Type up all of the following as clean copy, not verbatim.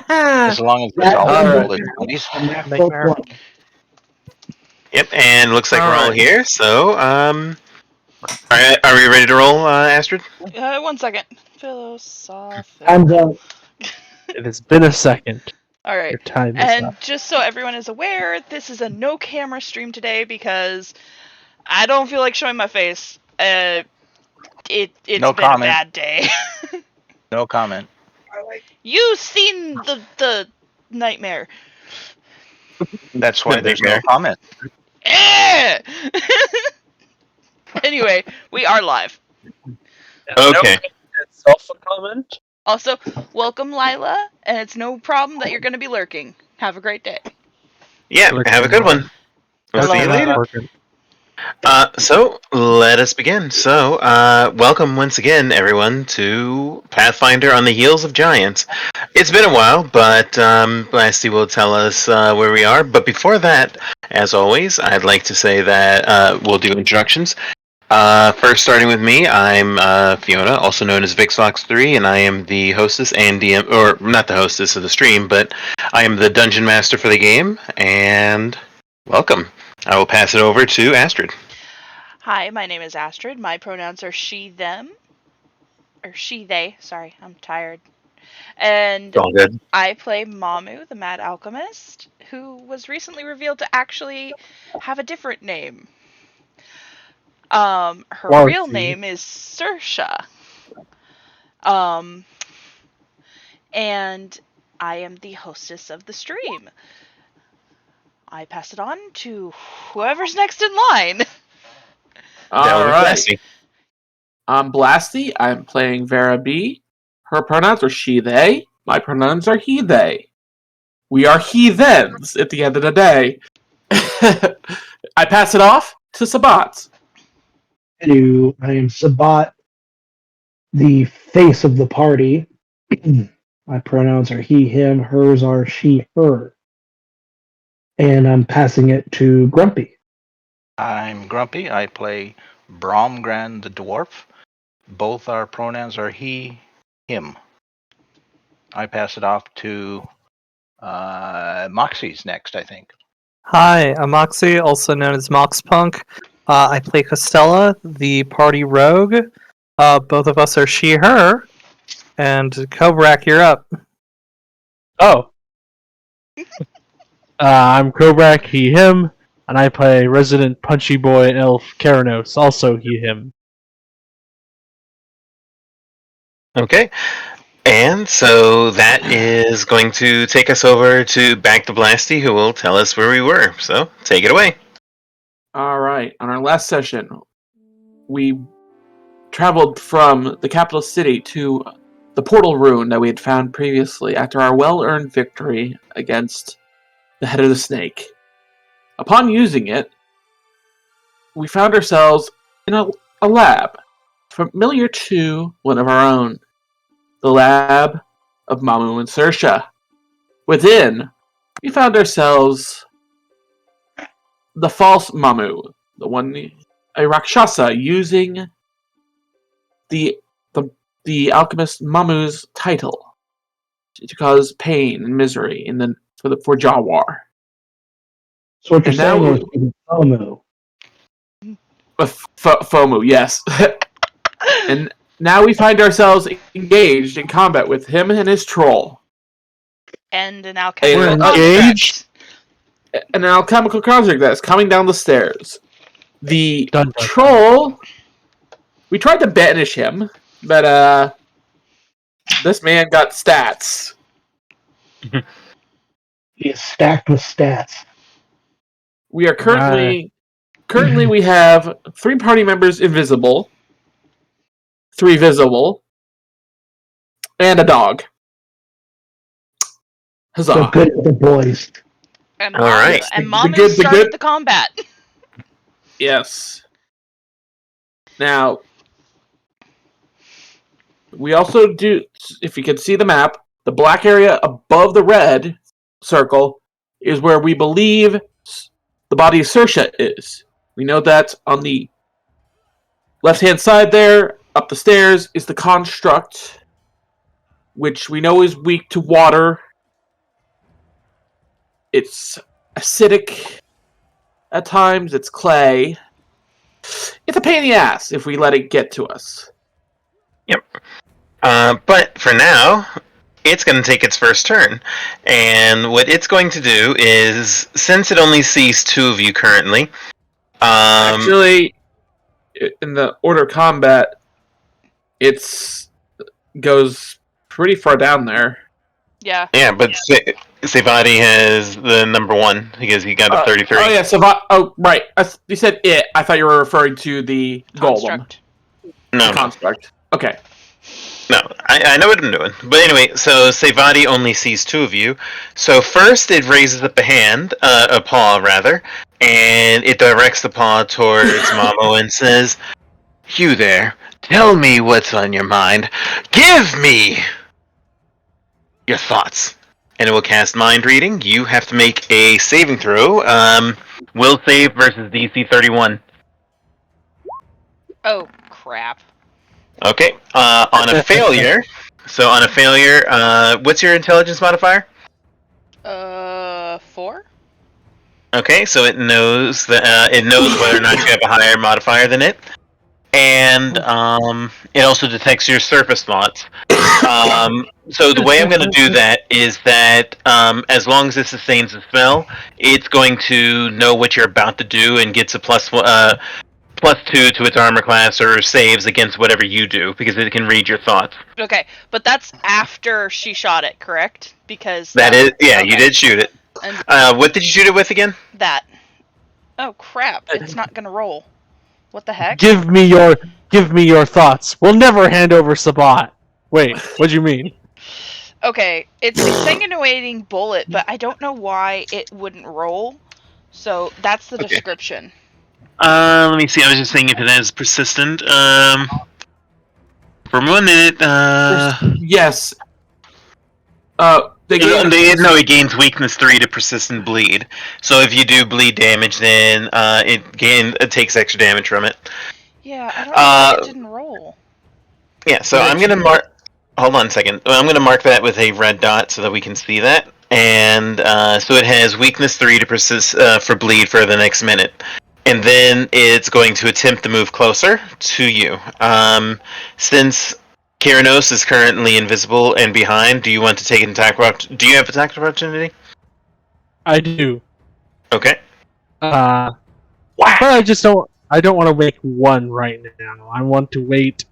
As long as there's all the bullet buddies. Nightmare. Yep, and looks like All we're all right. here. So, are we ready to roll, Astrid? 1 second. Philosophical. I'm done. It has been a second. Alright. Your time is And up. just so everyone is aware, this is a no camera stream today because I don't feel like showing my face. It's No been comment. a bad day. No comment. You've seen the nightmare. That's why The there's nightmare. no comment. Eh! Anyway, we are live. Okay. Itself a comment. Also, welcome Lila, and it's no problem that you're going to be lurking. Have a great day. Yeah, have a good one. We'll Hello, see you later. Working. So, let us begin. So, welcome once again, everyone, to Pathfinder on the Heels of Giants. It's been a while, but Blasty will tell us where we are. But before that, as always, I'd like to say that we'll do introductions. First, starting with me, I'm Fiona, also known as Vixvox 3, and I am the hostess and DM, or not the hostess of the stream, but I am the dungeon master for the game, and welcome. I will pass it over to Astrid. Hi, my name is Astrid. My pronouns are she, them. Or she, they. Sorry, I'm tired. And All good. I play Mamu, the Mad Alchemist, who was recently revealed to actually have a different name. Her real name is Saoirse. And I am the hostess of the stream. I pass it on to whoever's next in line. That was Alright. Blasty. I'm Blasty. I'm playing Vera B. Her pronouns are she, they. My pronouns are he, they. We are heathens at the end of the day. I pass it off to Sabbat. Hello, I am Sabbat, the face of the party. My pronouns are he, him, hers are she, her. And I'm passing it to Grumpy. I'm Grumpy. I play Bromgran the dwarf. Both our pronouns are he, him. I pass it off to Moxie's next, I think. Hi, I'm Moxie, also known as Moxpunk. I play Costella, the party rogue. Both of us are she, her. And Kobrak, you're up. Oh. I'm Kobrak, he, him, and I play resident punchy boy elf Keranos, also he, him. Okay. And so that is going to take us over to back to Blasty, who will tell us where we were. So, take it away. Alright, on our last session, we traveled from the capital city to the portal rune that we had found previously after our well-earned victory against the head of the snake. Upon using it, we found ourselves in a lab familiar to one of our own, the lab of Mamu and Saoirse. Within, we found ourselves the false Mamu, a Rakshasa using the alchemist Mamu's title to cause pain and misery for Jawar. So what you're And now saying is FOMO. FOMO, yes. And now we find ourselves engaged in combat with him and his troll. And an alchemical We're engaged? construct. An alchemical construct that is coming down the stairs. The Dun, dun, troll, we tried to banish him, but this man got stats. He is stacked with stats. We are currently we have 3 party members invisible, 3 visible, and a dog. Huzzah. So good at the boys. And All right. Mamu The started good- the combat. Yes. Now, we also do, if you can see the map, the black area above the red circle is where we believe the body of Saoirse is. We know that on the left-hand side there, up the stairs, is the construct which we know is weak to water. It's acidic at times. It's clay. It's a pain in the ass if we let it get to us. Yep. But for now, it's going to take its first turn. And what it's going to do is, since it only sees 2 of you currently... Actually, in the order of combat, goes pretty far down there. Yeah. Yeah, but Sevati has the number 1 because he got a 33. Oh yeah, Sabbat. Oh right, you said it. I thought you were referring to the Construct. golem. No, Construct. Okay. No, I know what I'm doing. But anyway, so Sevati only sees 2 of you. So first it raises up a paw rather, and it directs the paw towards Mamo and says, "You there, tell me what's on your mind. Give me your thoughts." And it will cast Mind Reading. You have to make a saving throw. Will save versus DC 31. Oh, crap. Okay, on a failure... So on a failure, what's your intelligence modifier? 4? Okay, so it knows that it knows whether or not you have a higher modifier than it, and it also detects your surface thoughts. So the way I'm going to do that is that as long as it sustains the spell, it's going to know what you're about to do and gets a +2 to its armor class or saves against whatever you do because it can read your thoughts. Okay, but that's after she shot it, correct? Because That is, yeah, okay. you did shoot it. And What did you shoot it with again? that. Oh crap! It's not gonna roll. What the heck? Give me your thoughts. We'll never hand over Sabbat. Wait, what do you mean? Okay, it's extenuating bullet, but I don't know why it wouldn't roll. So that's the description. Let me see. I was just thinking if it has persistent. For 1 minute. Yes. It gains weakness 3 to persistent bleed. So if you do bleed damage, then it takes extra damage from it. Yeah, I don't know why it didn't roll. Yeah. So I'm gonna mark. Hold on a second. I'm gonna mark that with a red dot so that we can see that. And so it has weakness 3 to persist for bleed for the next minute. And then it's going to attempt to move closer to you. Since Kyranos is currently invisible and behind, do you want to take an attack opportunity? Do you have attack opportunity? I do. Okay. But I don't want to make 1 right now. I want to wait.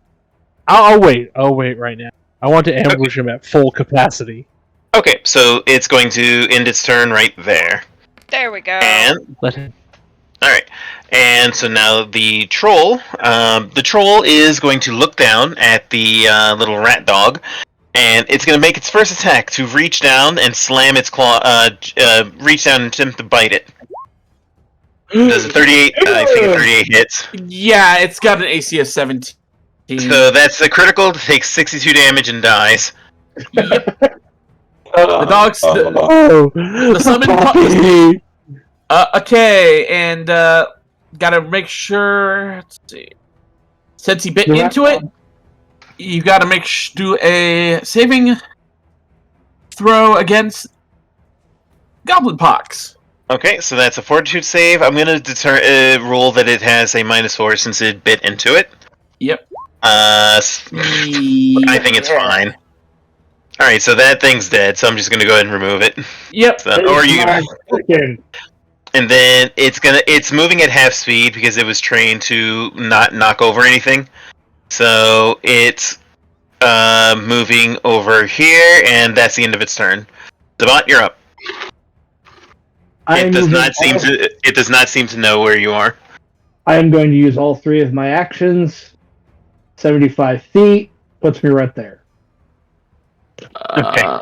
I'll wait. I'll wait right now. I want to ambush him at full capacity. Okay, so it's going to end its turn right there. There we go. And Let him. Alright, and so now the troll is going to look down at the little rat dog, and it's going to make its first attack to reach down and slam its claw, reach down and attempt to bite it. Does a 38, I think a 38 hits. Yeah, it's got an AC of 17. So that's a critical, takes 62 damage and dies. Yep. The dog's... The summon okay, and gotta make sure. Let's see. Since he bit into it, you gotta do a saving throw against Goblin Pox. Okay, so that's a Fortitude save. I'm gonna rule that it has a -4 since it bit into it. Yep. I think it's fine. All right, so that thing's dead. So I'm just gonna go ahead and remove it. Yep. So, or you. And then it's moving at half speed because it was trained to not knock over anything. So it's moving over here, and that's the end of its turn. Sabbat, you're up. It does not seem to know where you are. I am going to use all 3 of my actions. 75 feet puts me right there. Okay.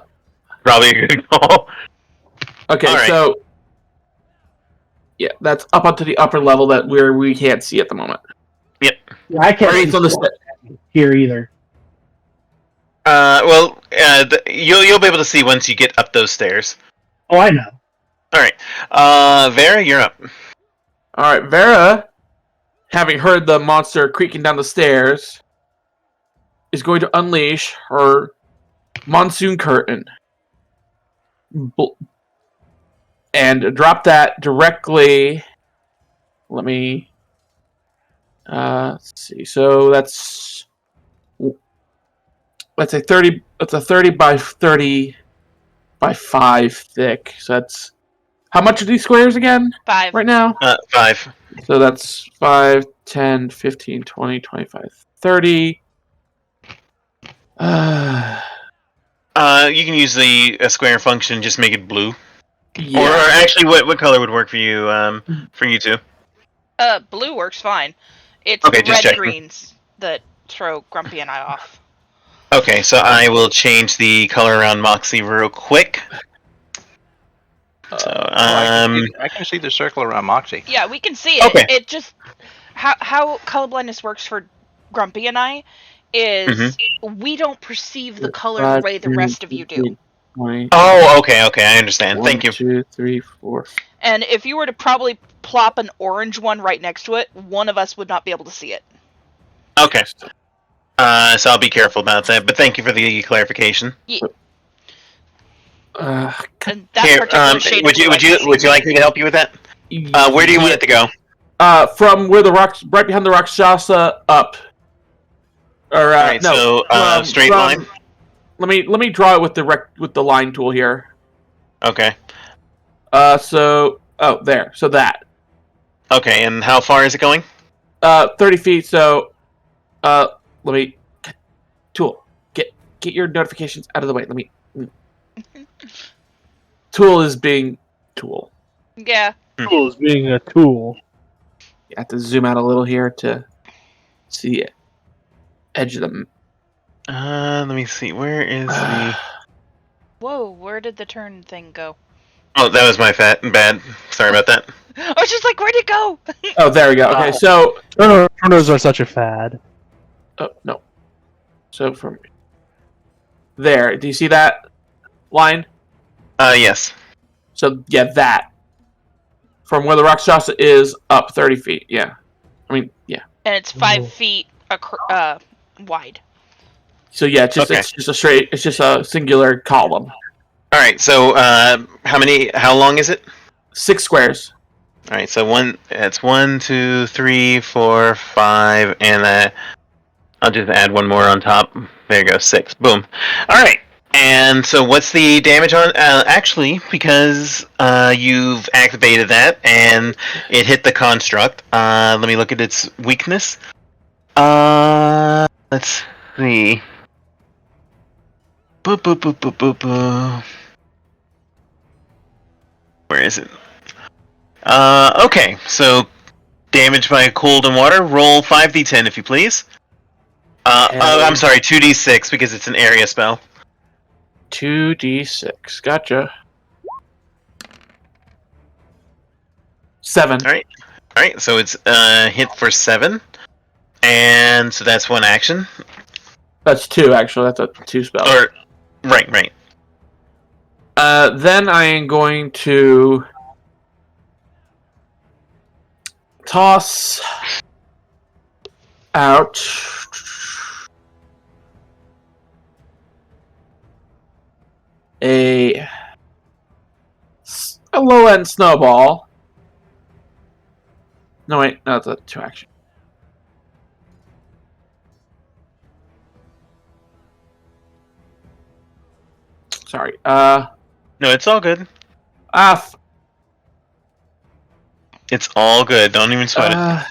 Probably a good call. Okay, All right. So yeah, that's up onto the upper level where we can't see at the moment. Yep. Yeah, I can't It's on the here either. You'll be able to see once you get up those stairs. Oh, I know. All right. Vera, you're up. All right, Vera, having heard the monster creaking down the stairs, is going to unleash her Monsoon Curtain. And drop that directly. Let me. Let's see. So that's a 30. That's a 30 by 30 by 5 thick. So that's how much are these squares again? 5. Right now. 5. So that's 5, 10, 15, 20, 25, 30. You can use the square function. Just make it blue. Yeah. Or actually, what color would work for you? For you two. Blue works fine. It's Okay, the just red checking. greens that throw Grumpy and I off. Okay, so I will change the color around Moxie real quick. So, I can see the circle around Moxie. Yeah, we can see it. Okay. It just how colorblindness works for Grumpy and I is we don't perceive the color the way the rest of you do. 20, Oh, okay, I understand. 1, Thank you. 2, 3, 4. And if you were to probably plop an orange one right next to it, one of us would not be able to see it. Okay. So I'll be careful about that, but thank you for the clarification. Yeah. Uh, And that Here, particular shade would of blue I can you see. like me to help you with that? Where do you want it to go? From where the rocks, right behind the Rakshasa, up. Or Alright, no, so straight line. Let me draw it with the line tool here. Okay. So there. So that. Okay, and how far is it going? 30 feet. So, let me tool get your notifications out of the way. Let me. Tool is being tool. Yeah. Tool is being a tool. You have to zoom out a little here to see it. Edge of them. Let me see. Where is the? Whoa, where did the turn thing go? Oh, that was my bad. Sorry about that. I was just like, where'd it go? Oh, there we go. Okay, so Pronouns are such a fad. oh no. So from there, do you see that line? Yes. So yeah, that. From where the Rakshasa is up 30 feet. Yeah. I mean, yeah. And it's 5 feet wide. So yeah, it's just a singular column. All right. So how long is it? 6 squares. All right. So it's 1, 2, 3, 4, 5, and I'll just add one more on top. There you go. 6. Boom. All right. And so what's the damage on? Actually, because you've activated that and it hit the construct. Let me look at its weakness. Let's see. Boop, boop, boop, boop, boop, boop. Where is it? Okay, so damage by cold and water. Roll 5d10 if you please. I'm sorry, 2d6 because it's an area spell. 2d6. Gotcha. 7. All right. So it's hit for 7, and so that's one action. That's 2 actually. That's a 2 spell. Or right. Then I am going to toss out a low end snowball. No wait, no, that's a 2 action. Sorry. No, it's all good. It's all good. Don't even sweat it.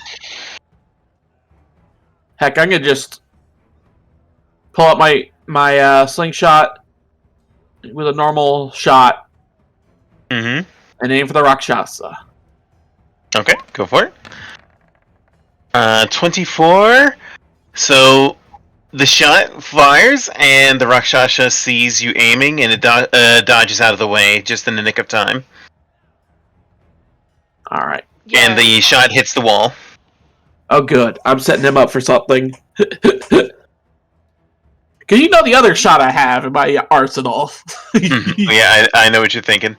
Heck, I'm gonna just pull out my slingshot with a normal shot Mm-hmm. and aim for the Rakshasa. Okay, go for it. 24. So the shot fires, and the Rakshasa sees you aiming, and it dodges out of the way just in the nick of time. All right. Yeah. And the shot hits the wall. Oh, good. I'm setting him up for something. Because you know the other shot I have in my arsenal. Yeah, I know what you're thinking.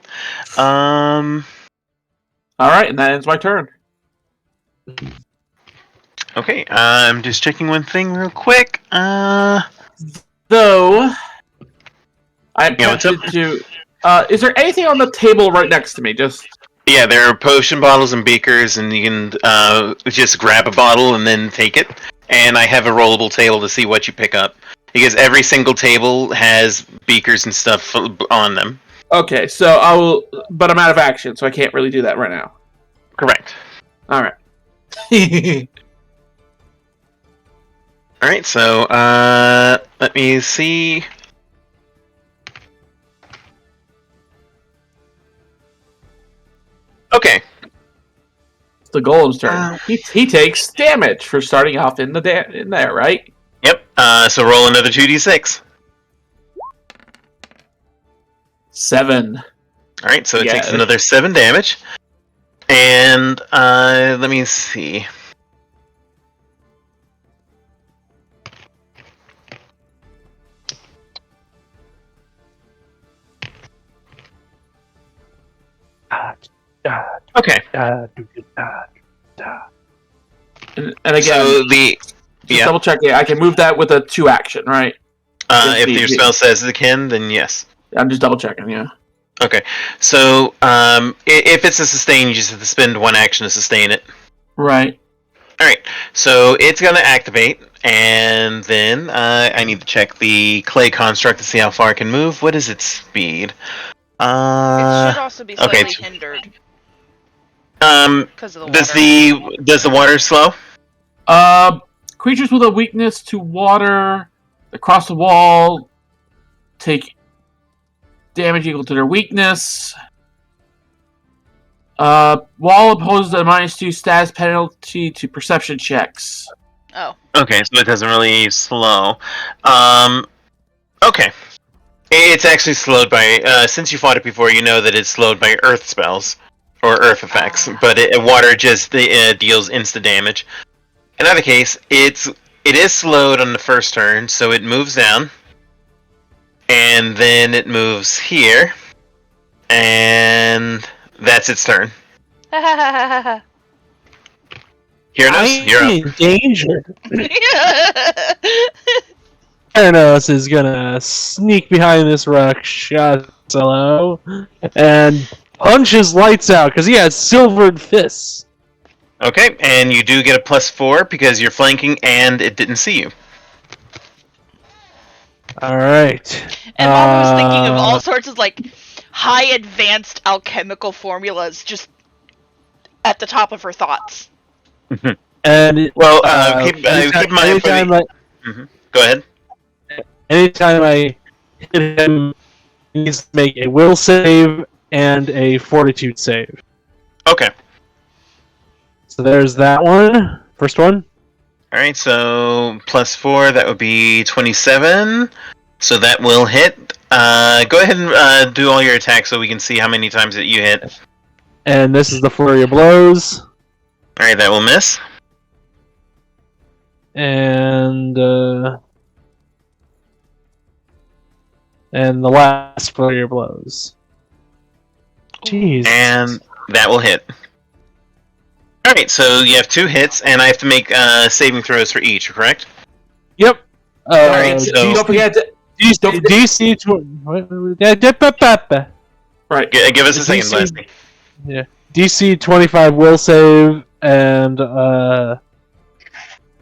All right, and that ends my turn. Okay, I'm just checking one thing real quick. Though, I'm Yeah, what's up? tempted to. Is there anything on the table right next to me? Just Yeah, there are potion bottles and beakers, and you can just grab a bottle and then take it. And I have a rollable table to see what you pick up. Because every single table has beakers and stuff on them. okay. So I will, but I'm out of action, so I can't really do that right now. Correct. All right. Alright, so, let me see. Okay. It's the golem's turn. He takes damage for starting off in there, right? Yep, so roll another 2d6. 7. Alright, so it takes another 7 damage. And, let me see. Okay. And again, So double checking. I can move that with a 2 action, right? If your spell says it can, then yes. I'm just double checking, yeah. Okay, so if it's a sustain, you just have to spend 1 action to sustain it. Right. Alright, so it's going to activate, and then I need to check the clay construct to see how far it can move. What is its speed? It should also be slightly hindered. Because of the water. Does the water slow? Creatures with a weakness to water across the wall take damage equal to their weakness. Wall opposes a -2 status penalty to perception checks. Oh. Okay, so it doesn't really slow. Okay. It's actually slowed by, since you fought it before, you know that it's slowed by earth spells, or earth effects, but water just deals insta damage. In either case, it is slowed on the first turn, so it moves down, and then it moves here, and that's its turn. Hyranos, you're up. in danger. Hyranos is gonna sneak behind this Rakshasalo and punch his lights out because he has silvered fists. Okay, and you do get a +4 because you're flanking and it didn't see you. Alright. And Mama was thinking of all sorts of like high advanced alchemical formulas just at the top of her thoughts. And well, keep in mind for the... Go ahead. Anytime I hit him, he needs to make a will save and a fortitude save. Okay. So there's that one. First one. Alright, so +4, that would be 27. So that will hit. Go ahead and do all your attacks so we can see how many times that you hit. And this is the flurry of blows. Alright, that will miss. And the last flurry of blows. Jeez. And that will hit. Alright, so you have 2 hits, and I have to make saving throws for each, correct? Yep. Alright, so... Don't forget DC... Right, give us a second, Blasty. Yeah. DC 25 will save, and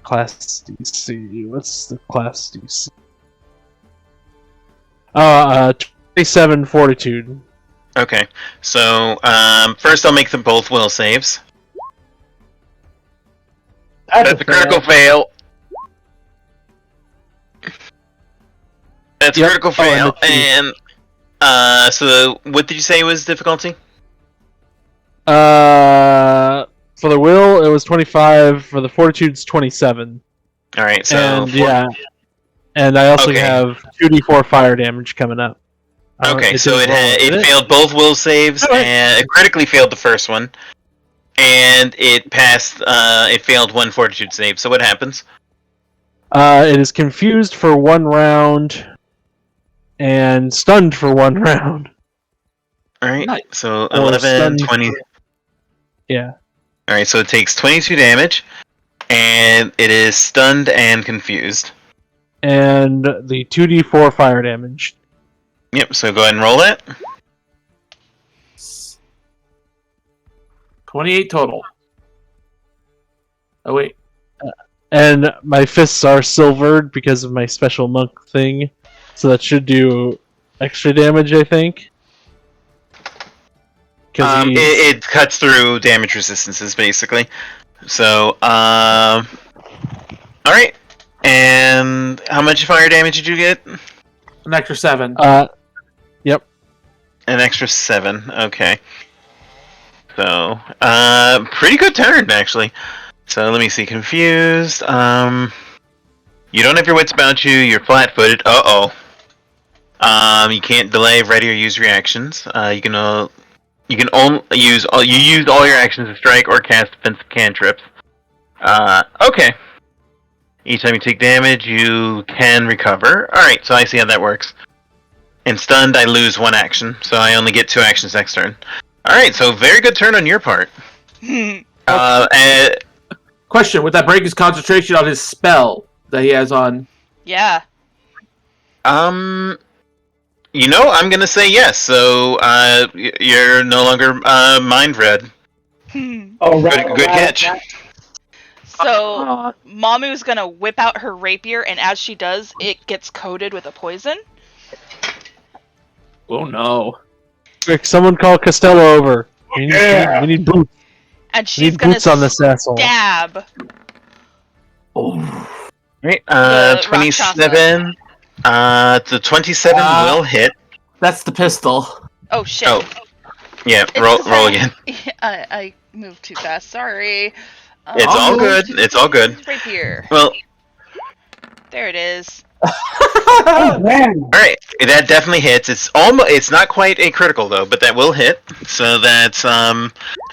class DC. What's the class DC? 27 fortitude. Okay, so first I'll make them both will saves. That's a critical fail. That's a critical fail, and so what did you say was difficulty? For the will, it was 25. For the fortitude's 27. All right, so and and I also have 2d4 fire damage coming up. Okay, so it failed both will saves, and it critically failed the first one, and it passed. It failed 1 fortitude save. So what happens? It is confused for 1 round, and stunned for 1 round. All right, so 11, 20. Yeah. All right, so it takes 22 damage, and it is stunned and confused. And the 2d4 fire damage. Yep, so go ahead and roll it. 28 total. Oh, wait. And my fists are silvered because of my special monk thing. So that should do extra damage, I think. It cuts through damage resistances, basically. So, alright. And how much fire damage did you get? An extra 7. Yep. An extra 7, okay. So, pretty good turn, actually. So, let me see, confused. You don't have your wits about you, you're flat-footed, uh-oh. You can't delay, ready, or use reactions. You can only use all your actions to strike or cast defensive cantrips. Okay. Each time you take damage, you can recover. Alright, so I see how that works. And stunned, I lose 1 action, so I only get 2 actions next turn. Alright, so very good turn on your part. Question, would that break his concentration on his spell that he has on? Yeah. I'm gonna say yes, so, you're no longer, mind read. Oh, right. Good catch. So, Mamu's gonna whip out her rapier, and as she does, it gets coated with a poison. Oh no. Quick, someone call Costello over. We need boots. And We she's need gonna boots on this asshole. stab. Oh. Right, The 27. The 27 will hit. That's the pistol. Oh shit. Oh. Yeah, It's roll the again. I moved too fast, sorry. It's all good. It's all good. Rapier. Well, There it is. Oh, man. alright, that definitely hits. It's not quite a critical though, but that will hit. So that's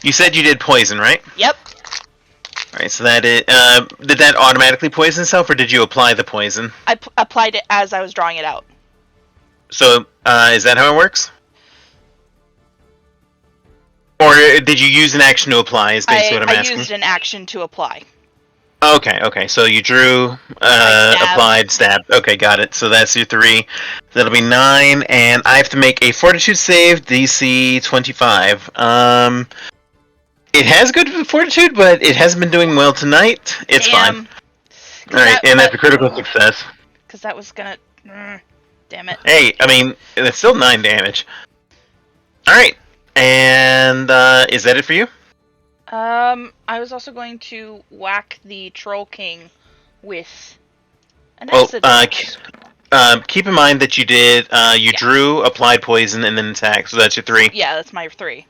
you said you did poison, right? Yep. Alright, so that did that automatically poison itself, or did you apply the poison? I applied it as I was drawing it out. So, is that how it works? Or did you use an action to apply, is basically what I'm asking. I used an action to apply. Okay, so you drew, applied, stabbed. Okay, got it. So that's your 3. That'll be 9, and I have to make a Fortitude save, DC 25. It has good Fortitude, but it hasn't been doing well tonight. It's fine. Alright, and that's a critical success. Because that was gonna... damn it. Hey, I mean, it's still 9 damage. Alright, and, is that it for you? I was also going to whack the Troll King with an acid. Keep in mind that you did, drew, applied poison, and then attacked, so that's your 3. Yeah, that's my 3.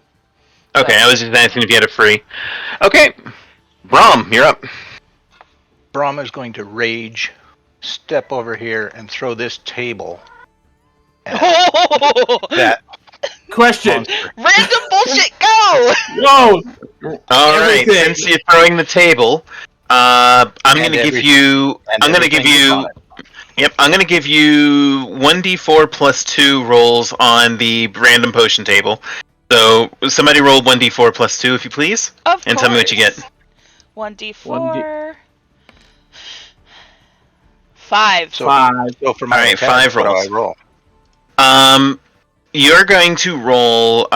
Okay, I was just asking if you had a free. Okay, Brom, you're up. Brom is going to rage, step over here, and throw this table at that Question. monster. Random bullshit, go! Whoa! Alright, Everything. since you're throwing the table, I'm gonna give you 1d4 plus 2 rolls on the random potion table. So, somebody roll 1d4 plus 2, if you please. Of and course. tell me what you get. 1d4. 5. So, 5. So for my Alright, attack, 5 what do rolls. I roll? You're going to roll,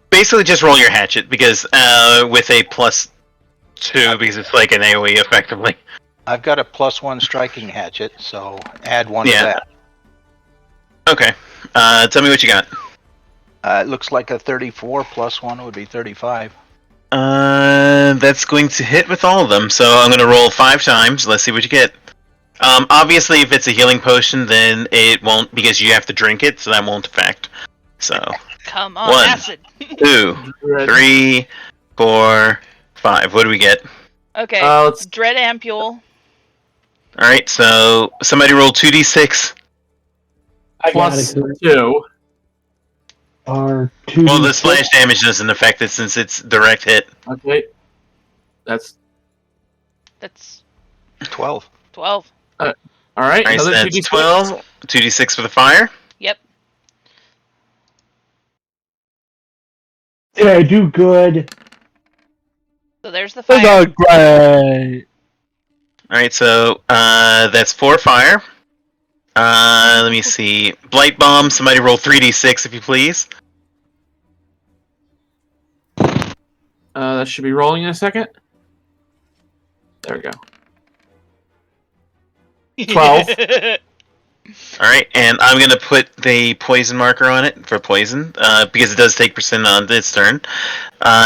basically just roll your hatchet, because, with a plus 2, because it's like an AoE, effectively. I've got a +1 striking hatchet, so add 1 to Yeah. that. Okay. Tell me what you got. It looks like a 34 plus 1 would be 35. That's going to hit with all of them, so I'm going to roll 5 times. Let's see what you get. Obviously, if it's a healing potion, then it won't, because you have to drink it, so that won't affect. So, Come on, 1, acid. 2, 3, 4, 5. What do we get? Okay, Let's- Dread Ampule. Alright, so somebody roll 2d6. I got Plus it. 2. Are 2. Well, the splash damage doesn't affect it since it's direct hit. Okay. That's... That's 12. 12. Alright, Alright, so another that's 2d6. 12. 2d6 for the fire. Yep. Did I do good? So there's the Oh, fire. great. Alright, so that's 4 fire. Let me see. Blight Bomb, somebody roll 3d6 if you please. That should be rolling in a second. There we go. 12. Alright, and I'm going to put the poison marker on it for poison, because it does take percent on its turn.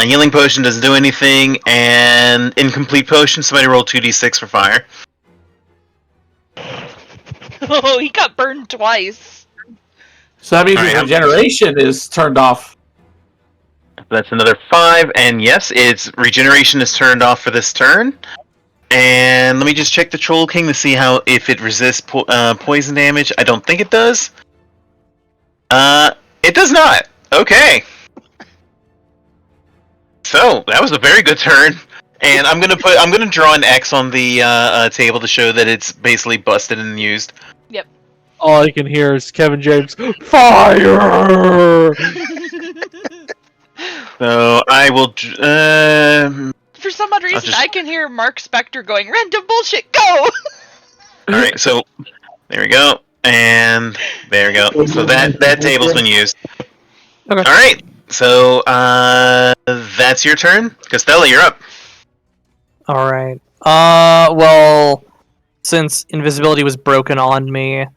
Healing Potion doesn't do anything, and Incomplete Potion, somebody roll 2d6 for fire. Oh, he got burned twice. So that means Alright, his regeneration is turned off. That's another 5, and yes, its regeneration is turned off for this turn. And let me just check the Troll King to see if it resists poison damage. I don't think it does. It does not. Okay. So that was a very good turn, and I'm gonna draw an X on the table to show that it's basically busted and used. Yep. All I can hear is Kevin James, fire! So I will. For some odd reason, just- I can hear Mark Spector going, "Random bullshit, go!" Alright, so there we go. And there we go. So that table's been used. Okay. Alright, so that's your turn. Costello, you're up. Alright. Well, since invisibility was broken on me,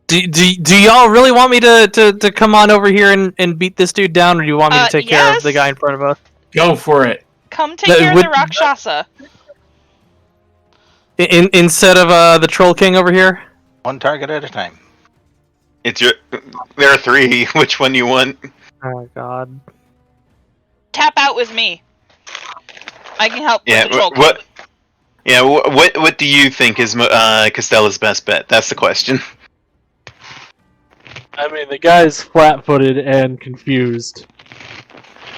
do y'all really want me to come on over here and beat this dude down, or do you want me to take care of the guy in front of us? Go for it. Come take care of the Rakshasa. Instead of the Troll King over here? One target at a time. There are 3. Which one you want? Oh my god. Tap out with me. I can help Yeah. with the troll. What? Yeah. What do you think is Costello's best bet? That's the question. I mean, the guy's flat-footed and confused.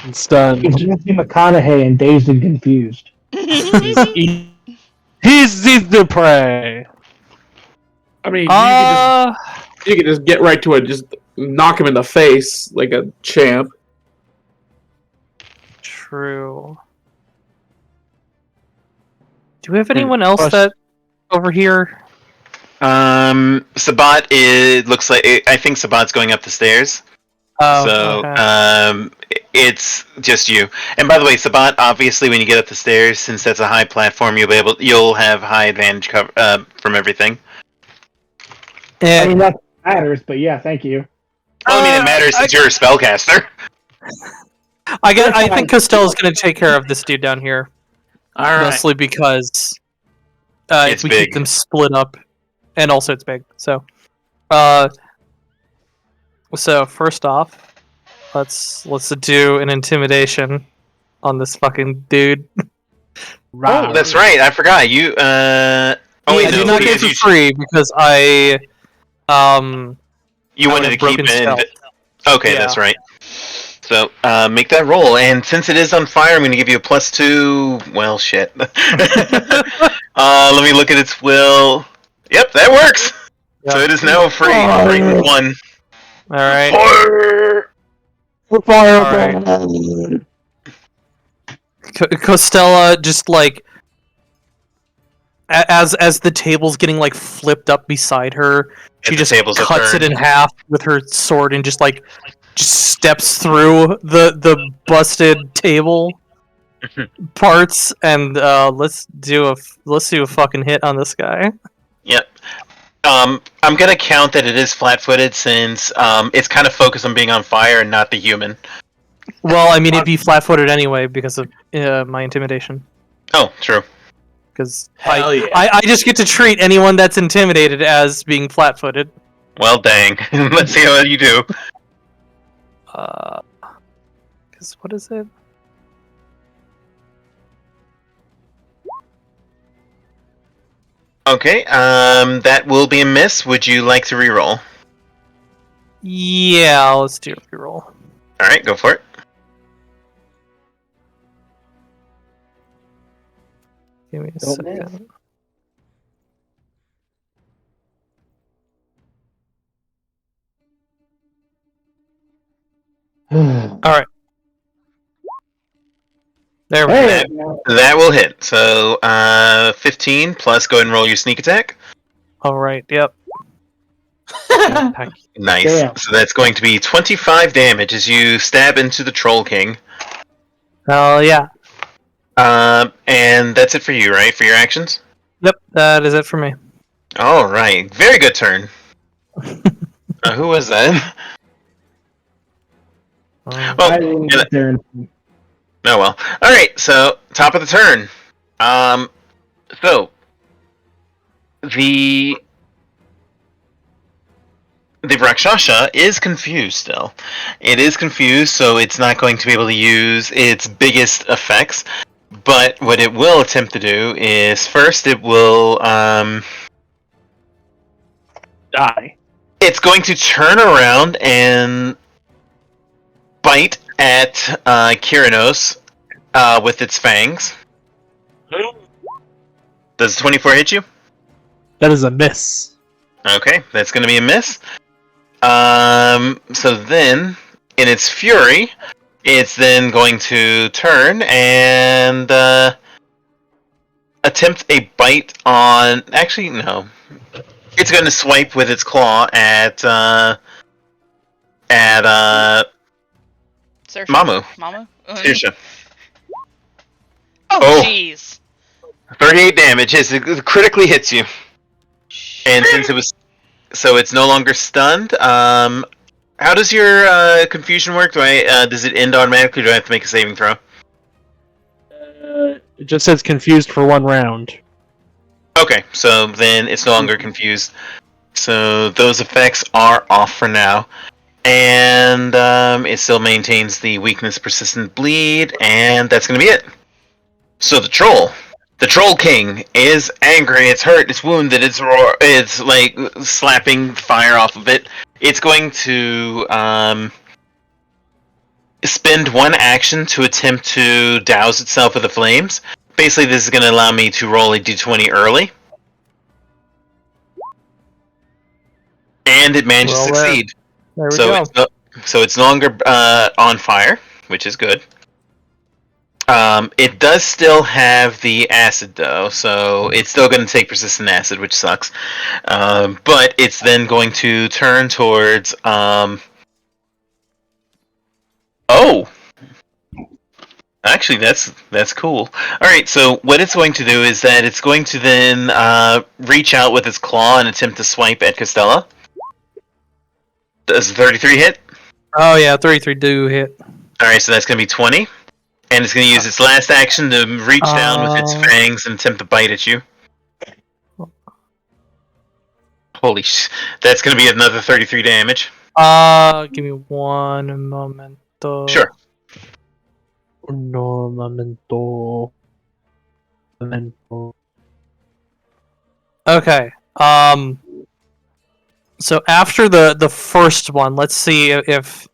And stunned. It's Matthew McConaughey and Dazed and Confused. He's the prey. I mean, you can just get right to it, just knock him in the face like a champ. True. Do we have anyone else that over here? Sabbat. It looks like I think Sabbat's going up the stairs. Oh, So, okay. it's just you. And by the way, Sabbat, obviously, when you get up the stairs, since that's a high platform, you'll have high advantage from everything. I mean, that matters, but yeah, thank you. Well, I mean, it matters since you're a spellcaster. I think Costello's going to take care of this dude down here. All right. Mostly because It's if we big. keep them split up, and also it's big. So, so first off, let's do an intimidation on this fucking dude. Oh, that's right. I forgot. You. I do not get it for free because I You wanted to keep broken it. stealth. Okay, Yeah. that's right. So, make that roll, and since it is on fire, I'm going to give you a +2. Well, shit. Let me look at its will. Yep, that works. Yeah. So it is now free. 1. All right. Fire! Costella just like as the table's getting like flipped up beside her, she just cuts it in half with her sword and just steps through the busted table parts and let's do a fucking hit on this guy. Yep. I'm gonna count that it is flat-footed since it's kind of focused on being on fire and not the human. Well, I mean it'd be flat-footed anyway because of my intimidation. Oh, true. Because yeah. I just get to treat anyone that's intimidated as being flat-footed. Well, dang. Let's see how you do. Because what is it? Okay, that will be a miss. Would you like to reroll? Yeah, let's do a reroll. Alright, go for it. Give me a Don't second. All right. There we go. That will hit. So 15 plus. Go ahead and roll your sneak attack. All right. Yep. Nice. Damn. So that's going to be 25 damage as you stab into the Troll King. Hell yeah. And that's it for you, right? For your actions? Yep. That is it for me. All right. Very good turn. Who was that? I didn't get there. Oh well. All right. So top of the turn. So the Rakshasa is confused still. It is confused, so it's not going to be able to use its biggest effects. But what it will attempt to do is first it will Die. It's going to turn around and bite at Kyranos with its fangs. Does 24 hit you? That is a miss. Okay, that's going to be a miss. So then, in its fury, it's then going to turn and attempt a bite on... Actually, no. It's going to swipe with its claw at Saoirse. Mamu. Saoirse. Oh. Oh, jeez. 38 damage. It critically hits you. And since it was... So it's no longer stunned. How does your confusion work? Does it end automatically, or do I have to make a saving throw? It just says confused for 1 round. Okay, so then it's no longer confused. So those effects are off for now. And it still maintains the weakness, persistent bleed, and that's going to be it. So the Troll King is angry, it's hurt, it's wounded, it's like slapping fire off of it. It's going to spend 1 action to attempt to douse itself with the flames. Basically, this is going to allow me to roll a d20 early. And it managed to succeed. There we go. So it's no longer on fire, which is good. It does still have the acid, though, so it's still going to take persistent acid, which sucks. But it's then going to turn towards... Oh! Actually, that's cool. Alright, so what it's going to do is that it's going to then reach out with its claw and attempt to swipe at Costella. Does 33 hit? Oh yeah, 33 do hit. Alright, so that's going to be 20. And it's going to use its last action to reach down with its fangs and attempt to bite at you. Holy sh... That's going to be another 33 damage. Give me 1 moment. Sure. No momento. Okay. So after the first one, let's see if...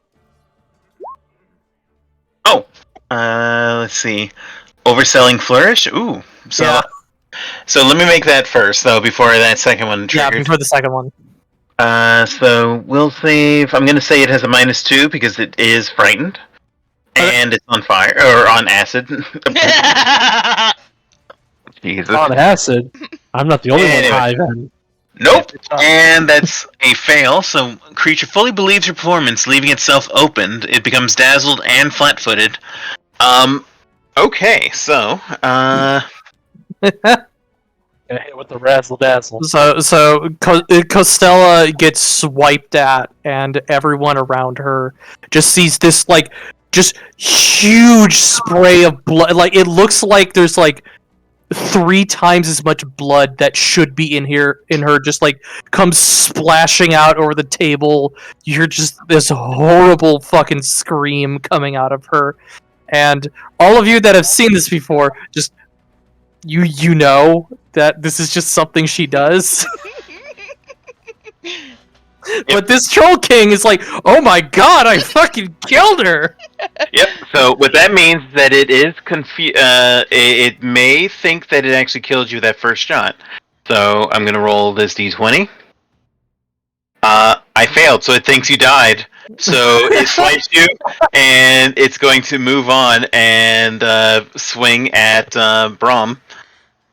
Oh! Let's see. Overselling Flourish? Ooh. So, yeah. So let me make that first, though, before that second one triggered. Yeah, before the second one. So we'll save... I'm going to say it has a -2 because it is frightened. And it's on fire, or on acid. Jesus. On acid? I'm not the only one high then. Nope. And that's a fail, so creature fully believes your performance, leaving itself opened. It becomes dazzled and flat-footed. Okay, so, Gonna hit with the razzle dazzle. So Costella gets swiped at, and everyone around her just sees this like just huge spray of blood. Like it looks like there's like 3 times as much blood that should be in her just like comes splashing out over the table. You're just this horrible fucking scream coming out of her, and all of you that have seen this before just. You know that this is just something she does. But this Troll King is like, oh my god, I fucking killed her! Yep, so what that means is that it is it may think that it actually killed you that first shot. So I'm gonna roll this d20. I failed, so it thinks you died. So it swipes you, and it's going to move on and swing at Brom.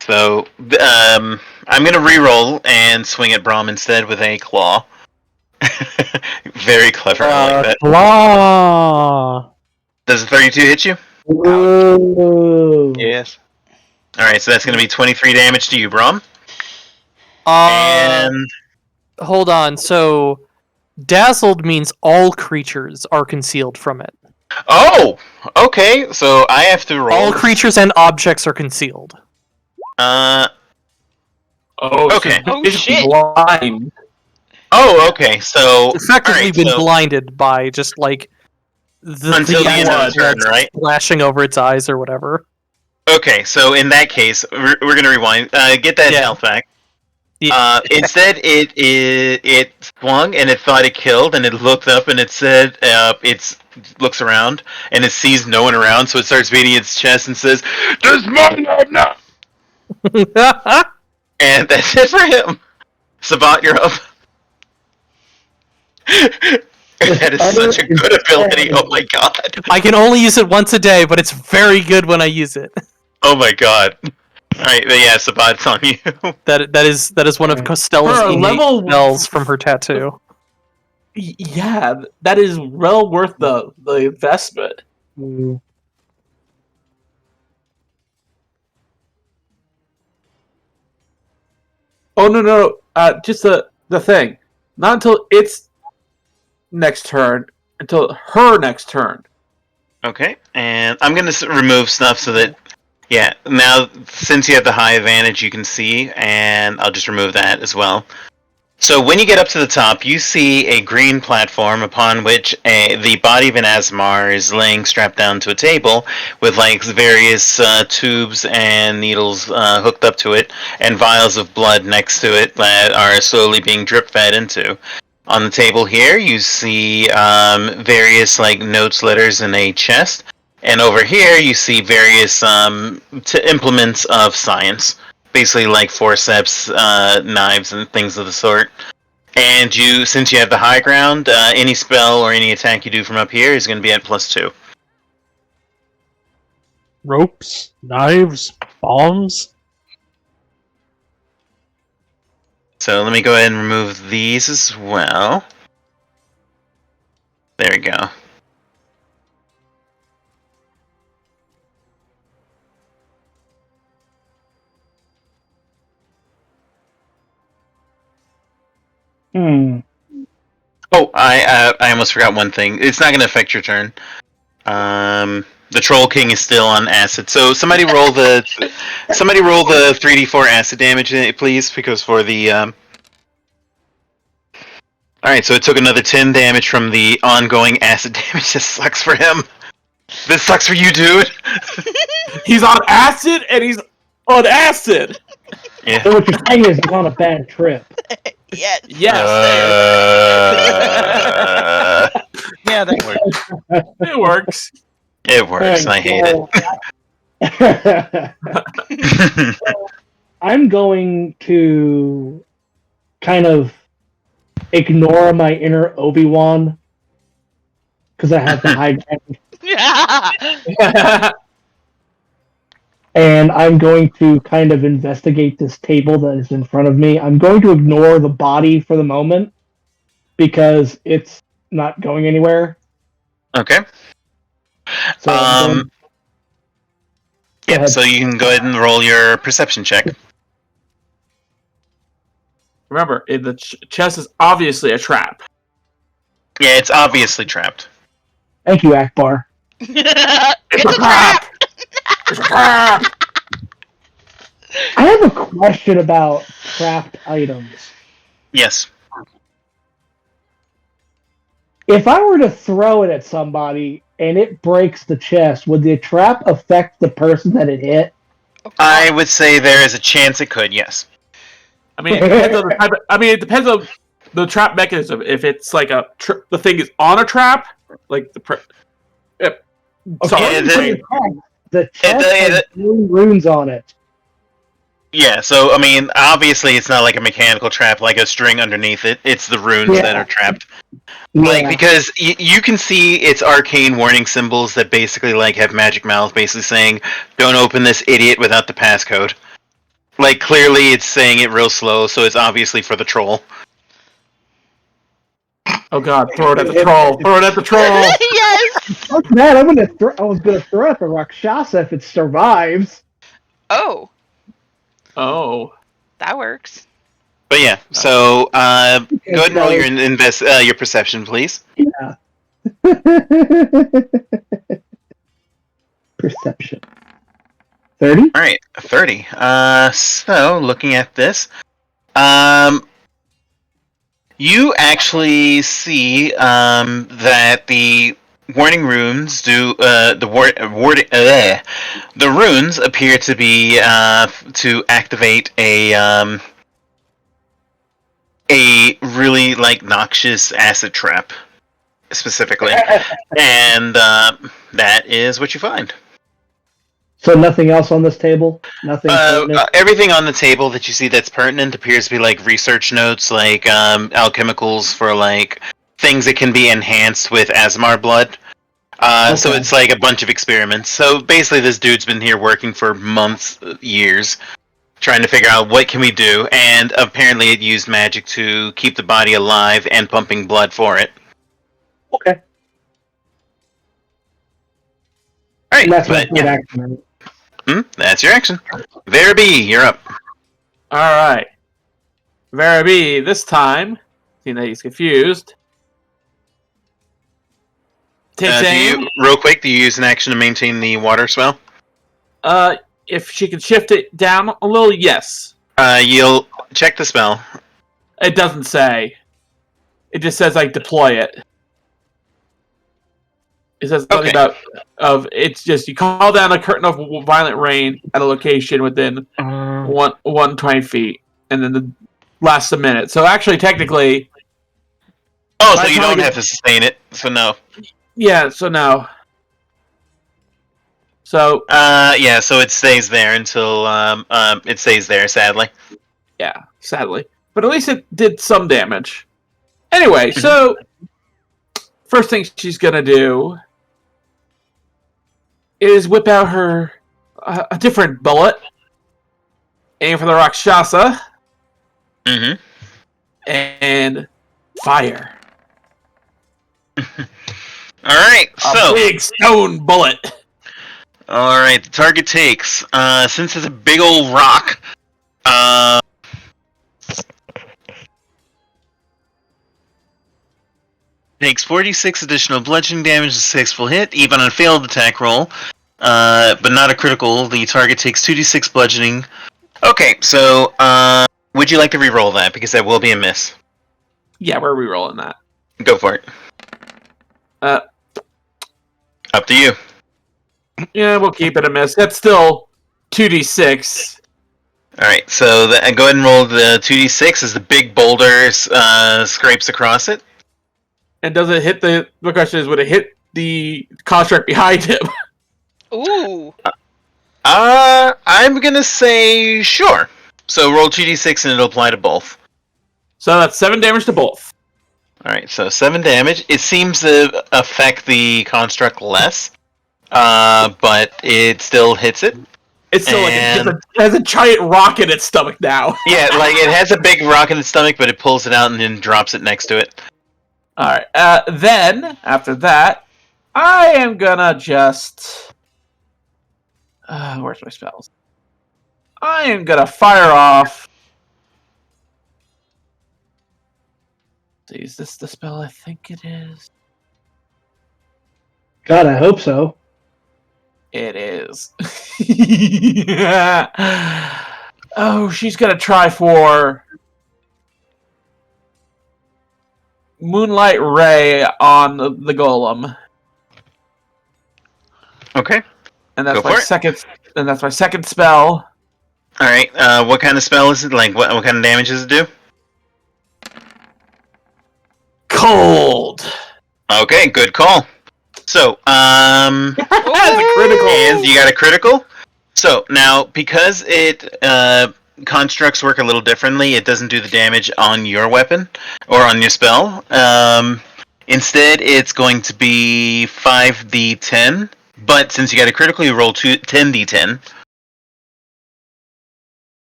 So I'm going to reroll and swing at Brom instead with a claw. Very clever. I like that. Claw. Does a 32 hit you? Whoa. Yes. All right, so that's going to be 23 damage to you, Brom. And hold on. So dazzled means all creatures are concealed from it. Oh, okay. So I have to roll. All creatures and objects are concealed. Okay. Oh, shit. Blind. Oh, okay. So Effectively right, been so blinded by just like until the end of the turn, right? Flashing over its eyes or whatever. Okay, so in that case, we're going to rewind. Get that health back. Yeah. Instead, it swung and it thought it killed, and it looked up and it said it looks around and it sees no one around, so it starts beating its chest and says, "Does mine now?" And that's it for him. Sabbat, you're up. That is such a good ability. Oh my god. I can only use it once a day, but it's very good when I use it. Oh my god. Alright, yeah, Sabbat, it's on you. That is one of Costella's For a innate level- spells from her tattoo. Yeah, that is well worth the investment. Mm. Oh no! Just the thing. Not until its next turn. Until her next turn. Okay, and I'm going to remove stuff so that, yeah, now since you have the high advantage you can see, and I'll just remove that as well. So when you get up to the top, you see a green platform upon which the body of an Asmar is laying strapped down to a table with like various tubes and needles hooked up to it, and vials of blood next to it that are slowly being drip fed into. On the table here, you see various like notes, letters, and a chest. And over here, you see various implements of science. Basically like forceps, knives, and things of the sort. And since you have the high ground, any spell or any attack you do from up here is going to be at +2. Ropes, knives, bombs. So let me go ahead and remove these as well. There we go. Oh, I almost forgot one thing. It's not going to affect your turn. The Troll King is still on acid. So somebody roll the 3d4 acid damage, please, because for the All right, so it took another 10 damage from the ongoing acid damage. This sucks for him. This sucks for you, dude. He's on acid and he's on acid. Yeah. So what you're saying is he's on a bad trip. Yes. Yes. Yeah, that works. It works. It works. I hate it. I'm going to kind of ignore my inner Obi-Wan because I have the high ground. And I'm going to kind of investigate this table that is in front of me. I'm going to ignore the body for the moment because it's not going anywhere. Okay. So yeah, so you can go ahead and roll your perception check. Remember, the chest is obviously a trap. Yeah, it's obviously trapped. Thank you, Akbar. It's a trap! It's a trap! I have a question about trapped items. Yes. If I were to throw it at somebody and it breaks the chest, would the trap affect the person that it hit? I would say there is a chance it could, yes. I mean, it depends on the type it depends on the trap mechanism. If it's like the thing is on a trap, like the Okay, the chest has blue runes on it. Yeah, so, I mean, obviously it's not like a mechanical trap, like a string underneath it. It's the runes that are trapped. Like, because you can see its arcane warning symbols that basically, like, have magic mouth, basically saying, don't open this idiot without the passcode. Like, clearly it's saying it real slow, so it's obviously for the troll. Oh god, throw it at the troll! Throw it at the troll! Yes! Fuck that, I was gonna throw at the Rakshasa if it survives. Oh, Oh. that works. But yeah, so, go ahead and roll your perception, please. Yeah. Perception. 30? Alright, 30. So, looking at this, you actually see, that the warning runes do, the runes appear to be, to activate a really, like, noxious acid trap, specifically. And, that is what you find. So nothing else on this table? Nothing pertinent? Everything on the table that you see that's pertinent appears to be like research notes, like alchemicals for like things that can be enhanced with Asmar blood. So it's like a bunch of experiments. So basically this dude's been here working for months, years, trying to figure out what can we do, and apparently it used magic to keep the body alive and pumping blood for it. Okay. Alright, That's but my action. that's your action. Vera B, you're up. Alright. Vera B, this time, seeing that he's confused, takes aim. Real quick, do you use an action to maintain the water spell? If she can shift it down a little, yes. You'll check the spell. It doesn't say. It just says, like, deploy it. It says something about it's just you call down a curtain of violent rain at a location within 120 feet, and then the lasts a minute. So actually, technically, so you don't have to sustain it. So no. Yeah. So no. So yeah. So it stays there until it stays there. Sadly. Yeah, sadly, but at least it did some damage. Anyway, so first thing she's gonna do is whip out her a different bullet, aim for the Rakshasa, and fire. Alright, so... A big stone bullet. Alright, the target takes, since it's a big old rock, takes 46 additional bludgeoning damage to 6 full hit, even on a failed attack roll, but not a critical. The target takes 2d6 bludgeoning. Okay, so, would you like to re-roll that? Because that will be a miss. Yeah, we're re-rolling that. Go for it. Up to you. Yeah, we'll keep it a miss. That's still 2d6. Alright, so go ahead and roll the 2d6 as the big boulder scrapes across it. And does it hit the question is, would it hit the construct behind him? Ooh. I'm gonna say sure. So roll 2d6 and it'll apply to both. So that's 7 damage to both. Alright, so 7 damage. It seems to affect the construct less, but it still hits it. It's still it has a giant rock in its stomach now. Yeah, like it has a big rock in its stomach, but it pulls it out and then drops it next to it. Alright, then, after that, I am gonna just... where's my spells? I am gonna fire off... Is this the spell I think it is? God, I hope so. It is. Oh, she's gonna try for... Moonlight Ray on the golem. Okay. And that's my second. And that's my second spell. All right. What kind of spell is it? Like, what kind of damage does it do? Cold. Okay, good call. So, that's a critical. And you got a critical. So now, because it constructs work a little differently. It doesn't do the damage on your weapon or on your spell. Instead, it's going to be 5d10. But since you got to critically roll 10d10.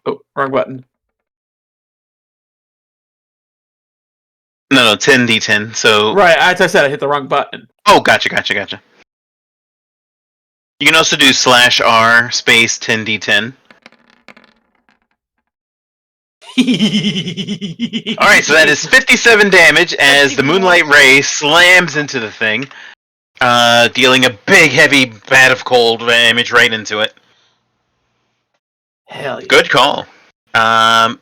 Oh, wrong button. No, 10d10. So right, as I said, I hit the wrong button. Oh, gotcha. You can also do /R space 10d10. Alright, so that is 57 damage as the moonlight ray slams into the thing, dealing a big, heavy bat of cold damage right into it. Hell yeah. Good call. That's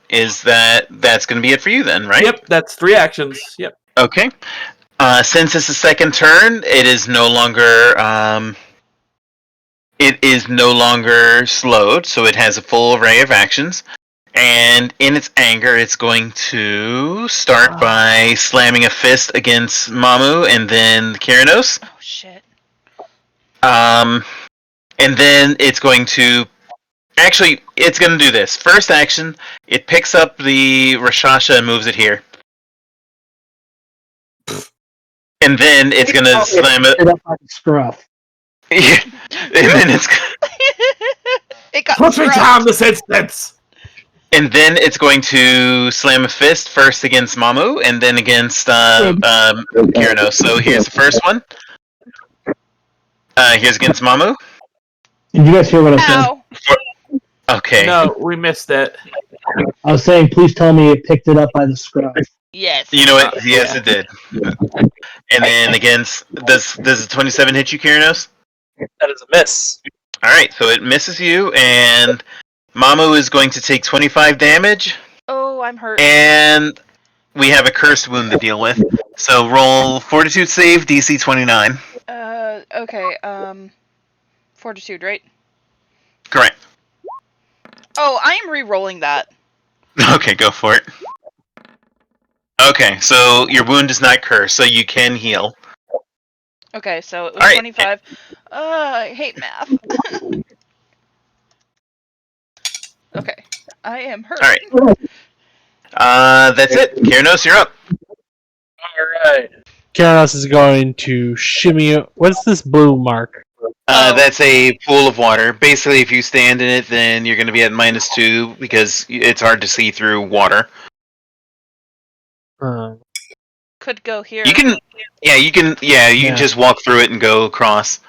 going to be it for you then, right? Yep, that's 3 actions. Yep. Okay. Since it's the second turn, it is no longer slowed, so it has a full array of actions. And in its anger, it's going to start by slamming a fist against Mamu and then Kyranos. Oh shit. And then it's going to... Actually, it's going to do this. First action, it picks up the Rakshasa and moves it here. And then it's going to slam it... up like a scruff. Yeah. And then it's... It got Put me down this instance! And then it's going to slam a fist first against Mamu and then against Kyranos. So here's the first one. Here's against Mamu. Did you guys hear what I said? Okay. No, we missed it. I was saying, please tell me it picked it up by the scruff. Yes. You know what? Yes, it did. And then against... Does the 27 hit you, Kyranos? That is a miss. Alright, so it misses you, and Mamu is going to take 25 damage. Oh, I'm hurt. And we have a cursed wound to deal with. So roll Fortitude save, DC 29. Okay, Fortitude, right? Correct. Oh, I am re-rolling that. Okay, go for it. Okay, so your wound is not cursed, so you can heal. Okay, so it was 25. I hate math. Okay, I am hurt. Alright. That's it. Kyranos, you're up. Alright. Kyranos is going to shimmy... What's this blue mark? That's a pool of water. Basically, if you stand in it, then you're going to be at -2 because it's hard to see through water. Could go here. You can just walk through it and go across.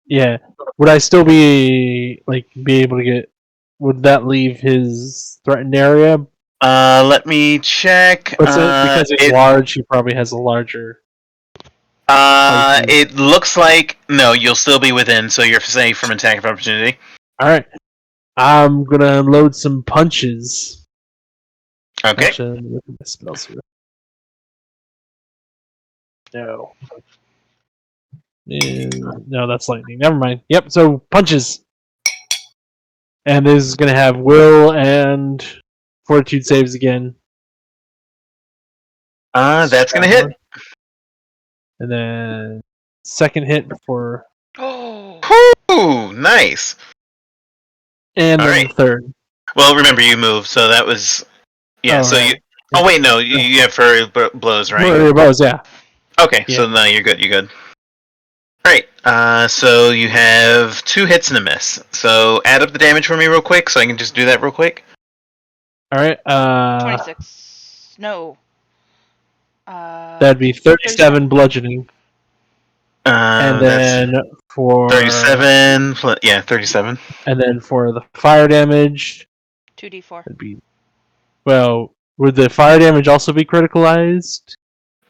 Yeah. Would I still be able to get... Would that leave his threatened area? Let me check. Because it's large, he probably has a larger... It looks like... No, you'll still be within, so you're safe from attack of opportunity. Alright. I'm gonna load some punches. Okay. Actually, look at my spells here. No. No, that's lightning. Never mind. Yep, so punches. And this is going to have will and fortitude saves again. That's going to hit. And then second hit for... Oh! Ooh, nice. And then third. Well, remember you moved, so that was... Yeah, so you... Oh, wait, no, you have furry blows, right? Furry blows, yeah. Okay, so no, you're good. Alright, so you have 2 hits and a miss. So add up the damage for me real quick, so I can just do that real quick. Alright, 26. No. That'd be 37 bludgeoning. And then for... 37, 37. And then for the fire damage... 2d4. That'd be... Well, would the fire damage also be criticalized?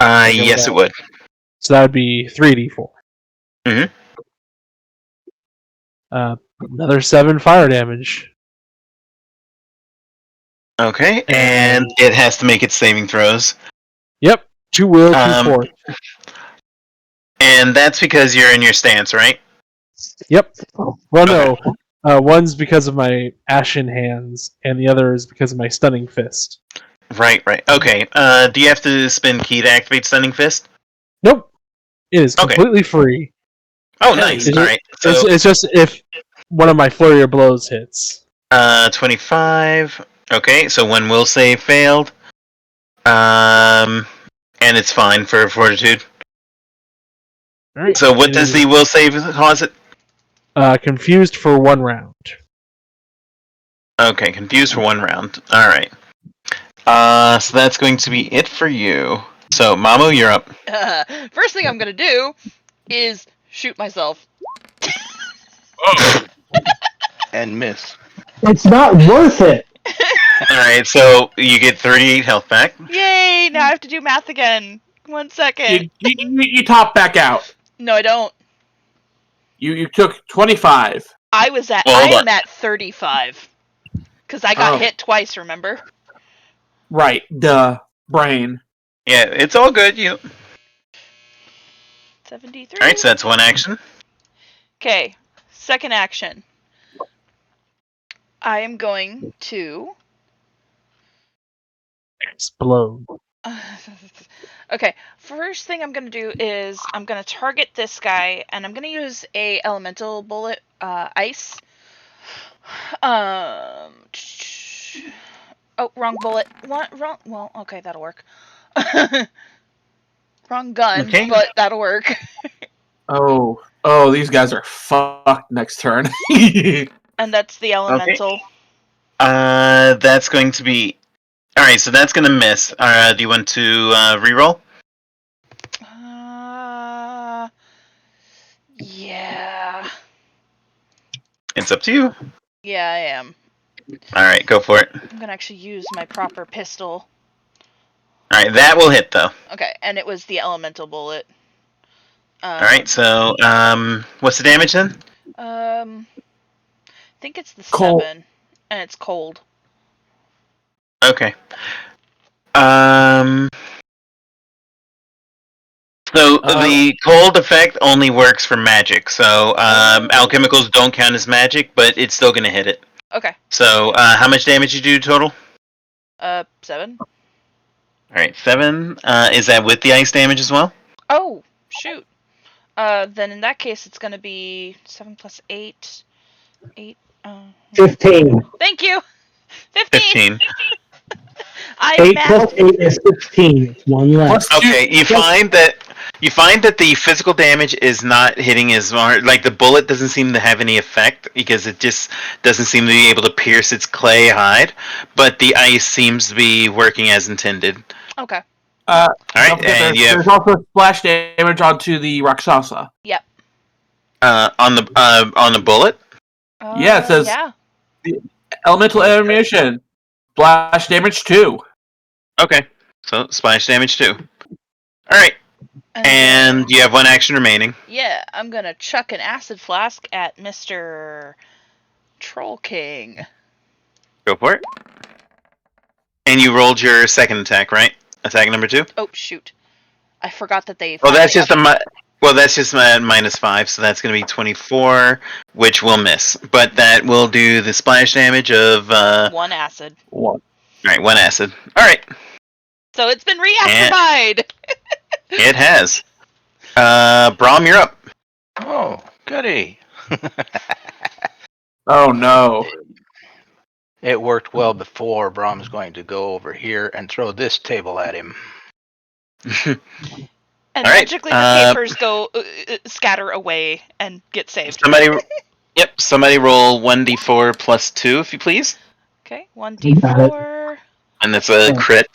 Yes, it would. So that would be 3d4. Mm-hmm. Another 7 fire damage. Okay, and it has to make its saving throws. Yep, 2 will, 2 force. And that's because you're in your stance, right? Yep. Well, no. One's because of my ashen hands, and the other is because of my stunning fist. Right. Okay. Do you have to spend key to activate Stunning Fist? Nope. It is completely free. Oh, nice. Alright. It's just if one of my flurry of blows hits. 25. Okay, so one will save failed. And it's fine for fortitude. All right. So what does the will save cause it? Confused for 1 round. Okay, confused for 1 round. Alright. So that's going to be it for you. So, Mamu, you're up. First thing I'm gonna do is shoot myself. And miss. It's not worth it. Alright, so you get 38 health back. Yay! Now I have to do math again. 1 second. You top back out. No, I don't. You took 25. I am at 35. Because I got hit twice, remember? Right, duh. Brain. Yeah, it's all good. 73. Alright, so that's 1 action. Okay, second action. I am going to... Explode. Okay, first thing I'm going to do is I'm going to target this guy, and I'm going to use a elemental bullet, ice. Oh, wrong bullet. What? Wrong. Well, okay, that'll work. Wrong gun, Okay. but that'll work. Oh, these guys are fucked next turn. And that's the elemental. Okay. That's going to be... Alright, so that's going to miss. Do you want to reroll? Yeah. It's up to you. Yeah, I am. Alright, go for it. I'm gonna actually use my proper pistol. Alright, that will hit, though. Okay, and it was the elemental bullet. Alright, so, what's the damage then? I think it's the Cold. 7, and it's cold. Okay. So the cold effect only works for magic. So alchemicals don't count as magic, but it's still gonna hit it. Okay. So how much damage you do total? 7. All right, 7. Is that with the ice damage as well? Oh, shoot. Then in that case, it's gonna be 7 plus 8. 8. 15. Thank you. 15. 8 plus 8 is 16. It's 1 less. Okay, you find that the physical damage is not hitting as hard. Like the bullet doesn't seem to have any effect because it just doesn't seem to be able to pierce its clay hide. But the ice seems to be working as intended. Okay. All right, and there's also splash damage onto the Rakshasa. Yep. On the bullet. Yeah, it says Yeah. elemental ammunition, splash damage 2. Okay, so splash damage 2. All right, and you have 1 action remaining. Yeah, I'm gonna chuck an acid flask at Mr. Troll King. Go for it. And you rolled your second attack, right? Attack number 2. Oh shoot, I forgot that they. Well, that's just -5, so that's going to be 24, which will miss. But that will do the splash damage of 1 acid. 1. All right, 1 acid. All right. So it's been reactivated. It has. Brom, you're up. Oh, goody. Oh no. It worked well before. Brom's going to go over here and throw this table at him. And All right, magically the papers go scatter away and get saved. Somebody roll 1d4 plus 2, if you please. Okay, 1d4. And that's a crit.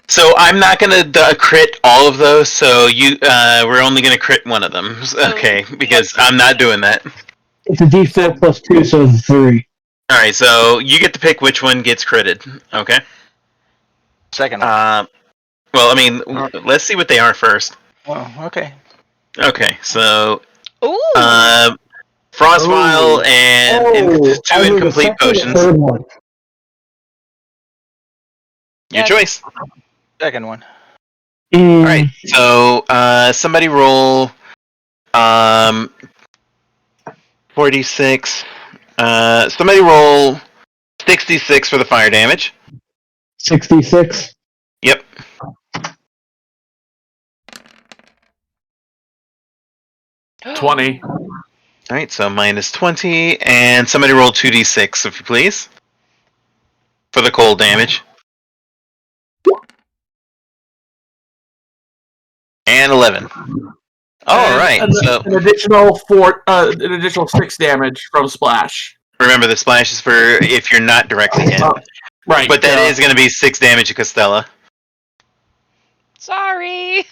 So I'm not gonna crit all of those. So we're only gonna crit one of them. Okay, because I'm not doing that. It's a d4 plus 2, so it's 3. All right, so you get to pick which one gets critted. Okay. Second one. Well, I mean, let's see what they are first. Well, okay. Okay, so Ooh. Frost Vial and 2 incomplete potions. Your choice. Second one. All right, so somebody roll 46. Somebody roll 66 for the fire damage. 66. Yep. $20. Alright, so minus 20, and somebody roll 2d6, if you please. For the cold damage. And 11. Alright, so... An additional 6 damage from Splash. Remember, the splash is for if you're not directly hit. Right. But that is going to be 6 damage to Costello. Sorry.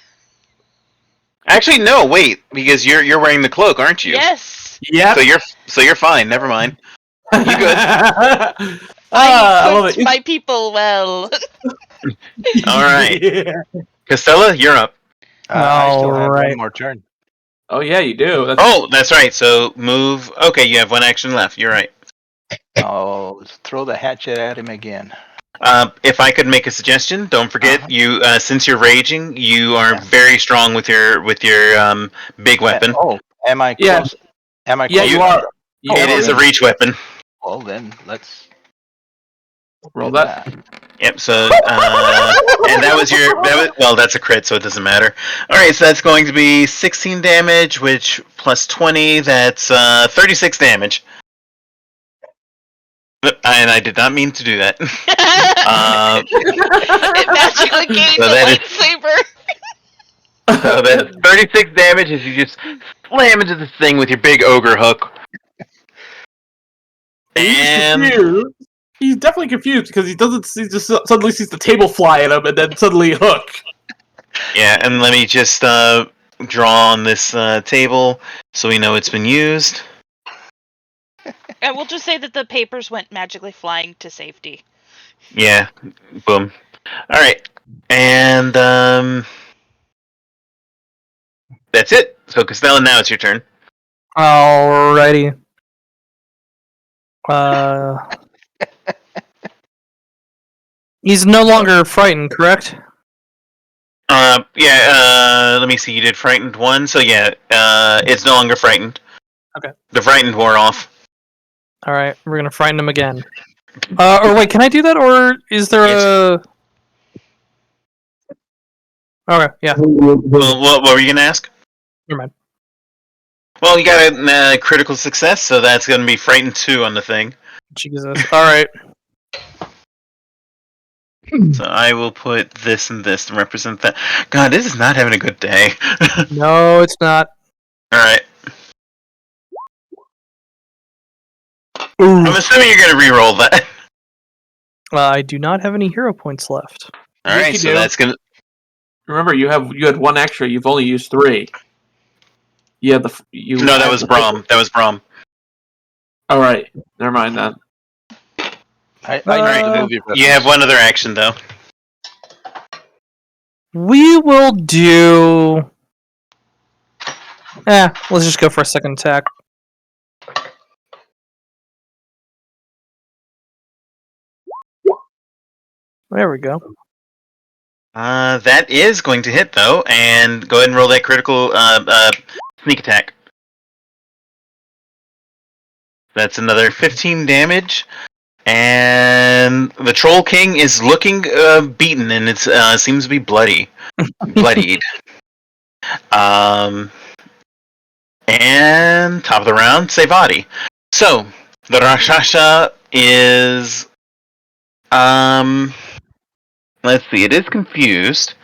Actually, no, wait, because you're wearing the cloak, aren't you? Yes. Yep. So you're fine. Never mind. You good? I equipped my people well. All right. Yeah. Costello, you're up. I still have Alright. one more turn. Oh yeah, you do. That's right. So move. Okay, you have one action left. You're right. I'll throw the hatchet at him again. If I could make a suggestion, don't forget you. Since you're raging, you are Yeah. very strong with your big weapon. Am I close? Yeah. Am I Yeah, close? you are. It is a reach weapon. Well, then let's Roll do that. Yep. So and that's a crit, so it doesn't matter. All right, so that's going to be 16 damage, which plus 20, that's 36 damage. And I did not mean to do that. It magically gained so the that is- lightsaber. So that's 36 damage as you just slam into this thing with your big ogre hook. And He's definitely confused because he just suddenly sees the table fly at him and then suddenly hook. yeah, and let me just draw on this table so we know it's been used. And we'll just say that the papers went magically flying to safety. Yeah, boom. All right, and that's it. So Costello, now it's your turn. Alrighty. He's no longer frightened, correct? Let me see. You did frightened 1, so yeah, it's no longer frightened. Okay. The frightened wore off. Alright, we're gonna frighten him again. Or wait, can I do that, or is there a... Okay, yeah, Well, what were you gonna ask? never mind. Well, you got a critical success, so that's gonna be frightened 2 on the thing. Jesus. Alright. So I will put this and this to represent that. God, this is not having a good day. No, it's not. Alright. I'm assuming you're gonna re-roll that. I do not have any hero points left. Alright, so that's gonna... Remember, you had 1 extra. You've only used 3. Yeah, No, that was Brom. That was Brom. All right, never mind then. You have one other action though. We will do... let's just go for a second attack. There we go. That is going to hit though, and go ahead and roll that critical sneak attack. That's another 15 damage, and the Troll King is looking beaten, and it seems to be bloodied. And top of the round, Sevati. So the Rakshasa is let's see, it is confused.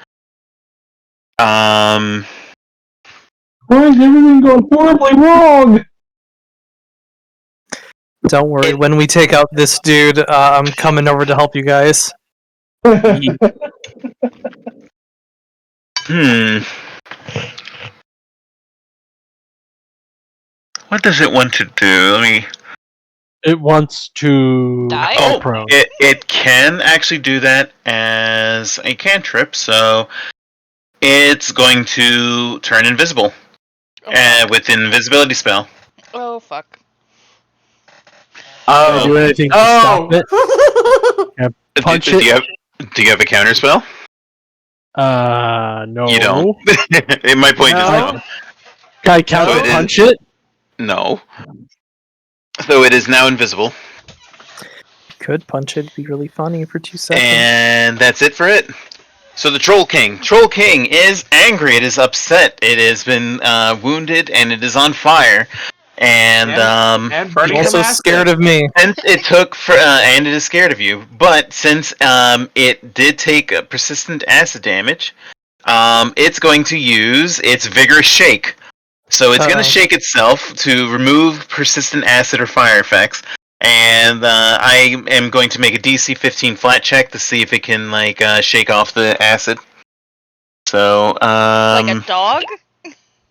Why is everything going horribly wrong? Don't worry, when we take out this dude, I'm coming over to help you guys. What does it want to do? It wants to Die? fall prone. It can actually do that as a cantrip, so it's going to turn invisible with an invisibility spell. Oh, fuck. Can I do anything to stop it? Can I punch do it? Do you have a counter spell? No. You don't. My point is no. Can I counter punch it? No. So it is now invisible. Could punch it, be really funny for 2 seconds. And that's it for it. So the Troll King. Troll King is angry. It is upset. It has been wounded and it is on fire. And Bernie also scared of me. Since it took and it is scared of you, but since it did take persistent acid damage, it's going to use its vigorous shake. So it's going to shake itself to remove persistent acid or fire effects. And I am going to make a DC 15 flat check to see if it can shake off the acid. So like a dog?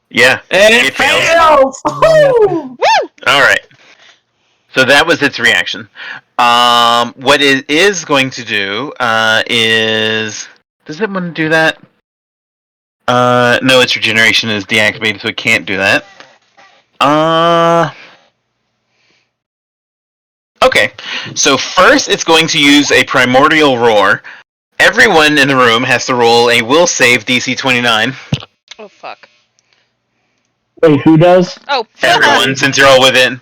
Yeah. It fails! Woo! All right. So that was its reaction. What it is going to do is... Does it want to do that? No, its regeneration is deactivated, so it can't do that. Okay. So first, it's going to use a primordial roar. Everyone in the room has to roll a will save DC 29. Oh, fuck. Wait, who does? Oh, everyone, since you're all within...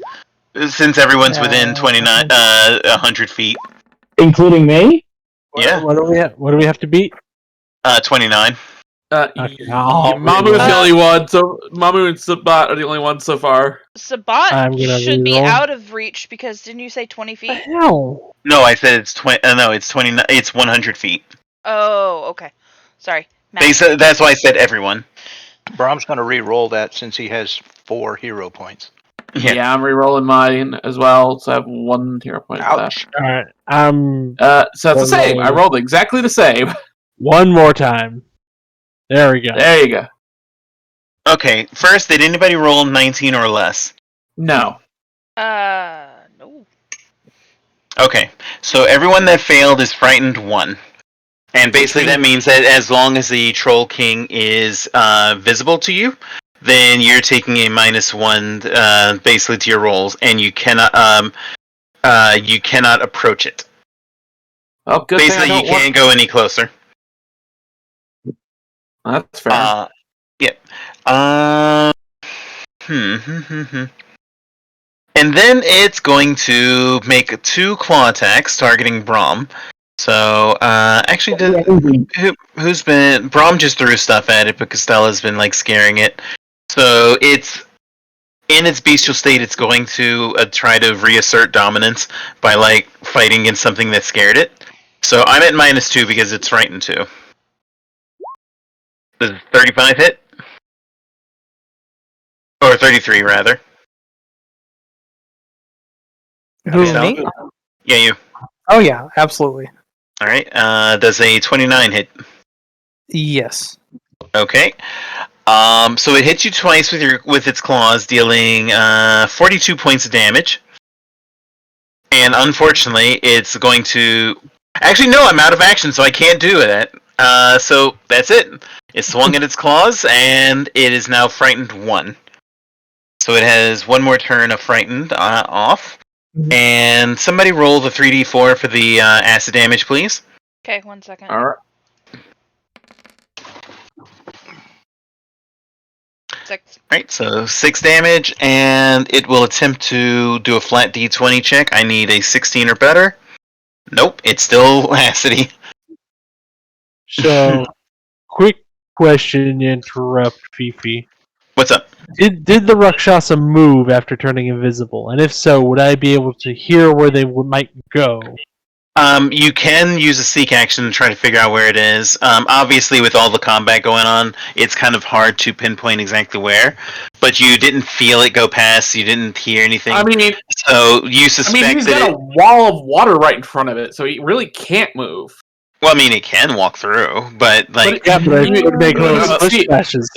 Since everyone's within 100 feet. Including me? Yeah. What do we have to beat? 29. Mamu is the only one, so Mamu and Sabbat are the only ones so far. Sabbat should be out of reach because didn't you say 20 feet? Hell. No, I said it's 20. No, it's 29. It's 100 feet. Oh, okay. Sorry. That's why I said everyone. Brom's going to re-roll that since he has 4 hero points. Yeah, I'm re-rolling mine as well, so I have 1 hero point left. Alright, so it's the same. I rolled exactly the same. One more time. There we go. There you go. Okay, first, did anybody roll 19 or less? No. No. Okay, so everyone that failed is frightened 1. And basically that means that as long as the Troll King is visible to you, then you're taking a -1 basically to your rolls, and you cannot approach it. Oh, good. Basically, you can't go any closer. That's fair. Yeah. And then it's going to make 2 claw attacks targeting Brom. So, actually, who's been... Brom just threw stuff at it, but Costella's been, scaring it. So, it's... In its bestial state, it's going to try to reassert dominance by, fighting against something that scared it. So, I'm at -2 because it's frightened 2. Does 35 hit? Or 33, rather. Who, me? Yeah, you. Oh, yeah, absolutely. Alright, does a 29 hit? Yes. Okay. So it hits you twice with its claws, dealing 42 points of damage. And unfortunately, it's going to... Actually, no, I'm out of action, so I can't do that. So that's it. It swung at its claws, and it is now frightened 1. So it has 1 more turn of frightened off. And somebody roll the 3d4 for the acid damage, please. Okay, 1 second. Alright. 6. Alright, so 6 damage, and it will attempt to do a flat d20 check. I need a 16 or better. Nope, it's still acidy. So, quick question to interrupt, Fifi. What's up? Did the Rakshasa move after turning invisible? And if so, would I be able to hear where they might go? You can use a seek action to try to figure out where it is. Obviously, with all the combat going on, it's kind of hard to pinpoint exactly where. But you didn't feel it go past. You didn't hear anything. I mean, so you suspected he's got a wall of water right in front of it, so he really can't move. Well, I mean, it can walk through, but yeah, but it would make little splish splashes.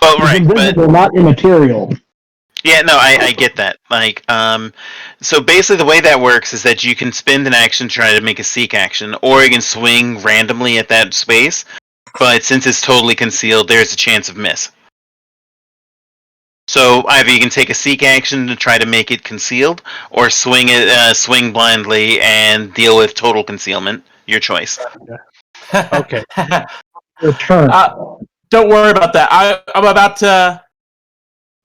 Oh, right, but not immaterial. Yeah, no, I get that. So basically the way that works is that you can spend an action to try to make a seek action, or you can swing randomly at that space, but since it's totally concealed, there's a chance of miss. So either you can take a seek action to try to make it concealed, or swing blindly and deal with total concealment. Your choice. Okay. Your turn. Don't worry about that. I'm about to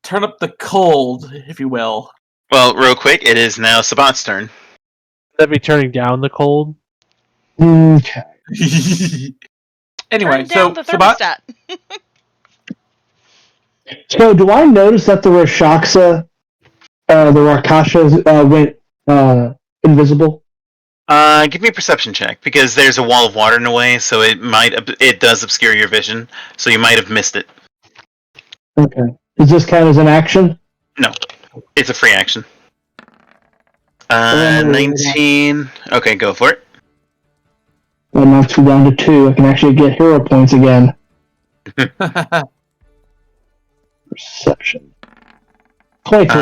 turn up the cold, if you will. Well, real quick, it is now Sabbat's turn. That be turning down the cold? Okay. Anyway, Turn down the thermostat. So, do I notice that the Rakshasa, the Rakshas went invisible? Give me a perception check, because there's a wall of water in the way, so it does obscure your vision, so you might have missed it. Okay. Does this count as an action? No, it's a free action. 19. Okay, go for it. Well, not too down to 2. I can actually get hero points again. Perception. 23.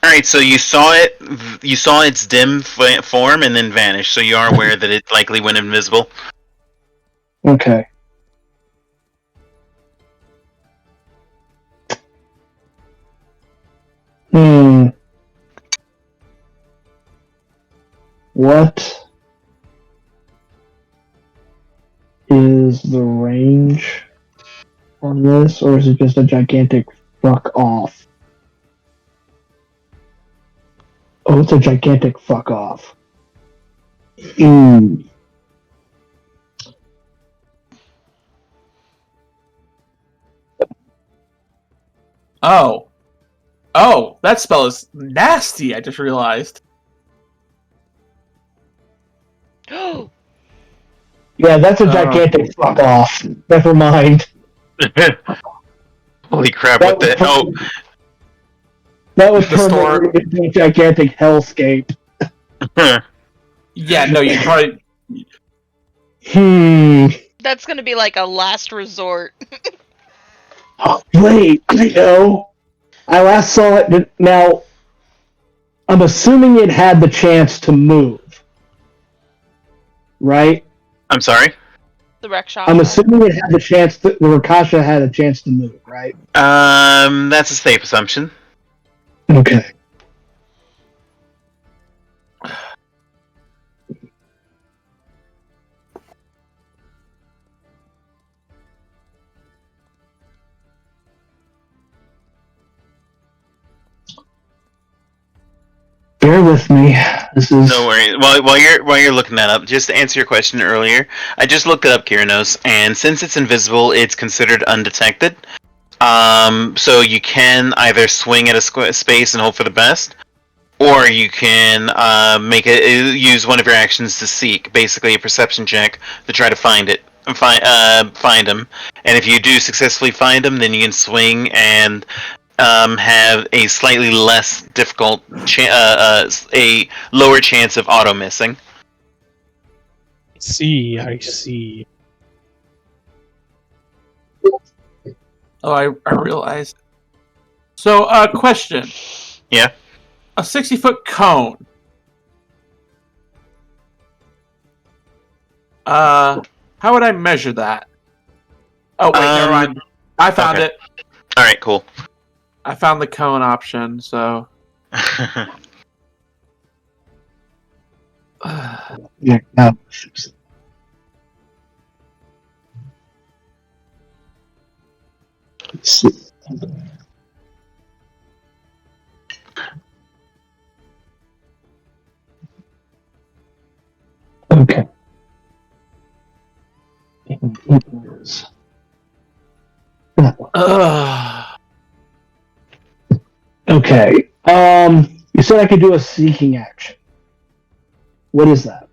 Alright, so you saw its dim form and then vanish, so you are aware that it likely went invisible. Okay. What is the range on this, or is it just a gigantic fuck off? Oh, it's a gigantic fuck off. Oh, that spell is nasty, I just realized. Yeah, that's a gigantic fuck off. Never mind. Holy crap, what the... Oh! That was turn into a gigantic hellscape. Yeah, no, you probably... That's gonna be like a last resort. Wait, I know. I last saw it. Now, I'm assuming it had the chance to move. Right? I'm sorry? The Rakshasa. I'm assuming it had the chance. The Acacia had a chance to move, right? That's a safe assumption. Okay. Bear with me. This is no worries. While you're looking that up, just to answer your question earlier, I just looked it up, Kiranos, and since it's invisible, it's considered undetected. So you can either swing at a space and hope for the best, or you can use one of your actions to seek, basically a perception check to try to find him. And if you do successfully find him, then you can swing and have a slightly less difficult, a lower chance of auto missing. I see. Oh, I realized. So, question. Yeah? A 60-foot cone. How would I measure that? Oh, wait, never mind. I found it. Alright, cool. I found the cone option, so... yeah, no. Let's see. Okay. It is. Okay. You said I could do a seeking action. What is that?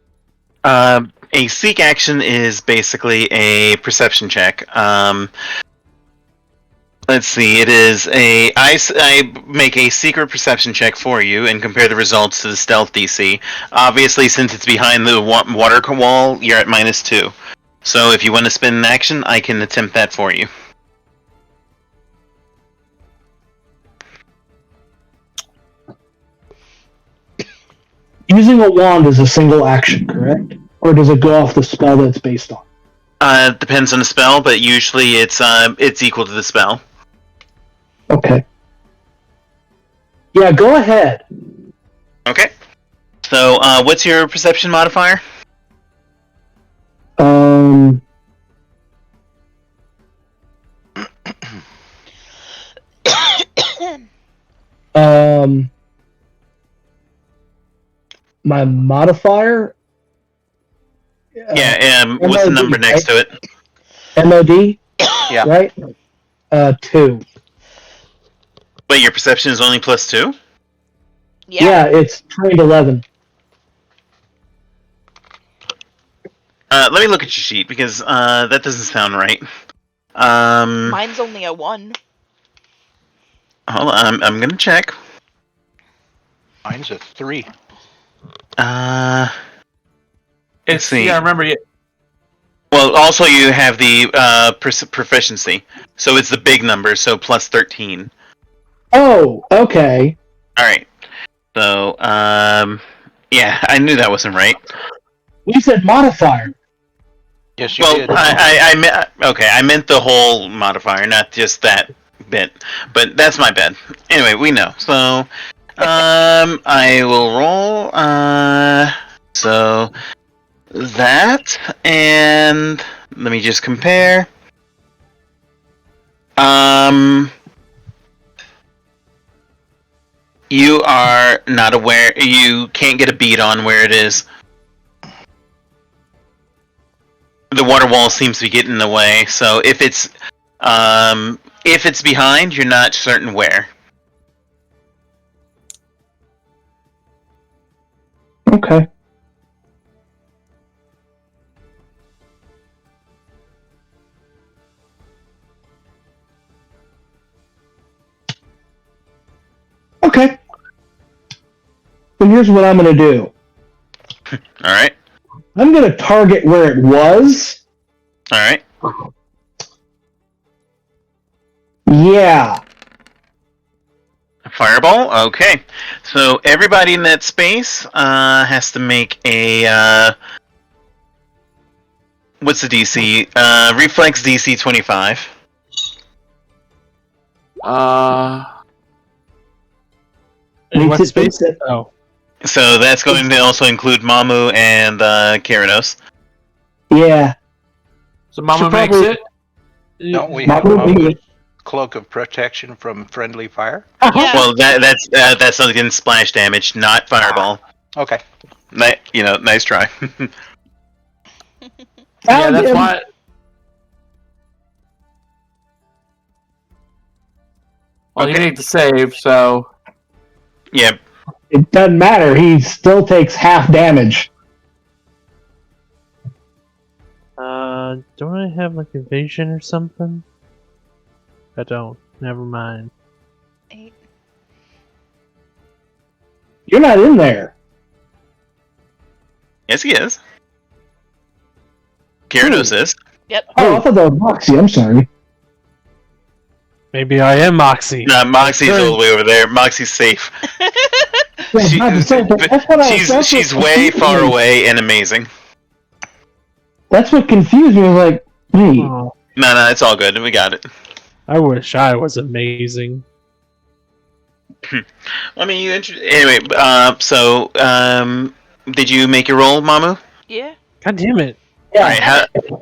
A seek action is basically a perception check. Let's see. It is I make a secret perception check for you and compare the results to the stealth DC. Obviously, since it's behind the water wall, you're at -2. So if you want to spend an action, I can attempt that for you. Using a wand is a single action, correct? Or does it go off the spell that it's based on? Depends on the spell, but usually it's equal to the spell. Okay. Yeah, go ahead. Okay. So, what's your perception modifier? My modifier? What's the number next to it? MOD? Yeah. Right? 2. But your perception is only +2? Yeah, it's trained 11. Let me look at your sheet, because that doesn't sound right. Mine's only a 1. Hold on, I'm gonna check. Mine's a 3. Let's see. Yeah, remember you. Well, also you have the proficiency, so it's the big number, so +13. Oh, okay. All right. So, yeah, I knew that wasn't right. You said modifier. Yes, you Well, did. I meant the whole modifier, not just that bit. But that's my bad. Anyway, we know. So, I will roll. So that, and let me just compare. You are not aware. You can't get a bead on where it is. The water wall seems to be getting in the way, so if it's behind, you're not certain where. Okay. Okay. So here's what I'm going to do. All right. I'm going to target where it was. All right. Yeah. Fireball. Okay. So everybody in that space has to make a what's the DC? Reflex DC 25. In what Makes it space? fit. Oh. So that's going to also include Mamu and Keranos. Yeah. So Mama Should makes probably- it. No, we Mama have will be- Mamu's cloak of protection from friendly fire. Yeah. Well, that's against splash damage, not fireball. Okay. Nice try. Yeah, Found that's him. why. Well, you need to save, so. Yeah. It doesn't matter. He still takes half damage. Don't I have like evasion or something? I don't. Never mind. 8. You're not in there. Yes, he is. Keranos is. Yep. Oh, I thought that was Moxie. I'm sorry. Maybe I am Moxie. No, Moxie's all the way over there. Moxie's safe. Yeah, not the same thing. That's what I- that's She's what way confused far me. away and amazing. That's what confused me. I was like, wait. Oh, No, it's all good. We got it. I wish I was amazing. I mean, anyway. Did you make your roll, Mamu? Yeah. God damn it. Yeah. Alright, okay,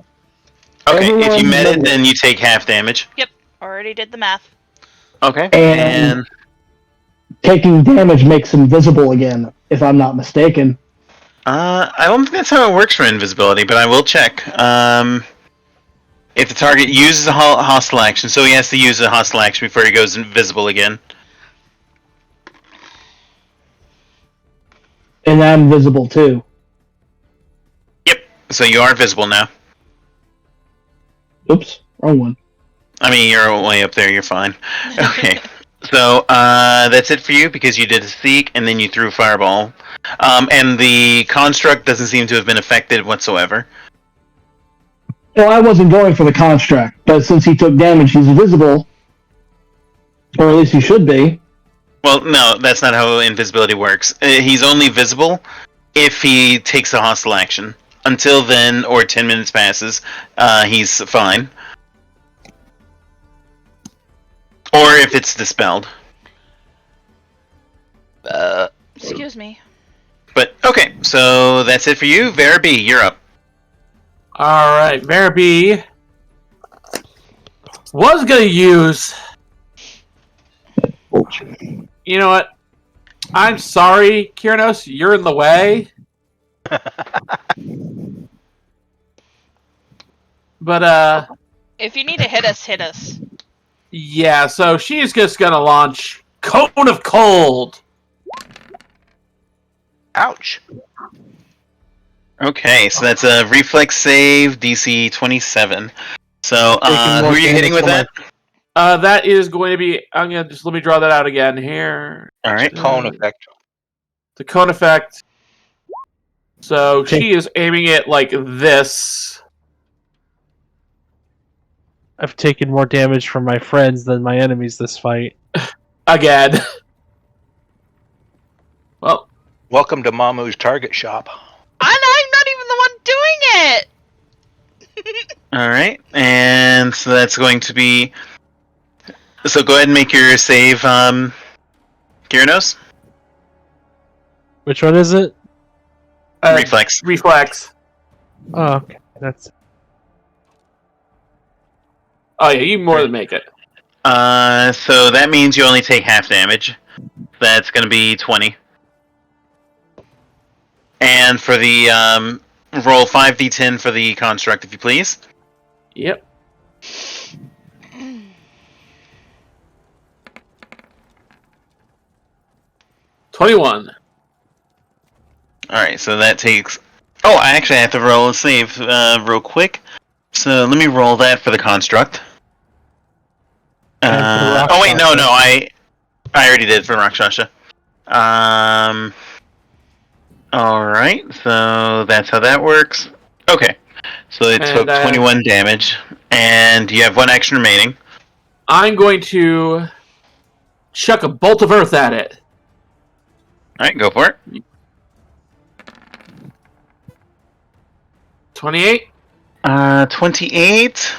if you Everyone met it, knows. then you take half damage. Already did the math. Okay. And- Taking damage makes him visible again, if I'm not mistaken. I don't think that's how it works for invisibility, but I will check. If the target uses a hostile action, so he has to use a hostile action before he goes invisible again. And I'm visible too. Yep. So you are visible now. Oops, wrong one. I mean, you're way up there. You're fine. Okay. So that's it for you because you did a seek and then you threw fireball, and the construct doesn't seem to have been affected whatsoever. Well, I wasn't going for the construct, but since he took damage, he's visible. Or at least he should be. Well, no, that's not how invisibility works. He's only visible if he takes a hostile action. Until then, or 10 minutes passes, he's fine. Or if it's dispelled. Excuse me. But, okay, so that's it for you. Vera B, you're up. Alright, Vera B was gonna use. You know what? I'm sorry, Keranos, you're in the way. But, If you need to hit us, hit us. Yeah, so she's just gonna launch Cone of Cold. Ouch. Okay, so that's a reflex save, DC 27. So, who are you hitting with that? That is going to be. I'm gonna just let me draw that out again here. All right. Cone effect. The cone effect. So she is aiming it like this. I've taken more damage from my friends than my enemies this fight. Again. Well. Welcome to Mamu's Target Shop. And I'm not even the one doing it! All right, and so that's going to be. So go ahead and make your save, Gyarados. Which one is it? Reflex. Reflex. Oh, okay. That's. Oh yeah, you more than make it. So that means you only take half damage. That's going to be 20. And for the roll 5d10 for the construct, if you please. Yep. $21. Alright, so that takes... Oh, I actually have to roll a save real quick. So let me roll that for the construct. Oh wait, no, I already did for Rakshasha. Alright, so that's how that works. Okay, so it took 21 damage, and you have one action remaining. I'm going to chuck a bolt of earth at it. Alright, go for it. 28? 28.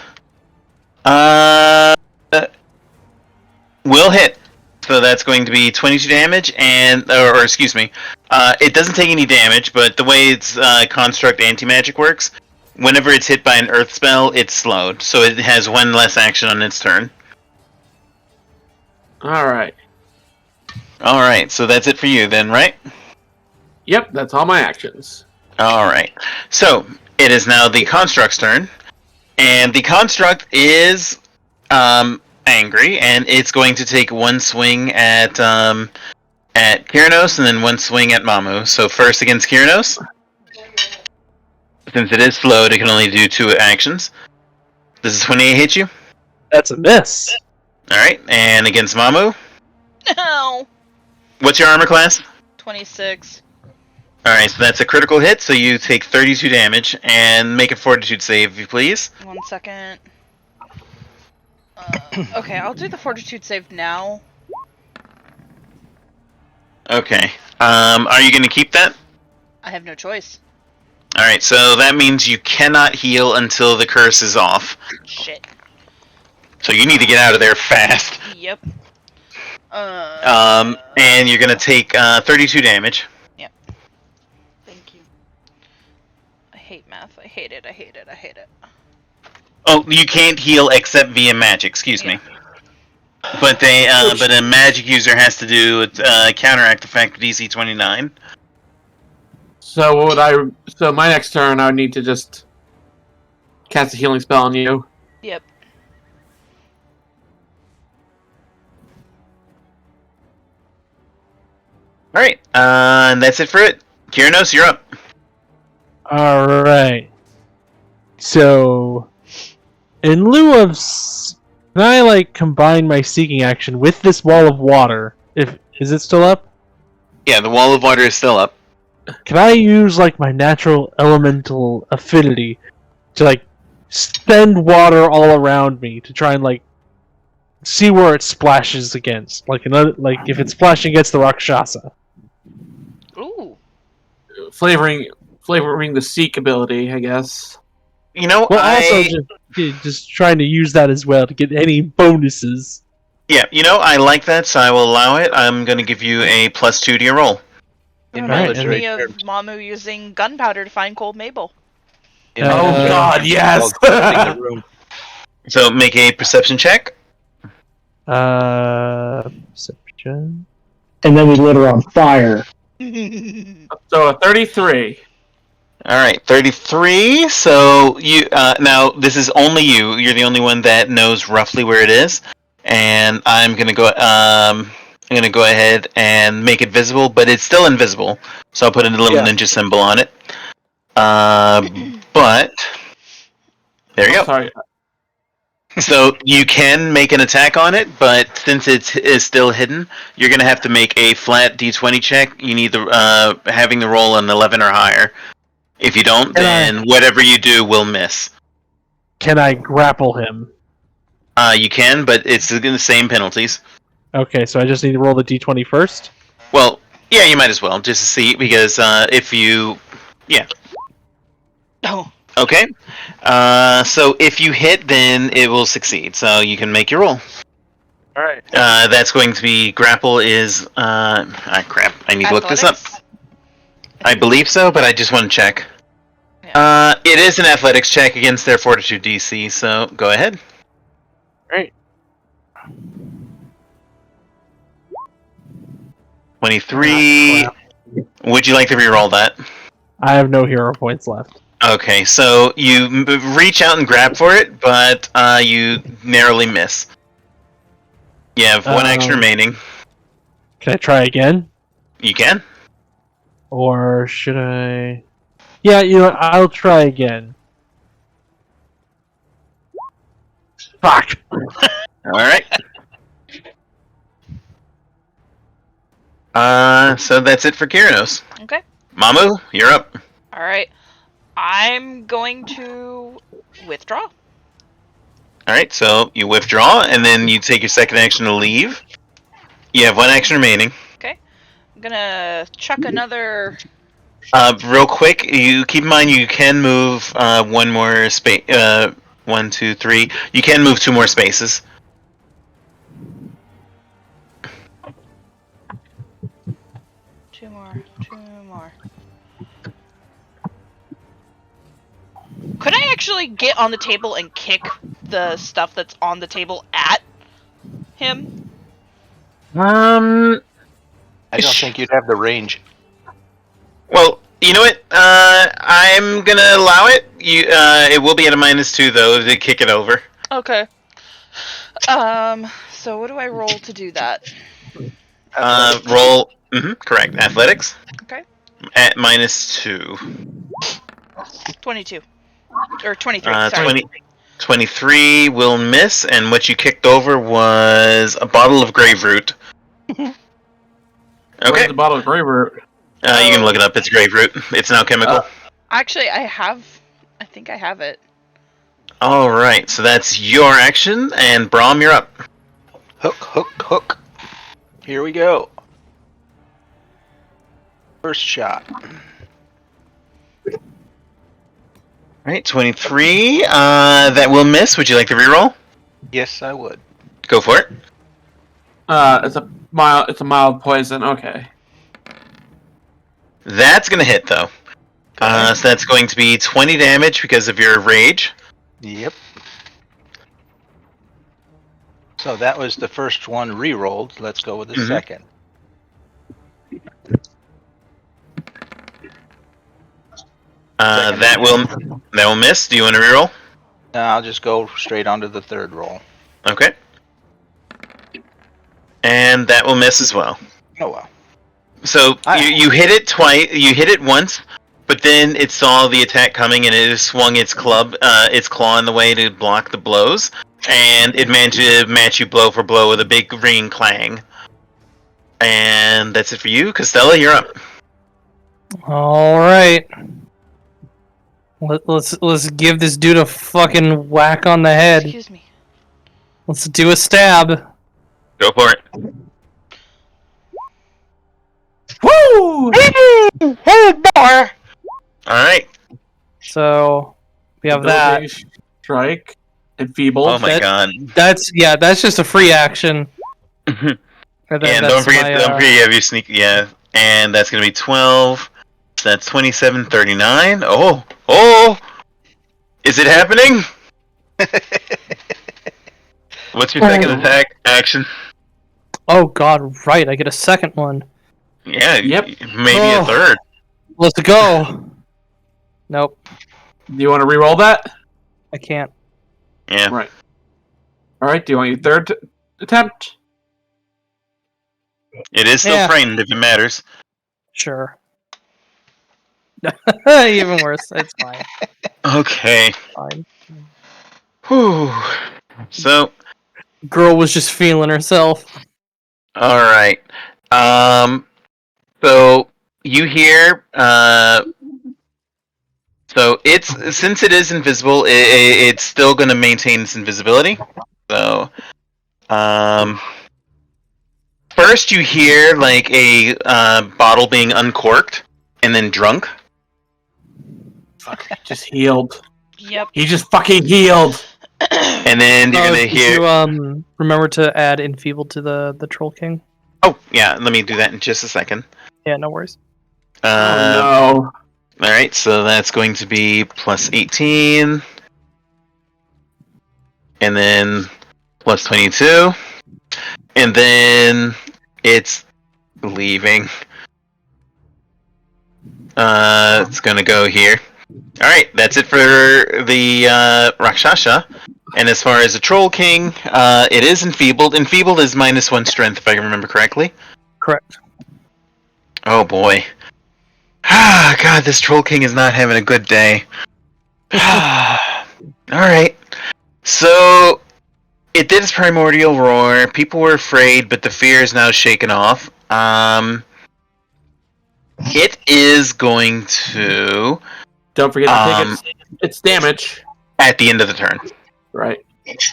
Will hit. So that's going to be 22 damage, and or excuse me, it doesn't take any damage, but the way its construct anti-magic works, whenever it's hit by an earth spell, it's slowed, so it has one less action on its turn. Alright. Alright, so that's it for you then, right? Yep, that's all my actions. Alright, so it is now the construct's turn, and the construct is angry, and it's going to take one swing at Kyranos, and then one swing at Mamu. So first against Kyranos. Since it is slowed, it can only do 2 actions. Does a 28 hit you? That's a miss. Alright, and against Mamu? No. What's your armor class? 26. Alright, so that's a critical hit, so you take 32 damage, and make a fortitude save, if you please. 1 second. Okay, I'll do the fortitude save now. Okay. Are you going to keep that? I have no choice. Alright, so that means you cannot heal until the curse is off. Shit. So you need to get out of there fast. Yep. And you're going to take 32 damage. Yep. Thank you. I hate math. I hate it. I hate it. I hate it. Oh, you can't heal except via magic, excuse me. But but a magic user has to do counteract effect DC 29. So so my next turn I would need to just cast a healing spell on you. Yep. Alright, and that's it for it. Kyranos, you're up. Alright. So, in lieu of... Can I, combine my seeking action with this wall of water? Is it still up? Yeah, the wall of water is still up. Can I use, my natural elemental affinity to, send water all around me to try and, see where it splashes against? If it's splashing against the Rakshasa. Ooh. Flavoring the seek ability, I guess. You know, also just trying to use that as well to get any bonuses. Yeah, I like that, so I will allow it. I'm going to give you a +2 to your roll. Reminds me of Mamu using gunpowder to find Cold Mabel. Oh god, yes! So make a perception check. Perception. And then we lit her on fire. So a 33. Alright, 33. So you now this is only you. You're the only one that knows roughly where it is. and I'm gonna go. I'm gonna go ahead and make it visible, but it's still invisible. So I'll put a little ninja symbol on it. But there you go. Sorry. So you can make an attack on it, but since it is still hidden, you're going to have to make a flat d20 check. You need having the roll an 11 or higher. If you don't, then whatever you do will miss. Can I grapple him? You can, but it's the same penalties. Okay, so I just need to roll the d20 first? Well, yeah, you might as well, just to see, because if you... Yeah. Oh. Okay. So if you hit, then it will succeed. So you can make your roll. Alright. That's going to be grapple is crap. I need to look this up. I believe so, but I just want to check. Yeah. It is an athletics check against their fortitude DC, so go ahead. Great. 23. Would you like to re-roll that? I have no hero points left. Okay, so you reach out and grab for it, but you narrowly miss. You have one action remaining. Can I try again? You can. Or should I... Yeah, you know what? I'll try again. Fuck! Alright. So that's it for Kiranos. Okay. Mamu, you're up. Alright. I'm going to withdraw. Alright, so you withdraw, and then you take your second action to leave. You have one action remaining. Okay. I'm gonna chuck another... Real quick, you keep in mind you can move one more space. 1, 2, 3. You can move 2 more spaces. Two more. Could I actually get on the table and kick the stuff that's on the table at him? I don't think you'd have the range. Well, you know what? I'm gonna allow it. It will be at a -2 though to kick it over. Okay. So what do I roll to do that? Roll. Correct. Athletics. Okay. At -2. 22. Or 23, sorry. 23 will miss, and what you kicked over was a bottle of grave root. Okay. Where's the bottle of grave root? You can look it up. It's grave root. It's now chemical. Actually, I think I have it. Alright, so that's your action, and Brom, you're up. Hook. Here we go. First shot. Alright, 23. That will miss. Would you like to reroll? Yes, I would. Go for it. It's a mild poison. Okay. That's gonna hit though. So that's going to be 20 damage because of your rage. Yep. So that was the first one re-rolled. Let's go with the second. That will miss. Do you want to reroll? I'll just go straight onto the third roll. Okay. And that will miss as well. Oh well. So you hit it twice. You hit it once, but then it saw the attack coming and it swung its claw in the way to block the blows, and it managed to match you blow for blow with a big ringing clang. And that's it for you, Costello. You're up. All right. Let's give this dude a fucking whack on the head. Excuse me. Let's do a stab. Go for it. Woo! Oh boy! Alright. So we have that. Strike. Enfeeble. Oh my god. That's just a free action. And don't forget you have your sneak. Yeah, and that's gonna be 12. So that's 27, 39. Oh! Is it happening? What's your second attack action? Oh god, right! I get a second one. Yeah. Yep. Maybe a third. Let's go. Nope. Do you want to re-roll that? I can't. Yeah. Right. All right. Do you want your third attempt. It is still frightened if it matters. Sure. Even worse. It's fine. Okay. Fine. Whew. So, girl was just feeling herself. all right. So you hear. So since it is invisible, it's still going to maintain its invisibility. So, first you hear like a bottle being uncorked and then drunk. Fuck, just healed. Yep. He just fucking healed. And then you're gonna hear. You remember to add enfeebled to the Troll King? Oh yeah, let me do that in just a second. Yeah, no worries. No. All right, so that's going to be plus 18, and then plus 22, and then it's leaving. It's gonna go here. All right, that's it for the Rakshasa. And as far as the Troll King, it is enfeebled. Enfeebled is -1 strength, if I remember correctly. Correct. Oh boy. Ah, God, this Troll King is not having a good day. Alright. So, it did its primordial roar. People were afraid, but the fear is now shaken off. It is going to... Don't forget to take its damage. At the end of the turn. Right.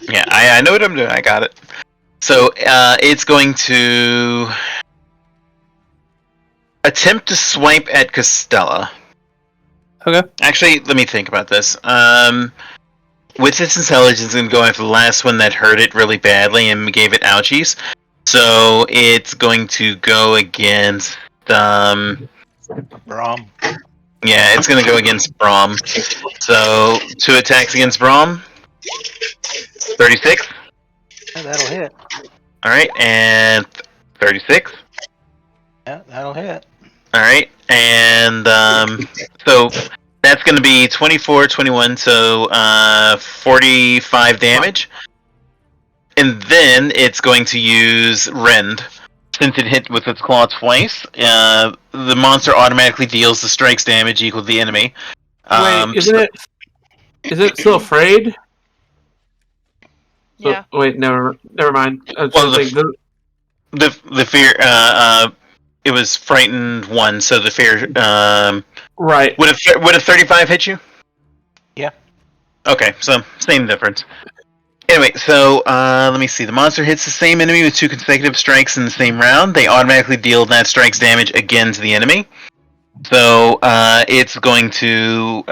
Yeah, I know what I'm doing. I got it. So, it's going to... attempt to swipe at Costella. Okay. Actually, let me think about this. With its intelligence, it's going to go after the last one that hurt it really badly and gave it ouchies. So it's going to go against Brom. Yeah, it's going to go against Brom. So 2 attacks against Brom. 36. Yeah, that'll hit. All right, and 36. Yeah, that'll hit. Alright, and so that's going to be 24, 21, so 45 damage. And then it's going to use Rend. Since it hit with its claw twice, the monster automatically deals the strike's damage equal to the enemy. Wait, is it still afraid? Yeah. So, wait, never mind. Well, the fear, it was frightened 1, so the fear. Right. Would a 35 hit you? Yeah. Okay, so same difference. Anyway, so let me see. The monster hits the same enemy with 2 consecutive strikes in the same round. They automatically deal that strike's damage again to the enemy. So it's going to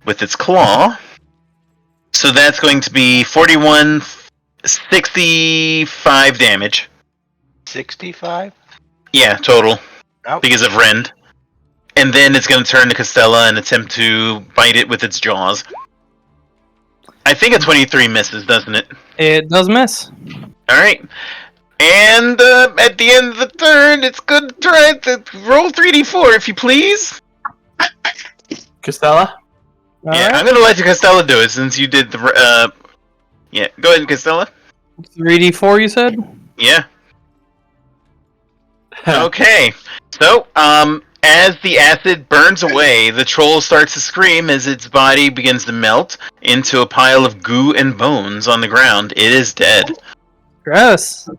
with its claw. So that's going to be 41, 65 damage. 65? Yeah, total. Oh. Because of Rend. And then it's going to turn to Costella and attempt to bite it with its jaws. I think a 23 misses, doesn't it? It does miss. Alright. And at the end of the turn, it's going to try to roll 3d4, if you please. Costella? Yeah, I'm going to let you Costella do it, since you did the... Yeah, go ahead, Costella. 3d4, you said? Yeah. Okay, so, as the acid burns away, the troll starts to scream as its body begins to melt into a pile of goo and bones on the ground. It is dead. Gross.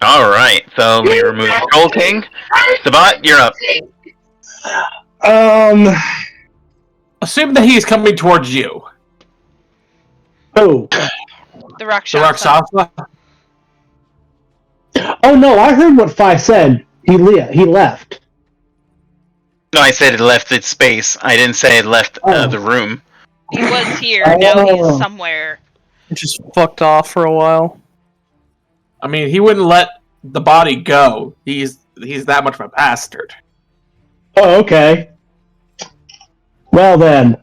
Alright, so let me remove the Troll King. Sabbat, you're up. Assume that he's coming towards you. Oh. The Rakshasa. The Rakshasa? Oh no, I heard what 5 said. He left. No, I said it left its space. I didn't say it left the room. He was here, now he's somewhere. Just fucked off for a while. I mean, he wouldn't let the body go. He's that much of a bastard. Oh, okay. Well then.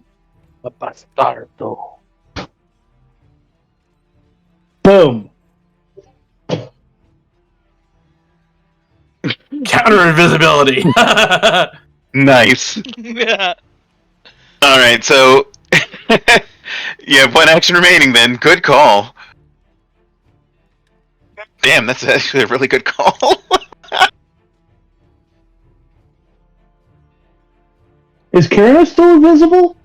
A bastardo. Boom. Counter invisibility. Nice. Yeah. Alright, so You have one action remaining then. Good call. Damn, that's actually a really good call. Is Karanos still invisible?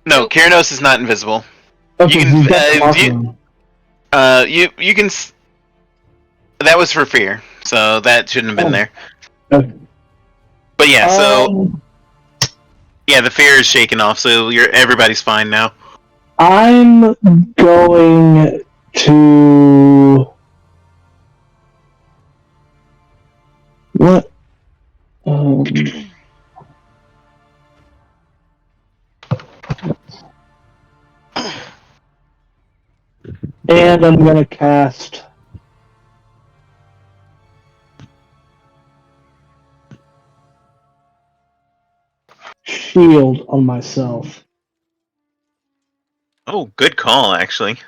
No, Karanos is not invisible. Okay, You he's can, got the you can. That was for fear, so that shouldn't have been there. Okay. But yeah, yeah, the fear is shaken off, so everybody's fine now. I'm going to. What? And I'm going to cast Shield on myself. Oh, good call, actually.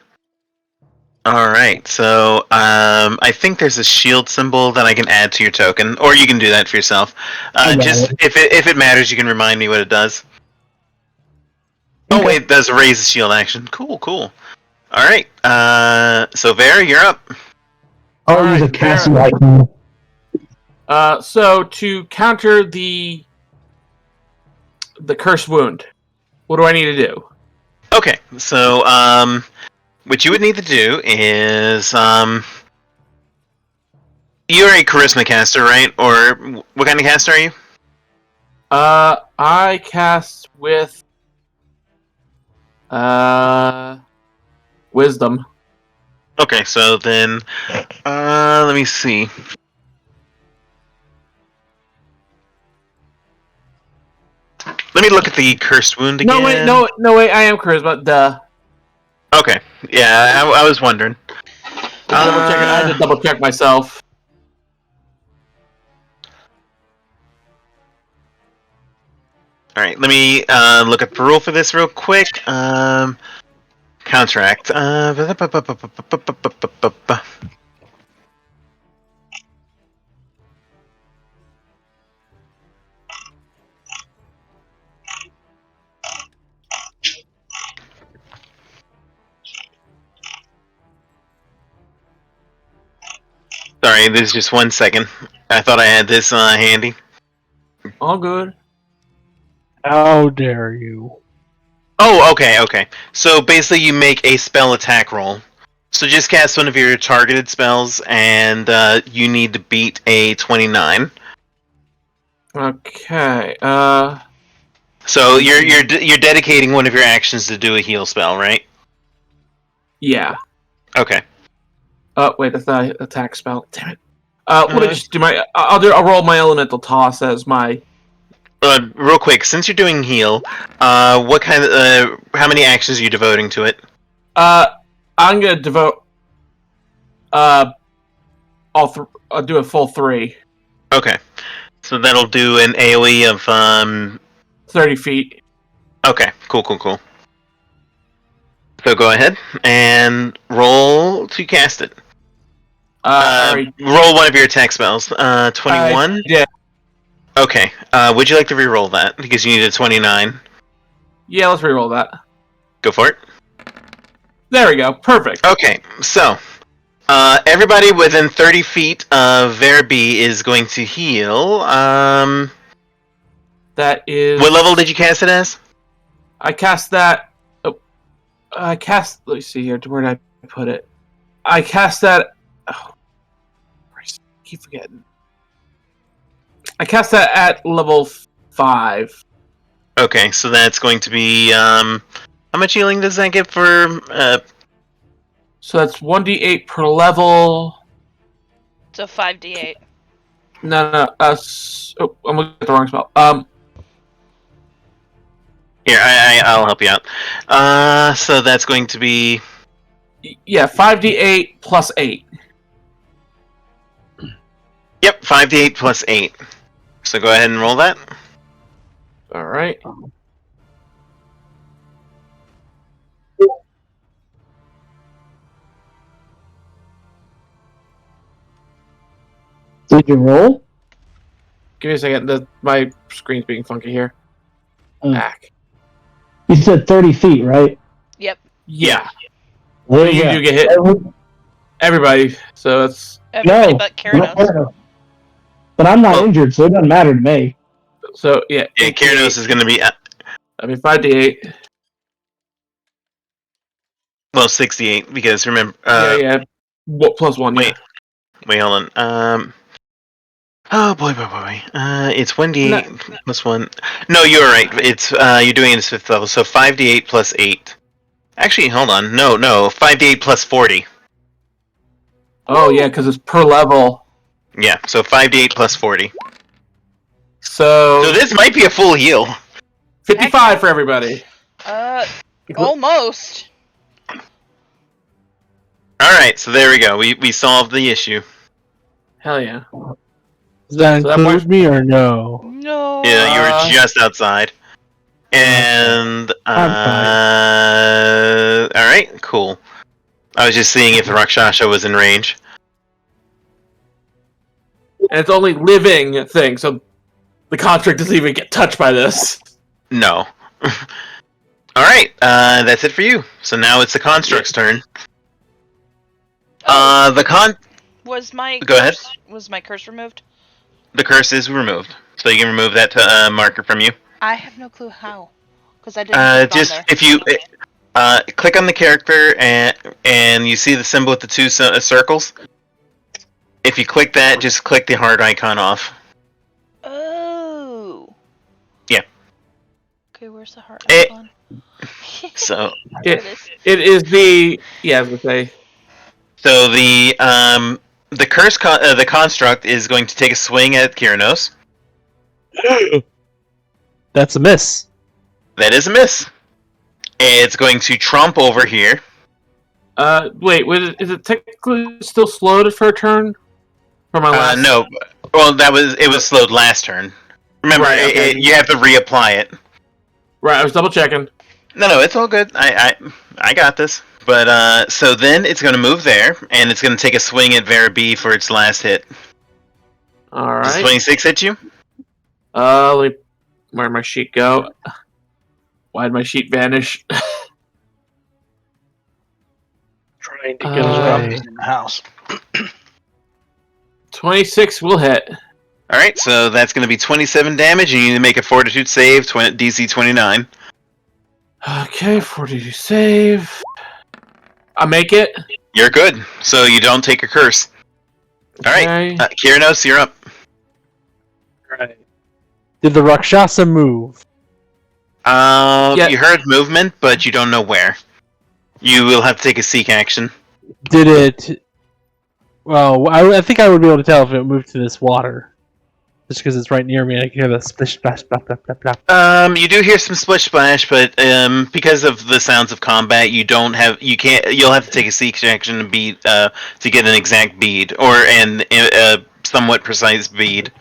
Alright, so I think there's a shield symbol that I can add to your token, or you can do that for yourself. If it matters, you can remind me what it does. Okay. Oh, it does raise the shield action. Cool. Alright, so Vera, you're up. I'll use a casting icon. So to counter the curse wound, what do I need to do? Okay, so what you would need to do is you're a charisma caster, right? Or what kind of caster are you? I cast with wisdom. Okay, so then let me see. Let me look at the cursed wound again. No wait, I am charisma, duh. Okay, yeah, I was wondering. I had to double check myself. Alright, let me look at the rule for this real quick. Contract. Sorry, there's just 1 second. I thought I had this handy. All good. How dare you? Oh, okay. So basically you make a spell attack roll. So just cast one of your targeted spells, and you need to beat a 29. Okay, So you're dedicating one of your actions to do a heal spell, right? Yeah. Okay. Oh, wait, that's not an attack spell. Damn it. Let me just do my... I'll roll my elemental toss as my... real quick, since you're doing heal, what kind of... how many actions are you devoting to it? I'm gonna devote... I'll do a full 3. Okay. So that'll do an AoE of, 30 feet. Okay, cool. So go ahead and roll to cast it. Roll one of your attack spells. 21? Yeah. Okay. Would you like to re-roll that? Because you need a 29. Yeah, let's re-roll that. Go for it. There we go. Perfect. Okay, so everybody within 30 feet of Vera B is going to heal. That is... What level did you cast it as? I cast that... Let me see here. Where did I put it? I cast that... Oh, Christ, I keep forgetting. I cast that at level 5. Okay, so that's going to be... how much healing does that give for... So that's 1d8 per level. So 5d8. No. I'm looking at the wrong spell. Here, I'll help you out. So that's going to be... Yeah, 5d8 plus 8. Yep, 5d8 plus 8. So go ahead and roll that. Alright. Did you roll? Give me a second. My screen's being funky here. Back. You said 30 feet, right? Yep. Yeah. Well, You yeah. do get hit. Everybody. So that's Everybody but Keranos. But I'm not injured, so it doesn't matter to me. so yeah. Yeah, Keranos is going to be 5d8. well 68 because remember. Yeah. Plus 1. Wait, hold on. Oh boy. It's 1d8 plus 1. No, you're right. It's you're doing it at 5th level, so 5d8 plus 8. Actually, hold on. No. 5d8 plus 40. Oh yeah, because it's per level. Yeah, so 5d8 plus 40. So So this might be a full heal. 55 for everybody. Almost. Alright, so there we go. We solved the issue. Hell yeah. Does that So that include marks- me or no? No. Yeah, you were just outside. And alright, cool. I was just seeing if the Rakshasa was in range. And it's only living thing, so the construct doesn't even get touched by this. No. Alright, that's it for you. So now it's the construct's turn. Was my Go ahead. Was my curse removed? The curse is removed. So you can remove that marker from you. I have no clue how, because I didn't. Just if you click on the character and you see the symbol with the two circles. If you click that, just click the heart icon off. Oh. Yeah. Okay, where's the heart icon? So There it is. It is the I was gonna say. So the curse the construct is going to take a swing at Keranos. That's a miss. That is a miss. It's going to trump over here. Wait, is it technically still slowed for a turn? For my last... No. Well, it was slowed last turn. Remember, Right, okay. you have to reapply it. Right, I was double checking. No, it's all good. I got this. But so then it's going to move there, and it's going to take a swing at Vera B for its last hit. All Does right. 26 hit you? Where'd my sheet go? Why'd my sheet vanish? Trying to get get away. He's in the house. 26 will hit. All right, so that's going to be 27 damage, and you need to make a Fortitude save, DC 29. Okay, 42 save. I make it. You're good, so you don't take a curse. All right, Okay. Keranos, you're up. Right. Did the Rakshasa move? Yeah. You heard movement, but you don't know where. You will have to take a seek action. Did it... Well, I think I would be able to tell if it moved to this water. Just because it's right near me, I can hear the splish, splash, blah, blah, blah, blah. You do hear some splish splash, but because of the sounds of combat, you'll have to take a seek action to bead to get an exact bead or a somewhat precise bead.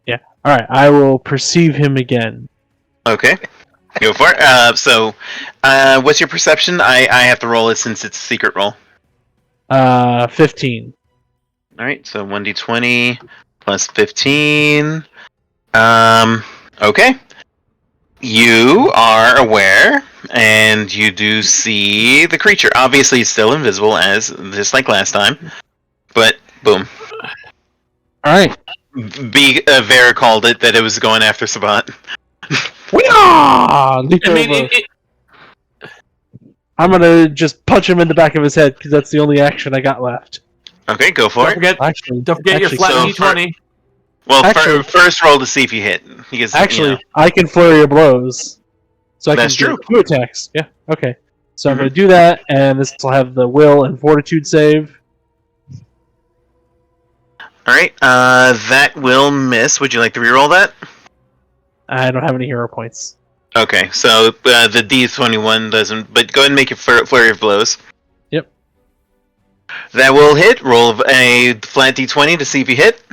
Yeah. Alright, I will perceive him again. Okay, go for it. What's your perception? I have to roll it since it's a secret roll. 15. All right, so 1d20 plus 15. Okay. You are aware, and you do see the creature. Obviously, it's still invisible, just like last time. But boom. All right. Vera called it that it was going after Sabbat. I'm gonna just punch him in the back of his head because that's the only action I got left. Okay, go for it. Don't forget your flat D20. First roll to see if you hit. Because, I can flurry of blows. So I That's can true. do 2 attacks. Yeah, okay. So I'm going to do that, and this will have the will and fortitude save. Alright, that will miss. Would you like to reroll that? I don't have any hero points. Okay, so the D21 doesn't, but go ahead and make your flurry of blows. Yep. That will hit. Roll a flat D20 to see if you hit.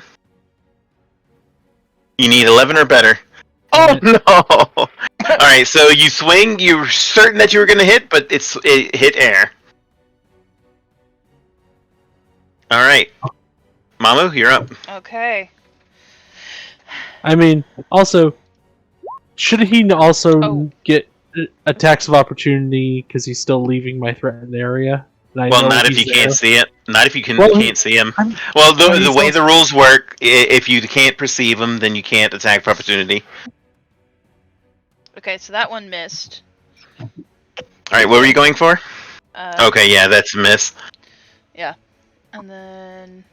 You need 11 or better. Oh no! Alright, so you swing, you're certain that you were going to hit, but it hit air. Alright. Mamu, you're up. Okay. I mean, also, should he also get attacks of opportunity because he's still leaving my threatened area. Well, not if you can't see it. Not if you can't see him. Well, the way the rules work, if you can't perceive him, then you can't attack for opportunity. Okay, so that one missed. All right, what were you going for? Okay, yeah, that's a miss. Yeah, and then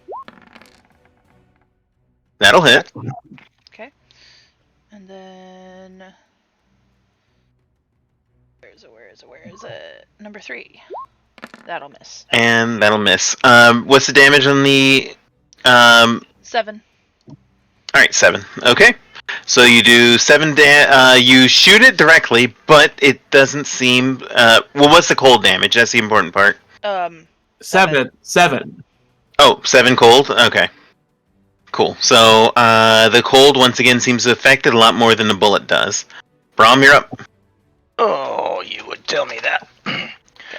That'll hit. okay, and then where is it? Number 3. That'll miss. And that'll miss. What's the damage on the 7. Alright, 7. Okay. So you do 7 you shoot it directly, but it doesn't seem well, what's the cold damage? That's the important part. 7. Oh, 7 cold? Okay. Cool. So the cold once again seems to affect it a lot more than the bullet does. Brom, you're up. Oh, you would tell me that.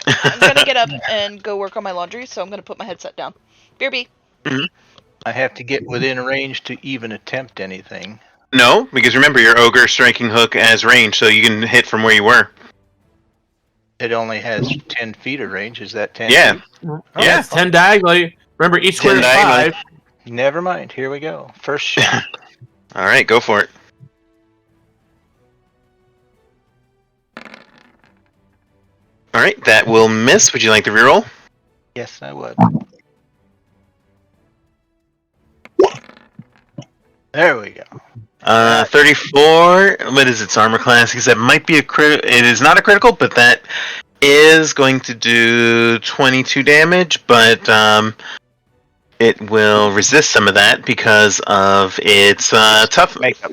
I'm gonna get up and go work on my laundry, so I'm gonna put my headset down. BRB. Mm-hmm. I have to get within range to even attempt anything. No, because remember, your ogre striking hook has range, so you can hit from where you were. It only has 10 feet of range. Is that 10 Yeah. feet? Yeah. It's 10 diagonally. Remember, each square is 5. Never mind. Here we go. First shot. All right, go for it. All right, that will miss. Would you like to reroll? Yes, I would. There we go. 34. What is its armor class? Because that might be a crit. It is not a critical, but that is going to do 22 damage. But it will resist some of that because of its tough makeup.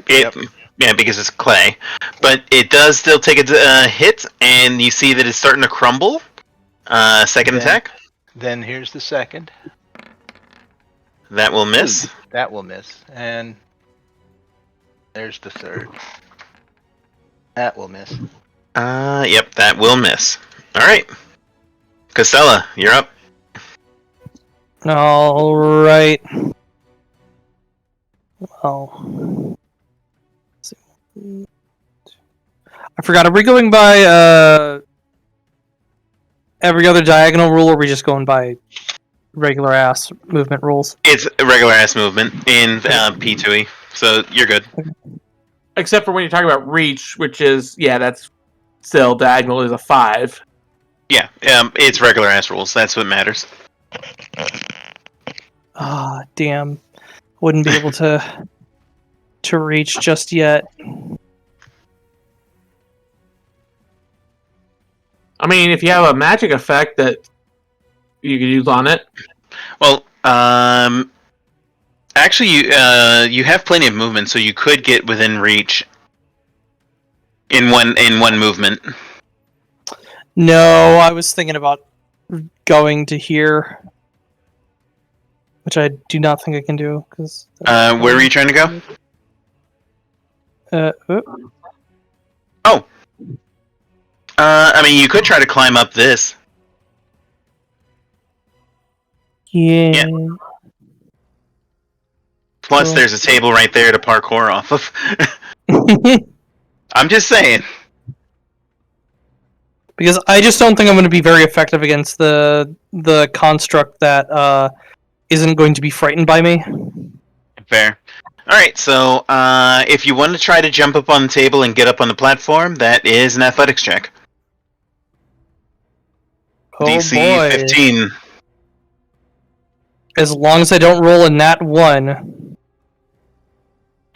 Yeah, because it's clay. But it does still take a hit, and you see that it's starting to crumble. Second attack. Then here's the second. That will miss. That will miss. And there's the third. That will miss. Yep, that will miss. Alright. Casella, you're up. Alright. Well. Let's see. I forgot, are we going by every other diagonal rule, or are we just going by regular ass movement rules? It's a regular ass movement in P2E, so you're good. Except for when you're talking about reach, which is, that's still diagonal is a 5. Yeah, it's regular ass rules. That's what matters. Ah, damn. Wouldn't be able to reach just yet. I mean, if you have a magic effect that you could use on it. Well, actually, you have plenty of movement, so you could get within reach in one movement. No, I was thinking about going to here, which I do not think I can do. Where were you trying to go? Oh. I mean, you could try to climb up this. Yeah. Plus, there's a table right there to parkour off of. I'm just saying. Because I just don't think I'm going to be very effective against the construct that isn't going to be frightened by me. Fair. Alright, so if you want to try to jump up on the table and get up on the platform, that is an athletics check. Oh DC boy. 15. As long as I don't roll a nat 1.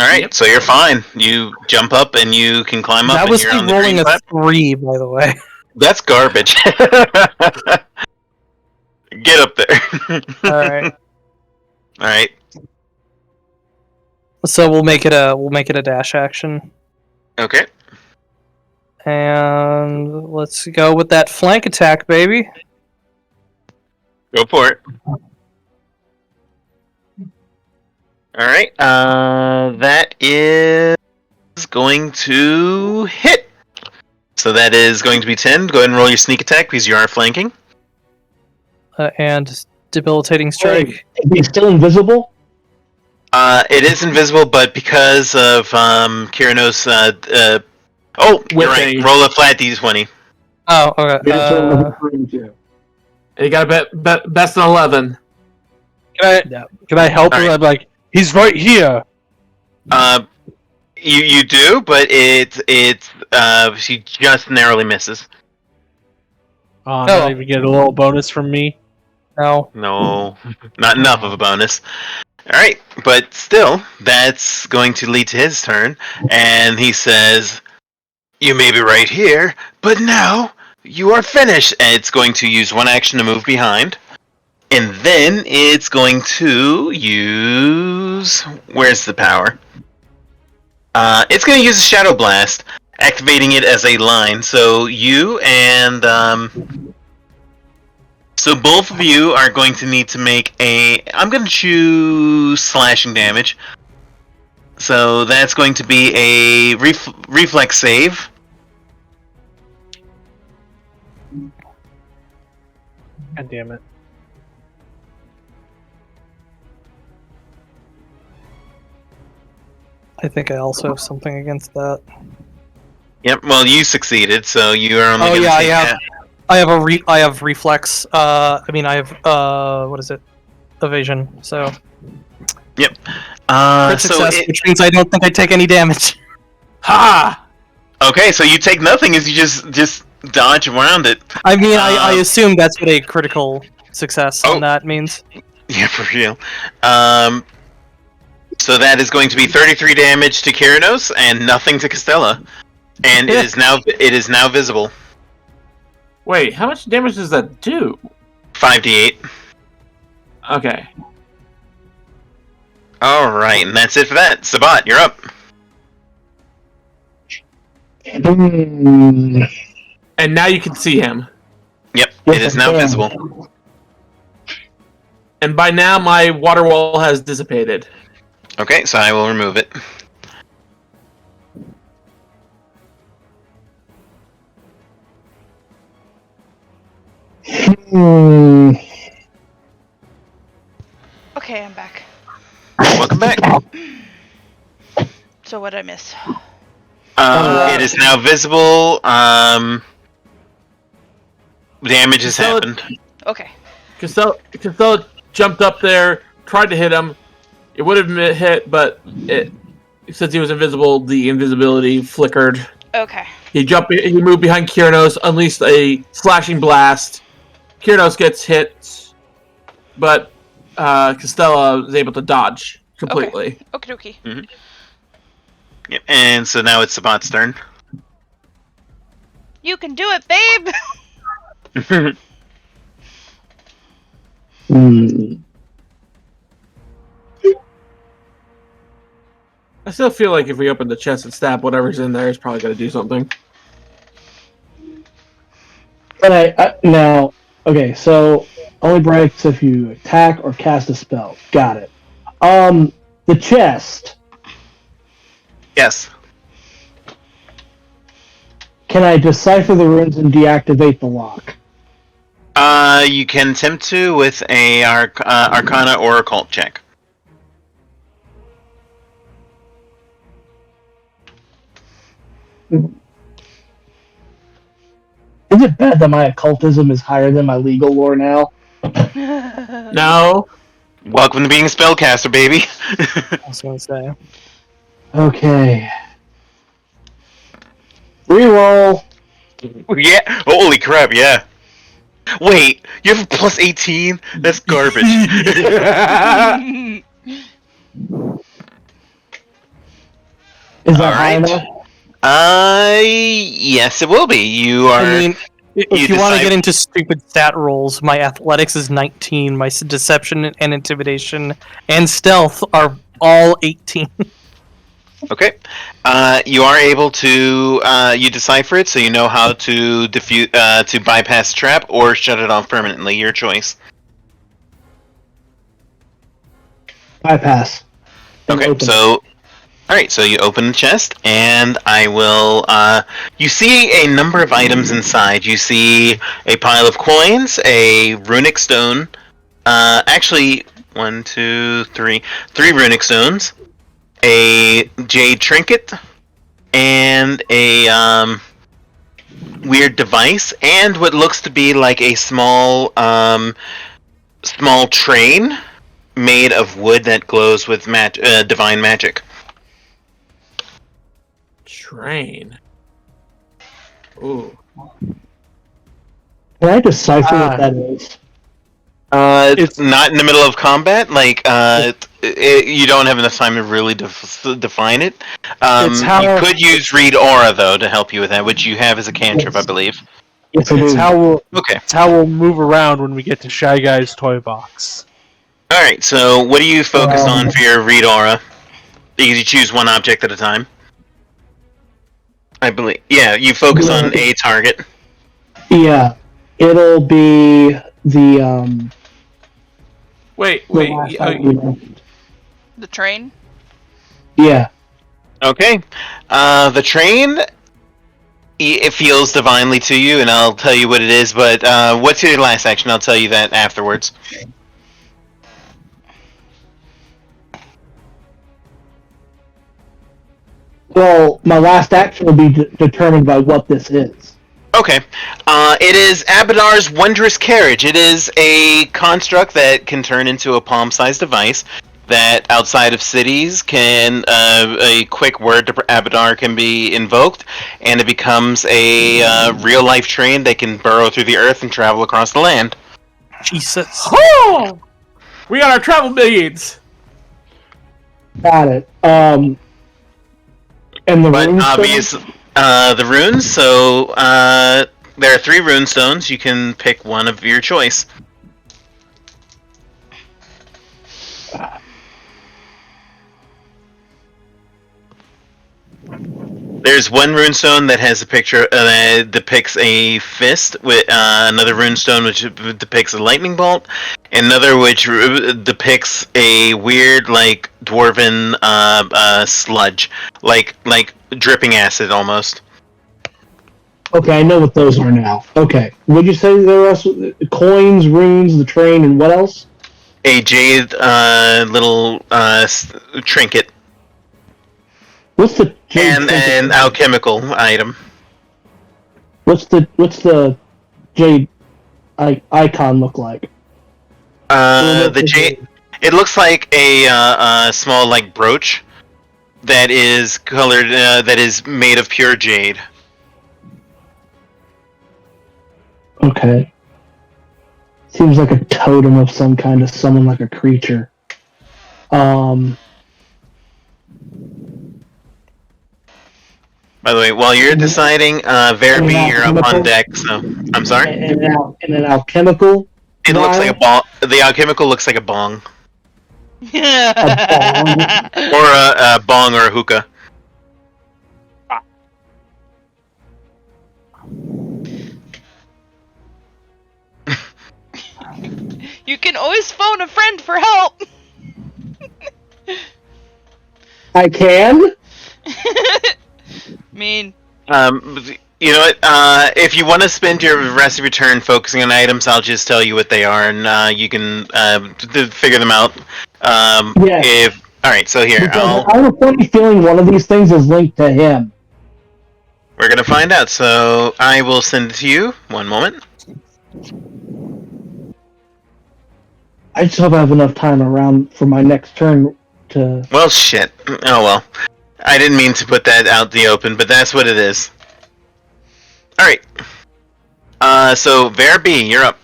Alright, so you're fine. You jump up and you can climb up. That was and you're on me the rolling green a platform. 3, by the way. That's garbage. Get up there. Alright. Alright. So we'll make it a dash action. Okay. And let's go with that flank attack, baby. Go for it. Alright, that is going to hit. So that is going to be 10. Go ahead and roll your sneak attack because you are flanking. And debilitating strike. Is he still invisible? It is invisible, but because of Kirano's Oh, you're right. Roll a flat d20. Oh, okay. You got a best of 11. Can I help her? I'm like, he's right here. You do, but she just narrowly misses. Not even get a little bonus from me. No, not enough of a bonus. All right, but still, that's going to lead to his turn, and he says, "You may be right here, but now you are finished." And it's going to use one action to move behind, and then it's going to use. Where's the power? It's going to use a Shadow Blast, activating it as a line. So you and so both of you are going to need to make a. I'm going to choose slashing damage. So that's going to be a reflex save. God damn it. I think I also have something against that. Yep. Well, you succeeded, so you are only. I have reflex. I have what is it? Evasion. So. Yep. Crit success, which means I don't think I take any damage. Ha! Okay, so you take nothing as you just dodge around it. I mean, I assume that's what a critical success on that means. Yeah, for real. So that is going to be 33 damage to Kyranos and nothing to Castella, and it is now visible. Wait, how much damage does that do? 5d8. Okay. All right, and that's it for that. Sabbat, you're up. And now you can see him. Yep, it is now visible. And by now, my water wall has dissipated. Okay, so I will remove it. Okay, I'm back. Welcome back. So what did I miss? It is now visible. Damage has happened. Okay. Castella jumped up there, tried to hit him. It would have been hit, but since he was invisible, the invisibility flickered. Okay. He moved behind Kyranos, unleashed a slashing blast. Kyranos gets hit, but Castella is able to dodge completely. Okay. Okie dokie. Mm-hmm. Yep, and so now it's Sabbat's turn. You can do it, babe! I still feel like if we open the chest and stab whatever's in there, it's probably going to do something. But now, okay, so only breaks if you attack or cast a spell. Got it. The chest. Yes. Can I decipher the runes and deactivate the lock? You can attempt to with a Arcana or Occult check. Is it bad that my occultism is higher than my legal lore now? No. Welcome to being a spellcaster, baby. I was gonna say. Okay. Reroll. Yeah. Holy crap! Yeah. Wait, you have a plus 18? That's garbage. Is that high enough? Yes, it will be. You are. I mean, if you want to get into stupid stat rolls, my athletics is 19, my deception and intimidation and stealth are all 18. Okay. You are able to you decipher it, so you know how to to bypass the trap or shut it off permanently. Your choice. Bypass. Okay, so alright, so you open the chest, and I will you see a number of items inside. You see a pile of coins, a runic stone, actually 1, 2, 3 runic stones, a jade trinket, and a weird device, and what looks to be like a small train made of wood that glows with divine magic. Train. Ooh. Can I decipher what that is? It's not in the middle of combat. Like, you don't have enough time to really define it. You could use Read Aura, though, to help you with that, which you have as a cantrip, I believe. Yes, It's how we'll Okay. move around when we get to Shy Guy's toy box. Alright, so what do you focus on for your Read Aura? You choose one object at a time. I believe. Yeah, you focus on a target. Yeah. It'll be the, Wait. The train? Yeah. Okay. The train, it feels divinely to you, and I'll tell you what it is, but what's your last action? I'll tell you that afterwards. Well, my last action will be determined by what this is. Okay. It is Abadar's Wondrous Carriage. It is a construct that can turn into a palm-sized device that outside of cities can, a quick word to Abadar can be invoked, and it becomes a real-life train that can burrow through the earth and travel across the land. Jesus. Oh! We got our travel beads! Got it. And the But runes. the runes, so there are 3 rune stones. You can pick one of your choice. There's one runestone that has a picture that depicts a fist, with another runestone which depicts a lightning bolt, and another which depicts a weird, like, dwarven sludge, like dripping acid almost. Okay, I know what those are now. Okay, what'd you say there was? Coins, runes, the train, and what else? A jade little trinket. What's the jade And trinket? an alchemical item. What's the jade icon look like? The jade. It looks like a small, like, brooch that is colored. That is made of pure jade. Okay. Seems like a totem of some kind to summon like a creature. By the way, while you're deciding, Vera, you're up on deck. So I'm sorry. And an alchemical. It looks like a bong. The alchemical looks like a bong, or a bong or a hookah. You can always phone a friend for help. I can. Mean. You know what? If you want to spend your rest of your turn focusing on items, I'll just tell you what they are, and you can figure them out. Yeah. All right, so here I have a funny feeling one of these things is linked to him. we're gonna find out. So I will send it to you. One moment. I just hope I have enough time around for my next turn to. Well, shit. Oh well. I didn't mean to put that out in the open, but that's what it is. Alright. So, Vera B, you're up.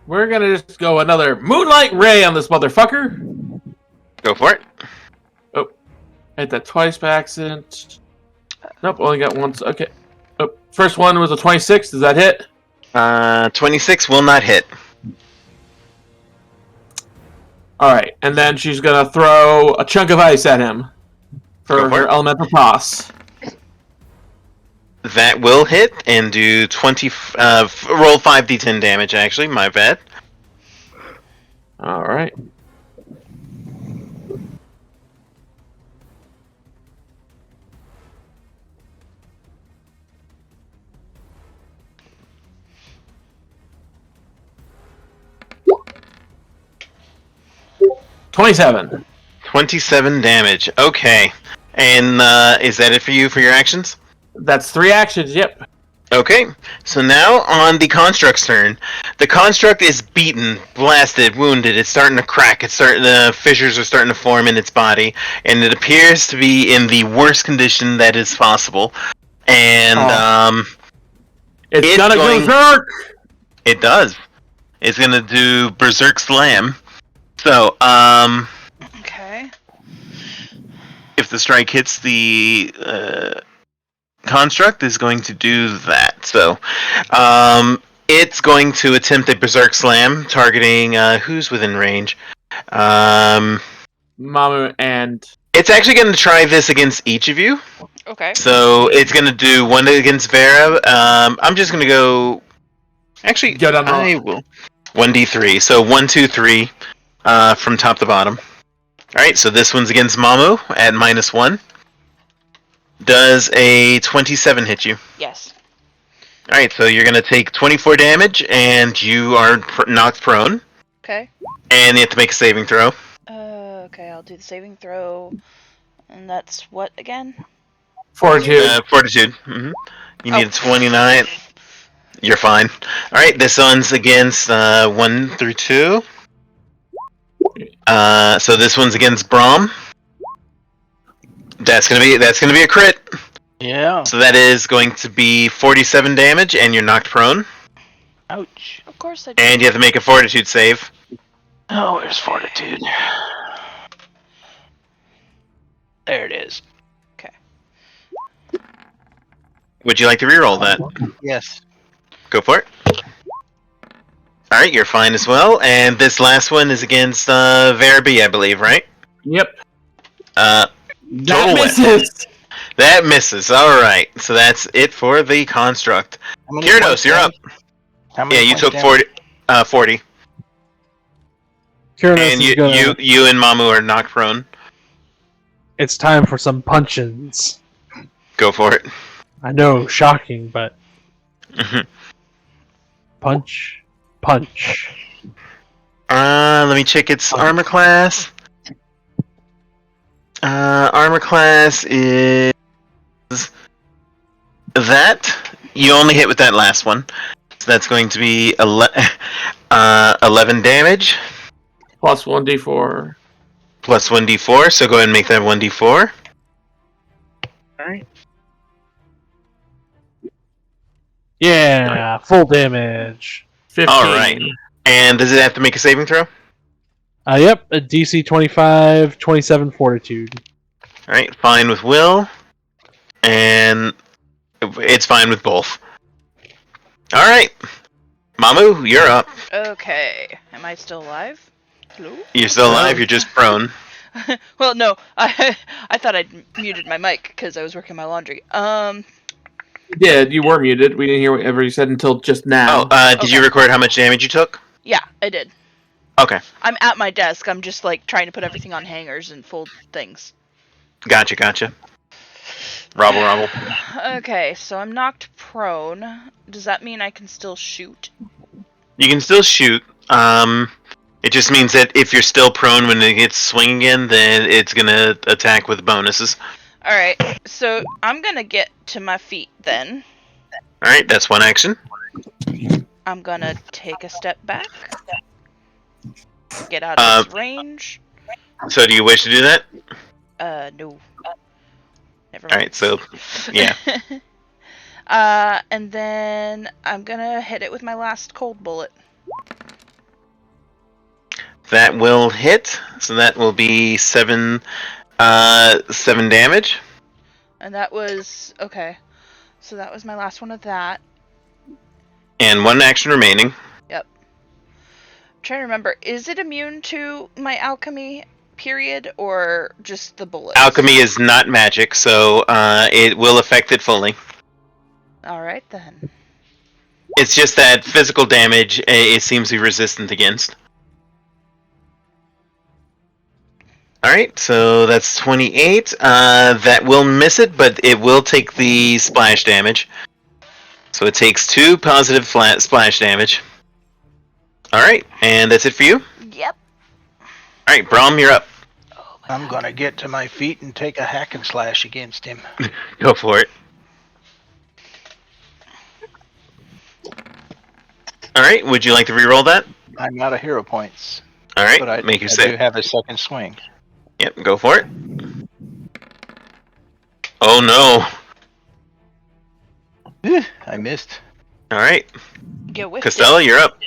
We're gonna just go another Moonlight Ray on this motherfucker. Go for it. Oh. Hit that twice by accident. Nope, only got once. Okay. Oh, first one was a 26. Does that hit? 26 will not hit. Alright, and then she's gonna throw a chunk of ice at him for her elemental toss. That will hit and do 20. Roll 5d10 damage, actually. My bad. Alright. $27. 27 damage. Okay. And is that it for you for your actions? That's 3 actions, yep. Okay, so now on the Construct's turn. The Construct is beaten, blasted, wounded. It's starting to crack. The fissures are starting to form in its body, and it appears to be in the worst condition that is possible. And it's gonna go berserk. It does. It's gonna do Berserk Slam. So Okay. if the strike hits the Construct is going to do that. So, it's going to attempt a Berserk Slam, targeting who's within range. Mamu and... It's actually going to try this against each of you. Okay. So, it's going to do one against Vera. I'm just going to go... Actually, I will. 1d3. So, 1, 2, 3 from top to bottom. Alright, so this one's against Mamu at -1. Does a 27 hit you? Yes. Alright, so you're going to take 24 damage, and you are knocked prone. Okay. And you have to make a saving throw. Okay, I'll do the saving throw. And that's what again? Fortitude. Fortitude. Mm-hmm. You need a 29. You're fine. Alright, this one's against 1 through 2. So this one's against Brom. That's gonna be a crit. Yeah. So that is going to be 47 damage, and you're knocked prone. Ouch. Of course I do. And you have to make a Fortitude save. Oh, where's Fortitude? There it is. Okay. Would you like to reroll that? Yes. Go for it. Alright, you're fine as well. And this last one is against Vera B, I believe, right? Yep. That misses! That misses. Alright. So that's it for the Construct. Kyrdos, you're up. Yeah, you took 40. 40. And you and Mamu are knocked prone. It's time for some punch-ins. Go for it. I know, shocking, but... Punch. Let me check its armor class. Armor class is... that. You only hit with that last one. So that's going to be 11 damage. Plus 1d4. Plus 1d4, so go ahead and make that 1d4. Alright. Yeah, full damage. 15. Alright. And does it have to make a saving throw? Yep, a DC 25, 27 Fortitude. Alright, fine with Will. And it's fine with both. Alright. Mamu, you're up. Okay. Am I still alive? Hello? You're still alive, you're just prone. Well, no. I thought I'd muted my mic because I was working my laundry. You did. You were muted. We didn't hear whatever you said until just now. Oh, did you record how much damage you took? Yeah, I did. Okay. I'm at my desk. I'm just, like, trying to put everything on hangers and fold things. Gotcha. Robble. Okay, so I'm knocked prone. Does that mean I can still shoot? You can still shoot. It just means that if you're still prone when it gets swing again, then it's gonna attack with bonuses. Alright, so I'm gonna get to my feet then. Alright, that's one action. I'm gonna take a step back. Get out of its range. So do you wish to do that? No. Never mind. Alright, so, yeah. And then I'm gonna hit it with my last cold bullet. That will hit, so that will be 7 damage. And that was... okay. So that was my last one of that. And one action remaining. Yep. I'm trying to remember, is it immune to my alchemy period, or just the bullets? Alchemy is not magic, so it will affect it fully. Alright then. It's just that physical damage it seems to be resistant against. Alright, so that's 28. That will miss it, but it will take the splash damage. So it takes 2 positive flat splash damage. Alright, and that's it for you? Yep. Alright, Brom, you're up. Oh I'm gonna get to my feet and take a hack and slash against him. Go for it. Alright, would you like to reroll that? I'm out of hero points. Alright, But I make your do save. have a second swing. Yep, go for it. Oh no. I missed. Alright. Get with Costello, you're up.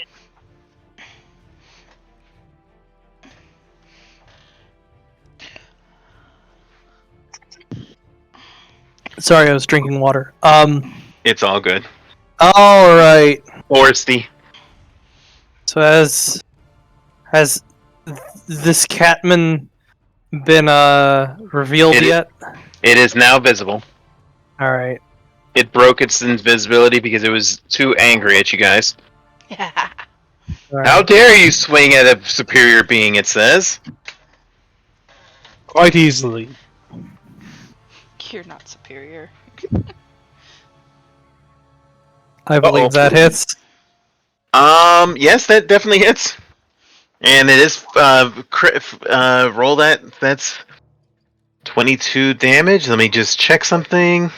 Sorry, I was drinking water. It's all good. All right. Orsty. So has this Catman been revealed yet? It is now visible. All right. It broke its invisibility because it was too angry at you guys. All right. How dare you swing at a superior being, it says. Quite easily. You're not superior. I believe that hits. Yes, that definitely hits. And it is, roll that, that's 22 damage. Let me just check something.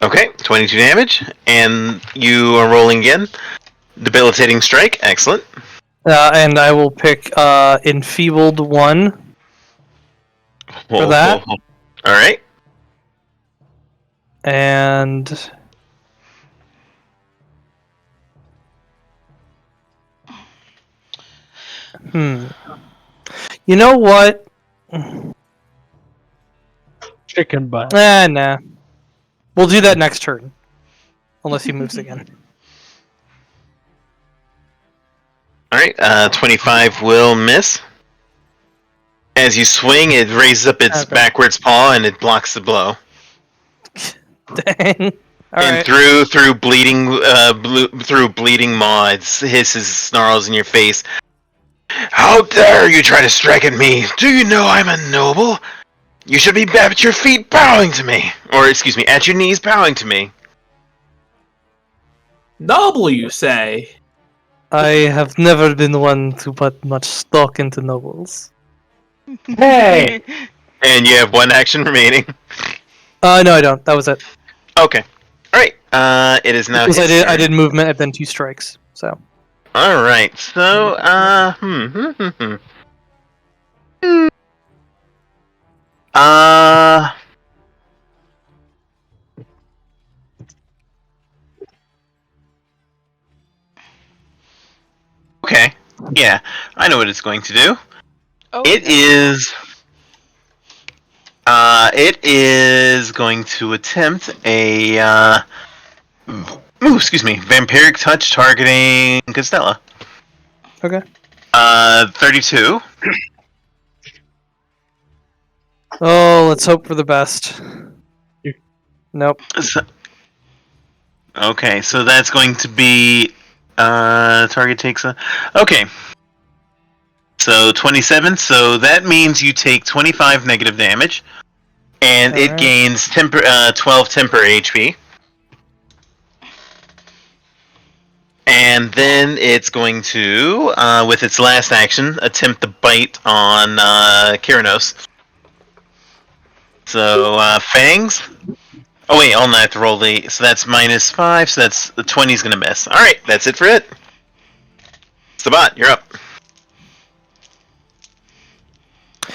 Okay, 22 damage, and you are rolling again. Debilitating strike, excellent. And I will pick enfeebled 1 for that. Alright. And you know what? Chicken butt. Nah. We'll do that next turn. Unless he moves again. Alright, 25 will miss. As you swing, it raises up its backwards paw and it blocks the blow. Dang. And through bleeding maw, it hisses, snarls in your face. How dare you try to strike at me? Do you know I'm a noble? You should be at your feet bowing to me. Or, excuse me, at your knees bowing to me. Noble, you say? I have never been one to put much stock into nobles. Hey! And you have 1 action remaining. No, I don't. That was it. Okay. Alright, it is now Because his turn. I did movement and then 2 strikes, so. Alright, so, okay. Yeah, I know what it's going to do. Oh, It is going to attempt a excuse me, vampiric touch targeting Costello. Okay. 32. Oh, let's hope for the best. Nope. Okay, so that's going to be target takes a. Okay. So 27. So that means you take 25 negative damage, and it gains 12 temper HP. And then it's going to, with its last action, attempt to bite on Kyranos. So fangs. Oh wait, I'll not have to roll the. So that's -5. So that's the 20's gonna miss. All right, that's it for it. Sabbat, you're up.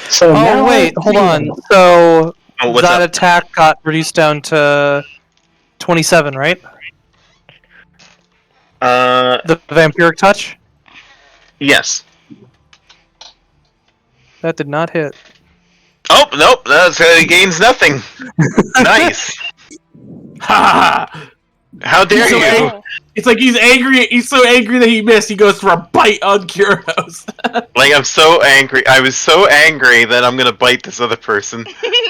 So now wait, hold on. So what's that up? attack got reduced down to 27, right? The vampiric touch? Yes. That did not hit. Oh nope, that's it gains nothing. Nice. Ha! How dare So you? It's like he's angry. He's so angry that he missed. He goes for a bite on Kyranos. Like I'm so angry. I was so angry that I'm gonna bite this other person.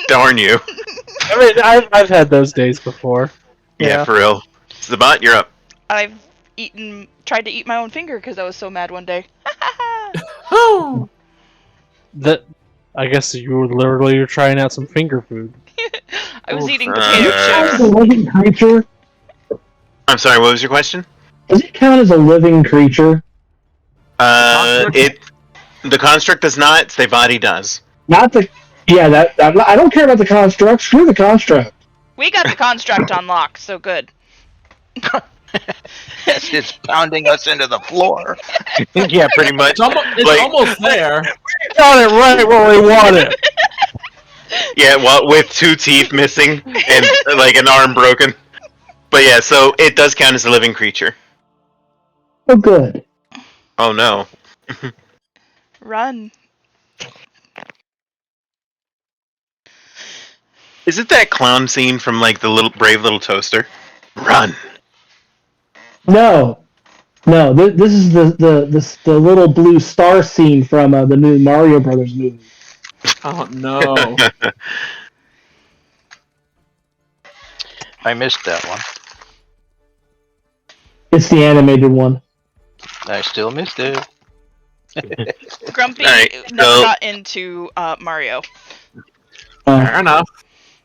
Darn you. I mean, I've had those days before. Yeah, for real. Sabbat, you're up. I've tried to eat my own finger because I was so mad one day. That I guess you're trying out some finger food. I was eating potato As chips. a living creature? I'm sorry, what was your question? Does it count as a living creature? The construct does not, the body does. Not the Yeah, that I don't care about the construct. Screw the construct. We got the construct on lock, so good. It's pounding us into the floor. Yeah, pretty much. It's almost there. Got it right where we want it. Yeah, well, with 2 teeth missing and like an arm broken. But yeah, so it does count as a living creature. Oh, good. Oh no. Run. Is it that clown scene from like the little brave little toaster? Run. No. This is the little blue star scene from the new Mario Brothers movie. Oh no. I missed that one. It's the animated one. I still missed it. Grumpy Alright, never so- got into Mario. Fair enough.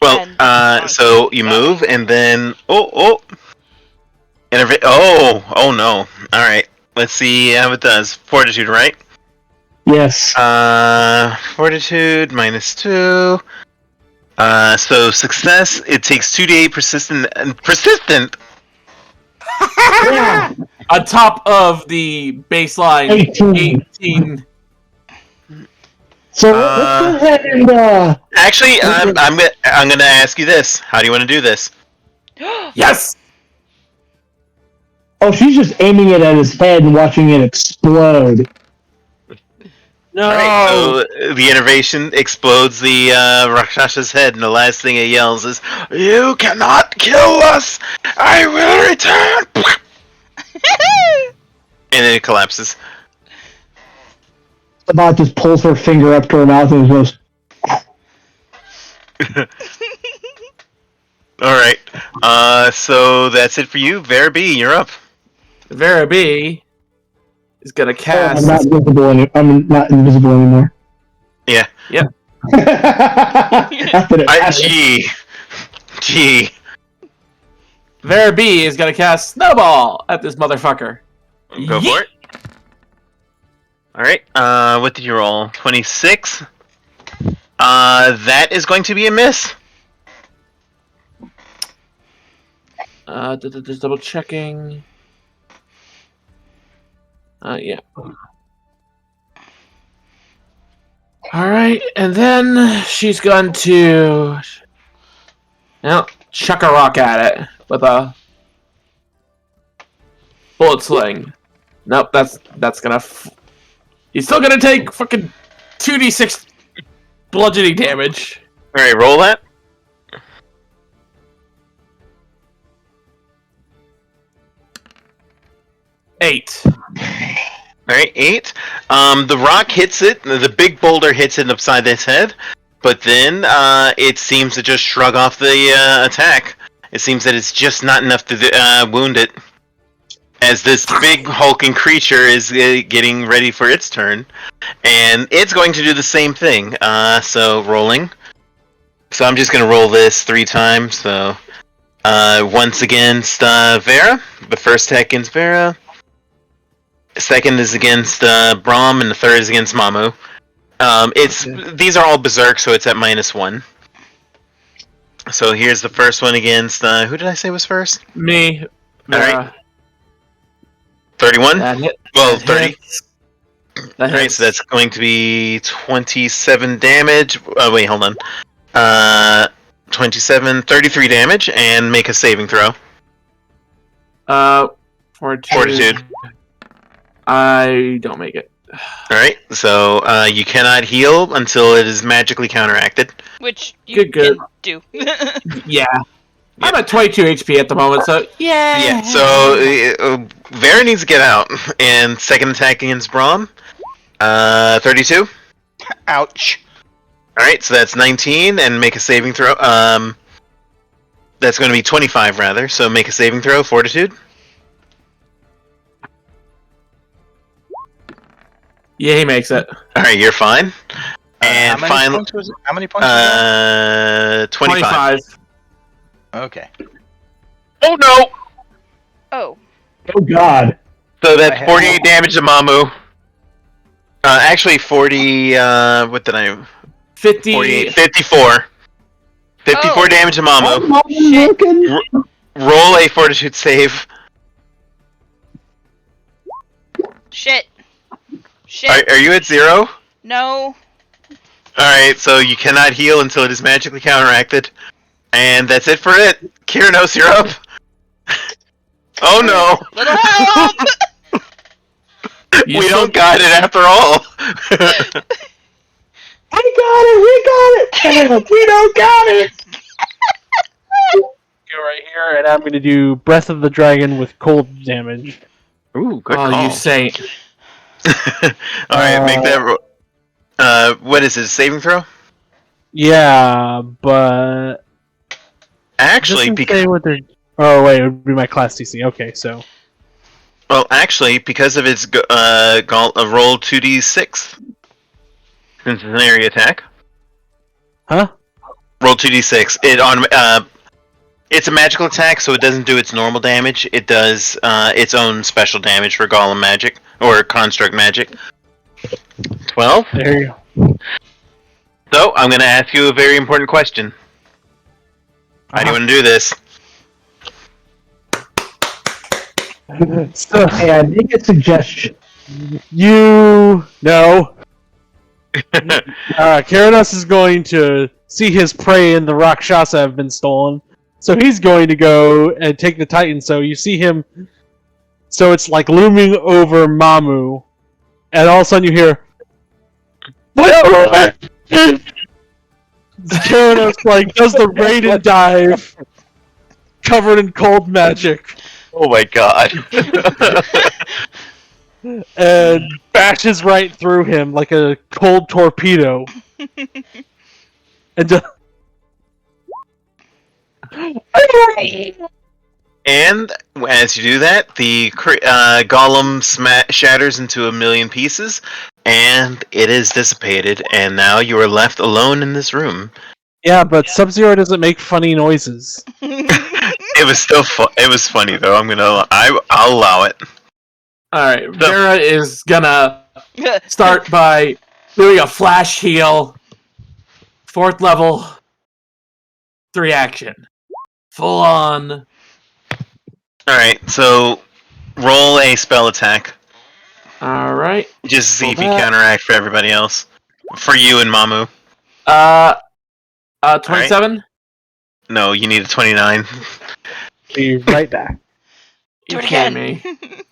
Well, And- so you move and then oh no. All right. Let's see how it does. Fortitude, right? Yes. Fortitude -2. So success. It takes 2d8 persistent. Yeah. On top of the baseline 18. So let's go ahead and Actually, I'm gonna ask you this. How do you want to do this? Yes! oh, she's just aiming it at his head and watching it explode. No. All right. So the innervation explodes the Rakshas's head, and the last thing it yells is, "You cannot kill us! I will return!" And then it collapses. Sabbat just pulls her finger up to her mouth and goes, Alright. So that's it for you. Vera B, you're up. Vera B is gonna cast. I'm not invisible anymore. Yeah. After it happened. Gee. Vera B is gonna cast Snowball at this motherfucker. Go for it. Alright. What did you roll? 26? That is going to be a miss. Just double checking. Yeah. Alright, and then she's going to chuck a rock at it with a bullet sling. Nope, that's gonna. He's still gonna take fucking 2d6 bludgeoning damage. Alright, roll that. Eight. Alright, 8. The rock hits it, the big boulder hits it upside its head, but then it seems to just shrug off the attack. It seems that it's just not enough to wound it. As this big hulking creature is getting ready for its turn. And it's going to do the same thing. So, rolling. So I'm just going to roll this 3 times. So, once against Vera. The first attack against Vera. Second is against Brom, and the third is against Mamu. These are all berserk, so it's at -1. So here's the first one against who did I say was first? Me. Alright. 31? That hit. Well, that 30. hits. That Alright, hits. so that's going to be 27 damage. Oh, wait, hold on. 33 damage, and make a saving throw. Fortitude. I don't make it. Alright, so you cannot heal until it is magically counteracted. Which you Good. can do. Yeah. I'm at 22 HP at the moment, so Yeah, so Vera needs to get out. And second attack against Brom. 32. Ouch. Alright, so that's 19, and make a saving throw. That's going to be 25, rather, so make a saving throw, Fortitude. yeah, he makes it. Alright, you're fine. And how many finally, points was it? How many points was that? 25. Okay. Oh no! Oh. Oh God. So that's I have- 48 damage to Mamu. Actually, 40. What did I? 48, 54. 54 damage to Mamu. Roll a fortitude save. Shit. Are you at 0? No. Alright, so you cannot heal until it is magically counteracted. And that's it for it. Kiranos, you're up. Oh no. Little help! We don't got it after all. We got it! We don't got it! Go right here, and I'm going to do Breath of the Dragon with cold damage. Ooh, good call. Oh, you say. Alright, make that roll. What is it, saving throw? Yeah, but... Actually, because... Oh, wait, it would be my class DC. Okay, so... Well, actually, because of its roll 2d6. Since it's an area attack. Huh? Roll 2d6. It's a magical attack, so it doesn't do its normal damage. It does its own special damage for golem magic, or construct magic. 12? There you go. So, I'm going to ask you a very important question. How do you want to do this? So, hey, I make a suggestion. No. Keranos is going to see his prey in the Rakshasa have been stolen. So he's going to go and take the Titan. So you see him. So it's like looming over Mamu. And all of a sudden you hear. Keranos like does the raid and dive. Covered in cold magic. Oh my god. And bashes right through him like a cold torpedo. And and as you do that, the golem shatters into a million pieces, and it is dissipated, and now you are left alone in this room. Yeah, but Sub-Zero doesn't make funny noises. It was still it was funny though. I'll allow it. Alright, Vera is gonna start by doing a flash heal. 4th level. 3 action. Full on. Alright, so roll a spell attack. Alright. Just to see if you counteract for everybody else. For you and Mamu. 27? Right. No, you need a 29. Be right back. Do it again. Me.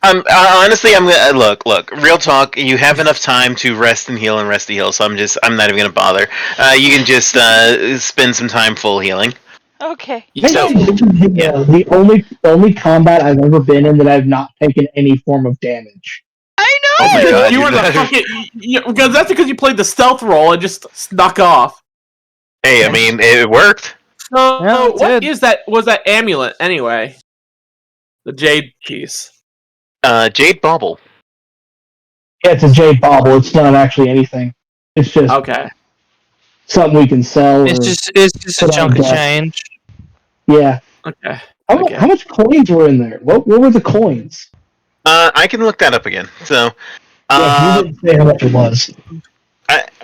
Honestly, I'm gonna look. Real talk. You have enough time to rest and heal, so I'm not even gonna bother. You can just spend some time full healing. Okay. So, the only combat I've ever been in that I've not taken any form of damage. I know. Oh my god! You were the fucking because that's because you played the stealth roll and just snuck off. Hey, I mean, it worked. So Yeah, what is that? Was that amulet anyway? The jade piece. Jade bauble. Yeah, it's a jade bauble. It's not actually anything. It's just Okay. something we can sell. It's just a chunk of change. Yeah. Okay. How much coins were in there? What were the coins? I can look that up again. So, You didn't say how much it was.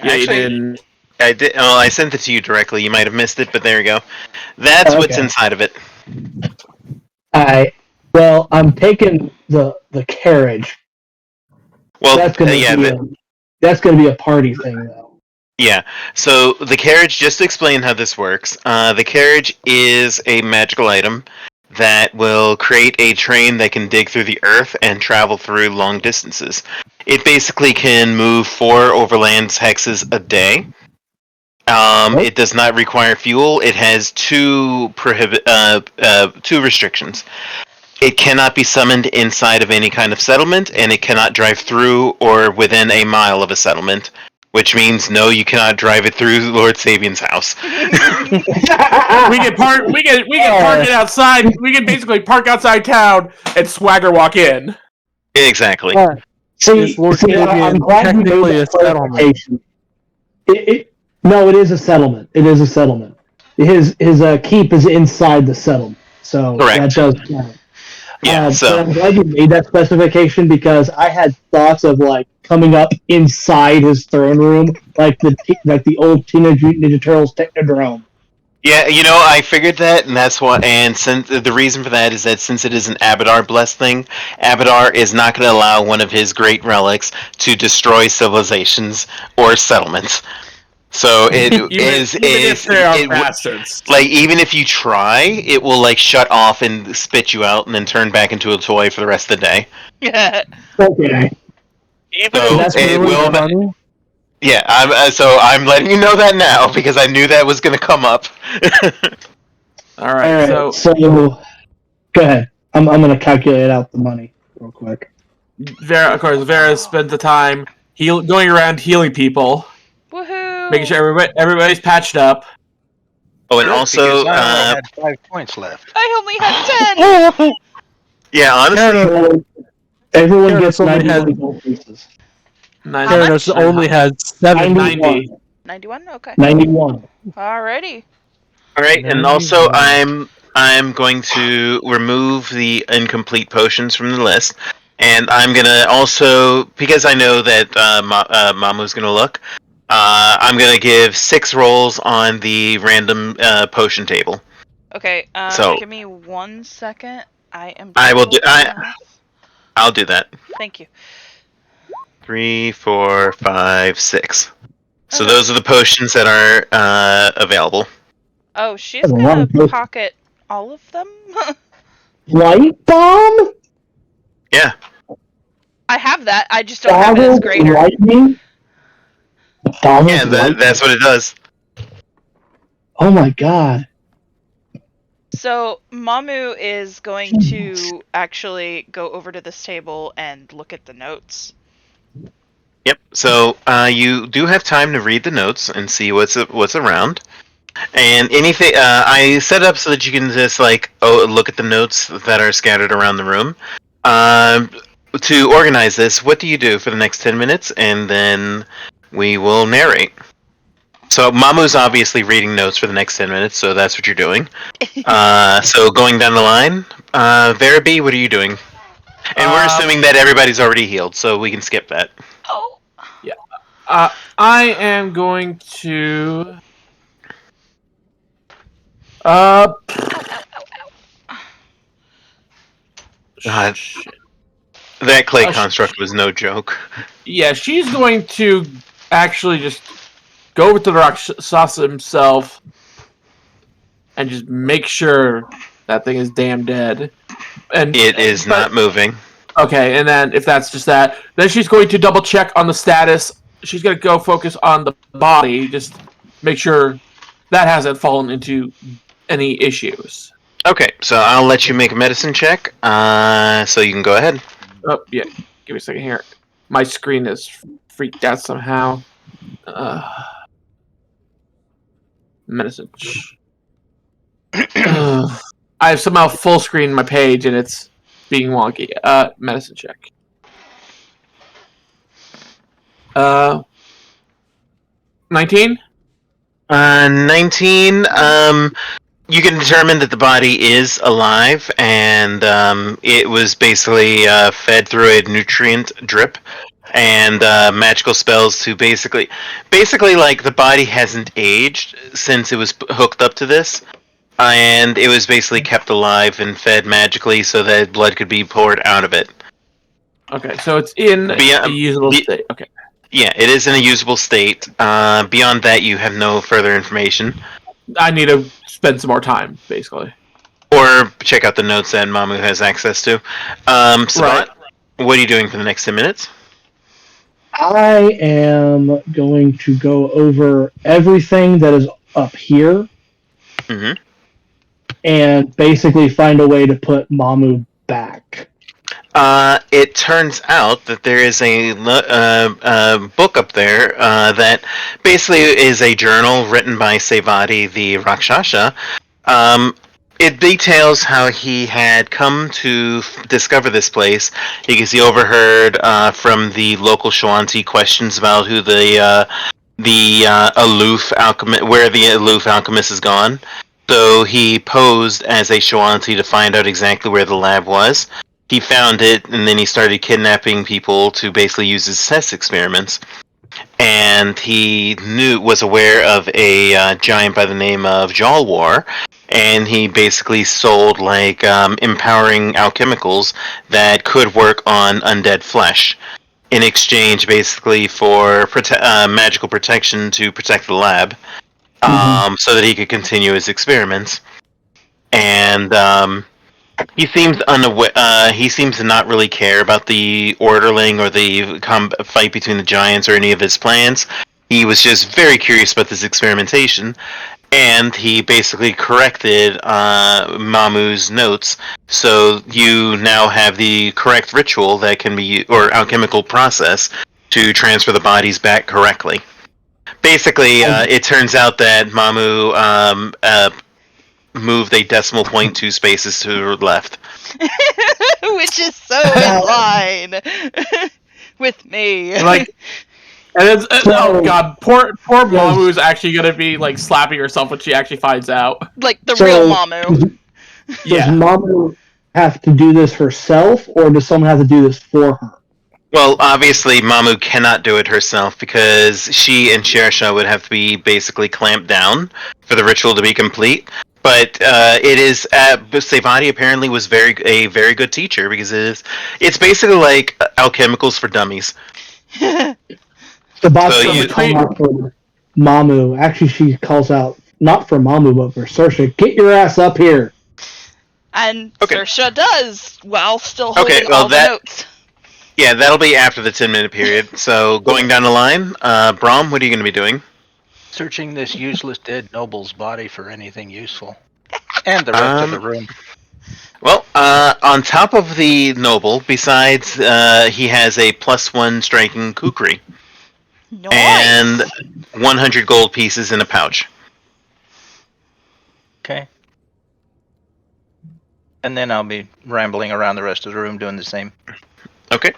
You didn't. I did. Oh, I sent it to you directly. You might have missed it, but there you go. That's what's inside of it. Well, I'm taking the carriage. Well, that's gonna be a party thing, though. Yeah. So the carriage. Just to explain how this works, the carriage is a magical item that will create a train that can dig through the earth and travel through long distances. It basically can move 4 overland hexes a day. It does not require fuel. It has two restrictions. It cannot be summoned inside of any kind of settlement, and it cannot drive through or within a mile of a settlement. Which means no, you cannot drive it through Lord Sabian's house. We can park it outside. We can basically park outside town and swagger walk in. Exactly. I'm glad you made that clarification. No, it is a settlement. It is a settlement. His keep is inside the settlement, so correct. That does count. Yeah, But I'm glad you made that specification because I had thoughts of like coming up inside his throne room, like the old Teenage Mutant Ninja Turtles Technodrome. Yeah, I figured that, and that's why. And since the reason for that is that since it is an Abadar blessed thing, Abadar is not going to allow one of his great relics to destroy civilizations or settlements. So it even if they are bastards. Like even if you try, it will like shut off and spit you out, and then turn back into a toy for the rest of the day. Okay. It will. Yeah, I'm letting you know that now because I knew that was going to come up. All right, so go ahead. I'm going to calculate out the money real quick. Vera, of course, Vera spends the time going around healing people. Woohoo! Making sure everybody's patched up. Oh, and also, I had 5 points left. I only had 10. Yeah, honestly, everyone gets 91 gold pieces. Theranos only has 90. 91? Okay. 91. Alrighty. Alright, and also I'm going to remove the incomplete potions from the list. And I'm gonna also, because I know that Mamu's gonna look, I'm gonna give 6 rolls on the random potion table. Okay, so give me 1 second. I'll do that. Thank you. 3, 4, 5, 6. So those are the potions that are available. Oh, she's gonna pocket all of them? Light bomb? Yeah. I have that, I just don't have it as greater. Lightning? Yeah, that's what it does. Oh my god. So, Mamu is going to actually go over to this table and look at the notes. Yep. So you do have time to read the notes and see what's around, and anything. I set up so that you can just look at the notes that are scattered around the room. To organize this, what do you do for the next 10 minutes, and then we will narrate. So Mamu's obviously reading notes for the next 10 minutes, so that's what you're doing. So going down the line, Vera B, what are you doing? And we're assuming that everybody's already healed, so we can skip that. Oh. Yeah. I am going to... God. That clay construct was no joke. Yeah, she's going to actually just go over to the Rakshasa himself and just make sure that thing is damn dead. And it is not moving. Okay, and then if that's just that, then she's going to double check on the status. She's going to go focus on the body, just make sure that hasn't fallen into any issues. Okay, so I'll let you make a medicine check, so you can go ahead. Oh, yeah. Give me a second here. My screen is freaked out somehow. Medicine. I have somehow full screen my page, and it's being wonky. Medicine check. 19? 19, you can determine that the body is alive, and it was basically fed through a nutrient drip and magical spells to basically like the body hasn't aged since it was hooked up to this, and it was basically kept alive and fed magically so that blood could be poured out of it. Okay, so it's in a usable state. Okay. Yeah, it is in a usable state. Beyond that, you have no further information. I need to spend some more time, basically. Or check out the notes that Mamu has access to. Sabbat, what are you doing for the next 10 minutes? I am going to go over everything that is up here. Mm-hmm. And basically find a way to put Mamu back. It turns out that there is a book up there that basically is a journal written by Sevati the Rakshasa. It details how he had come to discover this place because he overheard from the local Shawanti questions about who the aloof alchemist, where the aloof alchemist is gone. So he posed as a Shoanti to find out exactly where the lab was. He found it, and then he started kidnapping people to basically use his test experiments. And he was aware of a giant by the name of Jalwar, and he basically sold empowering alchemicals that could work on undead flesh in exchange, basically for magical protection to protect the lab. So that he could continue his experiments. And he seems unaware. He seems to not really care about the Orderling or the fight between the giants or any of his plans. He was just very curious about this experimentation, and he basically corrected Mamu's notes. So you now have the correct ritual that can be, or alchemical process, to transfer the bodies back correctly. Basically, it turns out that Mamu moved a decimal point 2 spaces to the left. Which is so in line with me. And it's, oh god, poor Mamu's actually gonna be slapping herself when she actually finds out. Like the real Mamu. Does Mamu have to do this herself, or does someone have to do this for her? Well, obviously, Mamu cannot do it herself because she and Saoirse would have to be basically clamped down for the ritual to be complete. But it is Sevati apparently was a very good teacher because it's basically like alchemicals for dummies. Sabbat calls out for Mamu. Actually, she calls out not for Mamu but for Saoirse. Get your ass up here. And Saoirse does while still holding all the notes. Yeah, that'll be after the 10-minute period. So going down the line, Brom, what are you going to be doing? Searching this useless dead noble's body for anything useful. And the rest of the room. Well, on top of the noble, besides, he has a +1 striking kukri. Nice. And 100 gold pieces in a pouch. Okay. And then I'll be rambling around the rest of the room doing the same. Okay.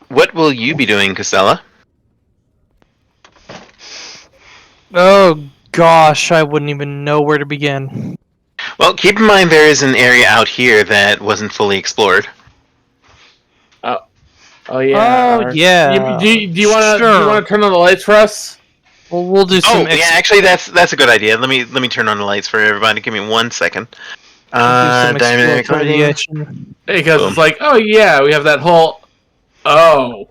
What will you be doing, Castella? Oh gosh, I wouldn't even know where to begin. Well, keep in mind there is an area out here that wasn't fully explored. Oh yeah. Oh yeah. Do you want to turn on the lights for us? Well, we'll do some. Yeah, actually, that's a good idea. Let me turn on the lights for everybody. Give me 1 second. Dynamic lighting. Because it's like, oh yeah, we have that whole. Oh,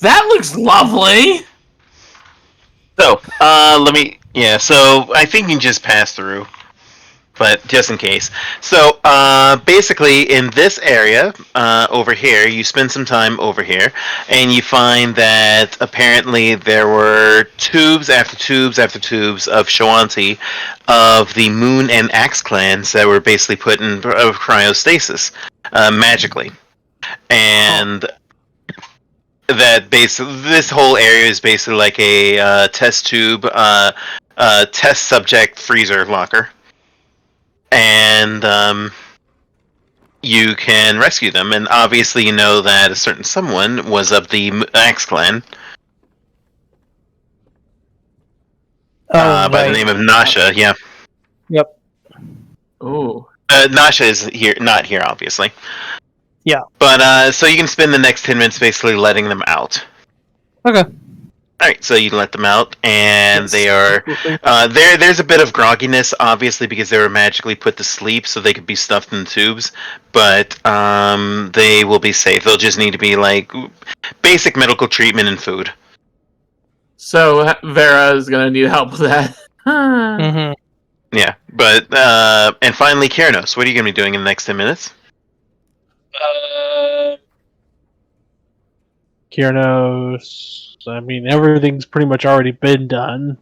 that looks lovely. So, so I think you can just pass through, but just in case. So, basically, in this area, over here, you spend some time over here, and you find that apparently there were tubes after tubes after tubes of Shoanti of the Moon and Axe clans that were basically put in cryostasis, magically. And that this whole area is basically like a test tube, test subject freezer locker. And you can rescue them, and obviously you know that a certain someone was of the Axe clan by the name of Nasha. Yeah. Yep. Oh. Nasha is not here, obviously. Yeah. But so you can spend the next 10 minutes basically letting them out. Okay. Alright, so you let them out, and they are... there's a bit of grogginess, obviously, because they were magically put to sleep, so they could be stuffed in tubes, but they will be safe. They'll just need to be, basic medical treatment and food. So, Vera is going to need help with that. Mm-hmm. Yeah, but... and finally, Kiernos, what are you going to be doing in the next 10 minutes? Kiernos... I mean, everything's pretty much already been done.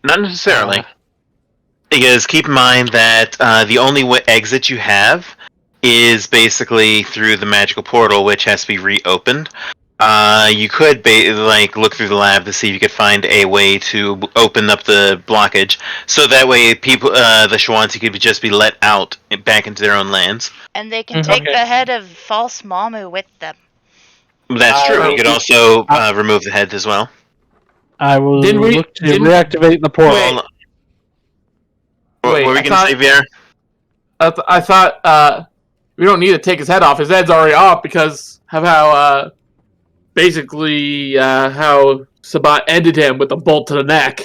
Not necessarily. Because keep in mind that the only exit you have is basically through the magical portal, which has to be reopened. You could look through the lab to see if you could find a way to open up the blockage, so that way people, the Shoanti, could just be let out back into their own lands. And they can take the head of false Mamu with them. That's true. You could also remove the head as well. I will Didn't we- look to didn't- reactivate the portal. Wait. What Wait, were we I going to thought- say, Vera? I thought we don't need to take his head off. His head's already off because of how basically how Sabbat ended him with a bolt to the neck.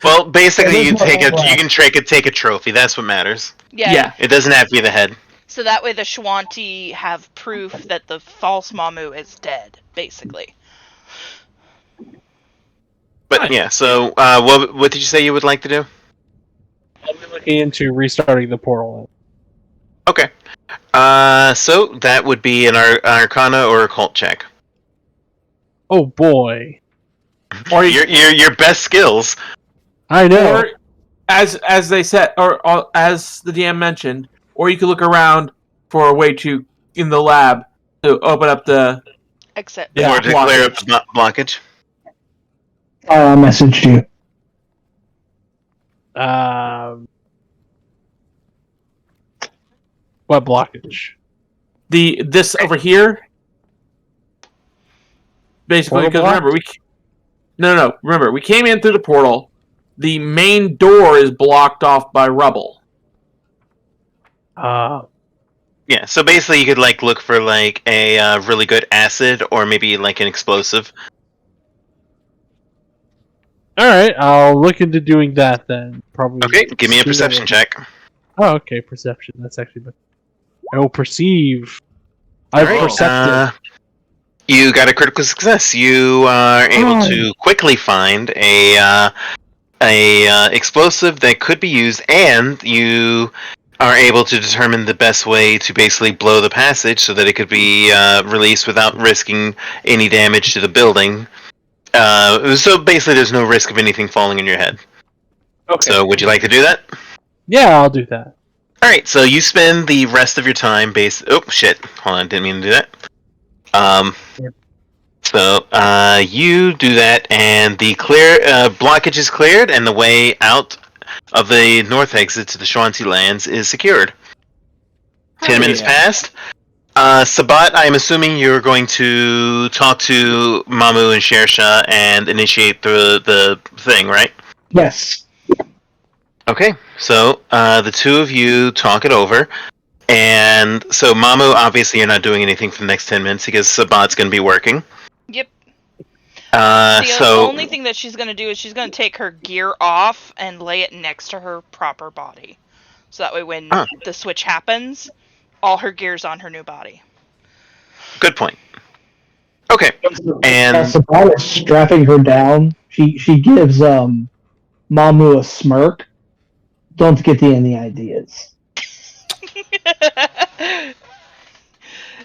Well, basically, Yeah, you there's no can take a trophy. That's what matters. Yeah. It doesn't have to be the head. So that way the Shwanti have proof that the false Mamu is dead, basically. But Nice. yeah, so what did you say you would like to do? I'll be looking into restarting the portal. Okay. So that would be an Arcana or Occult check. Oh boy. Or Your best skills. I know. Or as they said, or as the DM mentioned, or you could look around for a way to in the lab to open up the Except Yeah, or to clear up the blockage. I messaged you. What blockage? this over here. Basically, Portal because remember no, remember we came in through the portal. The main door is blocked off by rubble. Yeah, so basically you could look for a really good acid or maybe an explosive. Alright, I'll look into doing that then. Probably. Okay, give me a perception check. Oh, okay, perception. That's actually better. I will perceive. I've Alright, percepted. You got a critical success. You are able to quickly find a explosive that could be used, and you are able to determine the best way to basically blow the passage so that it could be released without risking any damage to the building. So basically, there's no risk of anything falling in your head. Okay. So, would you like to do that? Yeah, I'll do that. All right. So you spend the rest of your time Oh shit! Hold on, didn't mean to do that. So you do that, and the blockage is cleared, and the way out of the north exit to the Shwanti lands is secured. 10 minutes passed. Sabbat, I'm assuming you're going to talk to Mamu and Shersha and initiate the thing, right? Yes. Okay, so the two of you talk it over. And so Mamu, obviously you're not doing anything for the next 10 minutes because Sabbat's going to be working. Yep. The The only thing that she's going to do is she's going to take her gear off and lay it next to her proper body. So that way when the switch happens, all her gear's on her new body. Good point. Okay. And Sabbat is strapping her down. She gives Mamu a smirk. Don't get any ideas.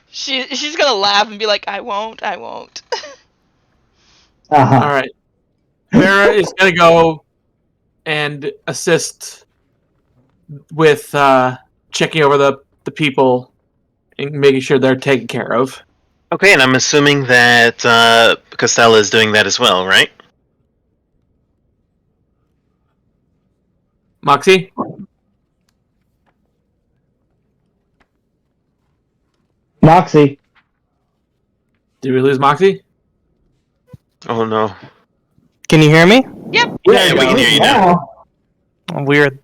She's going to laugh and be like, I won't. Uh-huh. All right. Vera is going to go and assist with checking over the people and making sure they're taken care of. okay, and I'm assuming that Costello is doing that as well, right? Moxie? Moxie. Did we lose Moxie? Oh no. Can you hear me? Yep. Yeah, we can hear you now. Oh, weird.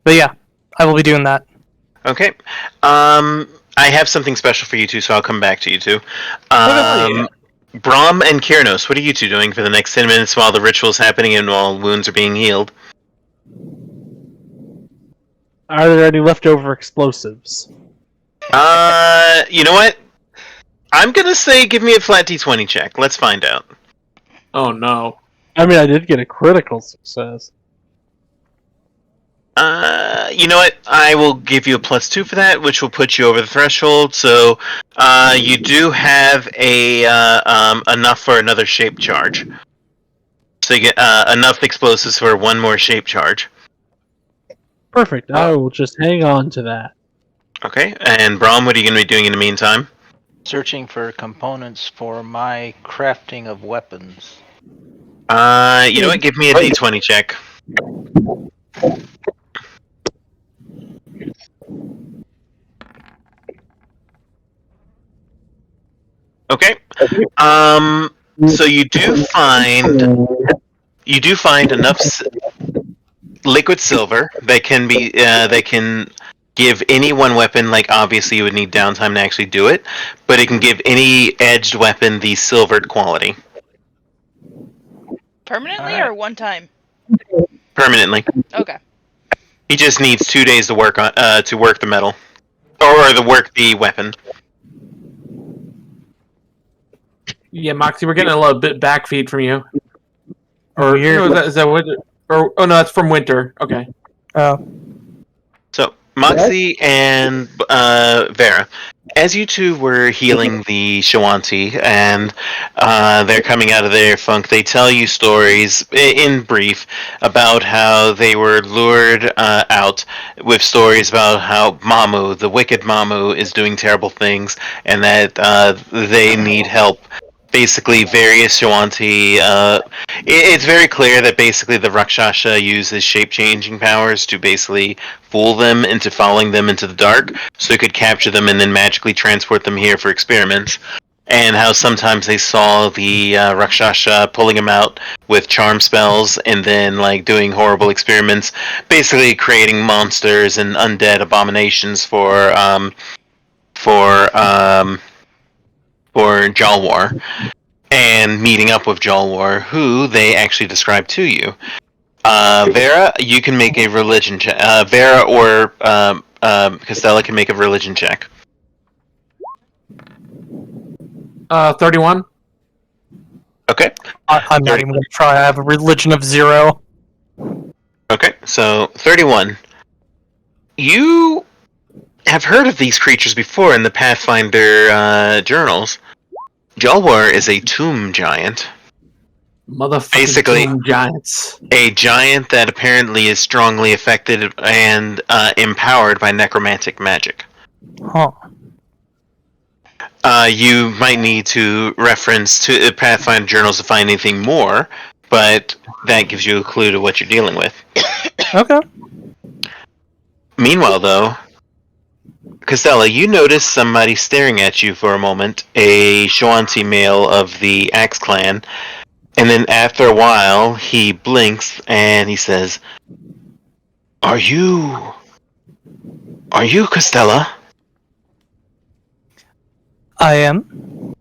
But yeah, I will be doing that. Okay. I have something special for you two, so I'll come back to you two. Brom and Kiernos, what are you two doing for the next 10 minutes while the ritual's happening and while wounds are being healed? Are there any leftover explosives? You know what? I'm gonna say give me a flat D20 check. Let's find out. Oh no. I mean, I did get a critical success. You know what? I will give you a +2 for that, which will put you over the threshold. So, you do have enough for another shape charge. So you get enough explosives for one more shape charge. Perfect. I will just hang on to that. Okay. And Brom, what are you going to be doing in the meantime? Searching for components for my crafting of weapons. You know what? Give me a D20 check. Okay. So you do find enough liquid silver that can be that can give any one weapon. Like obviously, you would need downtime to actually do it, but it can give any edged weapon the silvered quality. Permanently Alright. or one time? Permanently. Okay. He just needs 2 days to work on to work the metal, or to work the weapon. Yeah, Moxie, we're getting a little bit backfeed from you. Or Weird. no, is that winter? Or oh no, that's from winter. Okay. So Moxie and Vera, as you two were healing the Shawanti and they're coming out of their funk, they tell you stories in brief about how they were lured out with stories about how Mamu, the wicked Mamu, is doing terrible things and that they need help. Basically, various Shawanti. It's very clear that basically the Rakshasa uses shape-changing powers to basically fool them into following them into the dark, so it could capture them and then magically transport them here for experiments. And how sometimes they saw the Rakshasa pulling them out with charm spells and then like doing horrible experiments, basically creating monsters and undead abominations for Jalwar, and meeting up with Jalwar, who they actually describe to you. Vera, you can make a religion check. Vera or Costello can make a religion check. 31. Okay. I'm not even going to try. I have a religion of 0. Okay, so 31. You have heard of these creatures before in the Pathfinder journals. Jalwar is a tomb giant. Motherfucking Basically, tomb giants. A giant that apparently is strongly affected and empowered by necromantic magic. Huh. You might need to reference to Pathfinder journals to find anything more, but that gives you a clue to what you're dealing with. Okay. Meanwhile, though, Costello, you notice somebody staring at you for a moment, a Shawanti male of the Axe clan, and then after a while, he blinks and he says, Are you Costello? I am.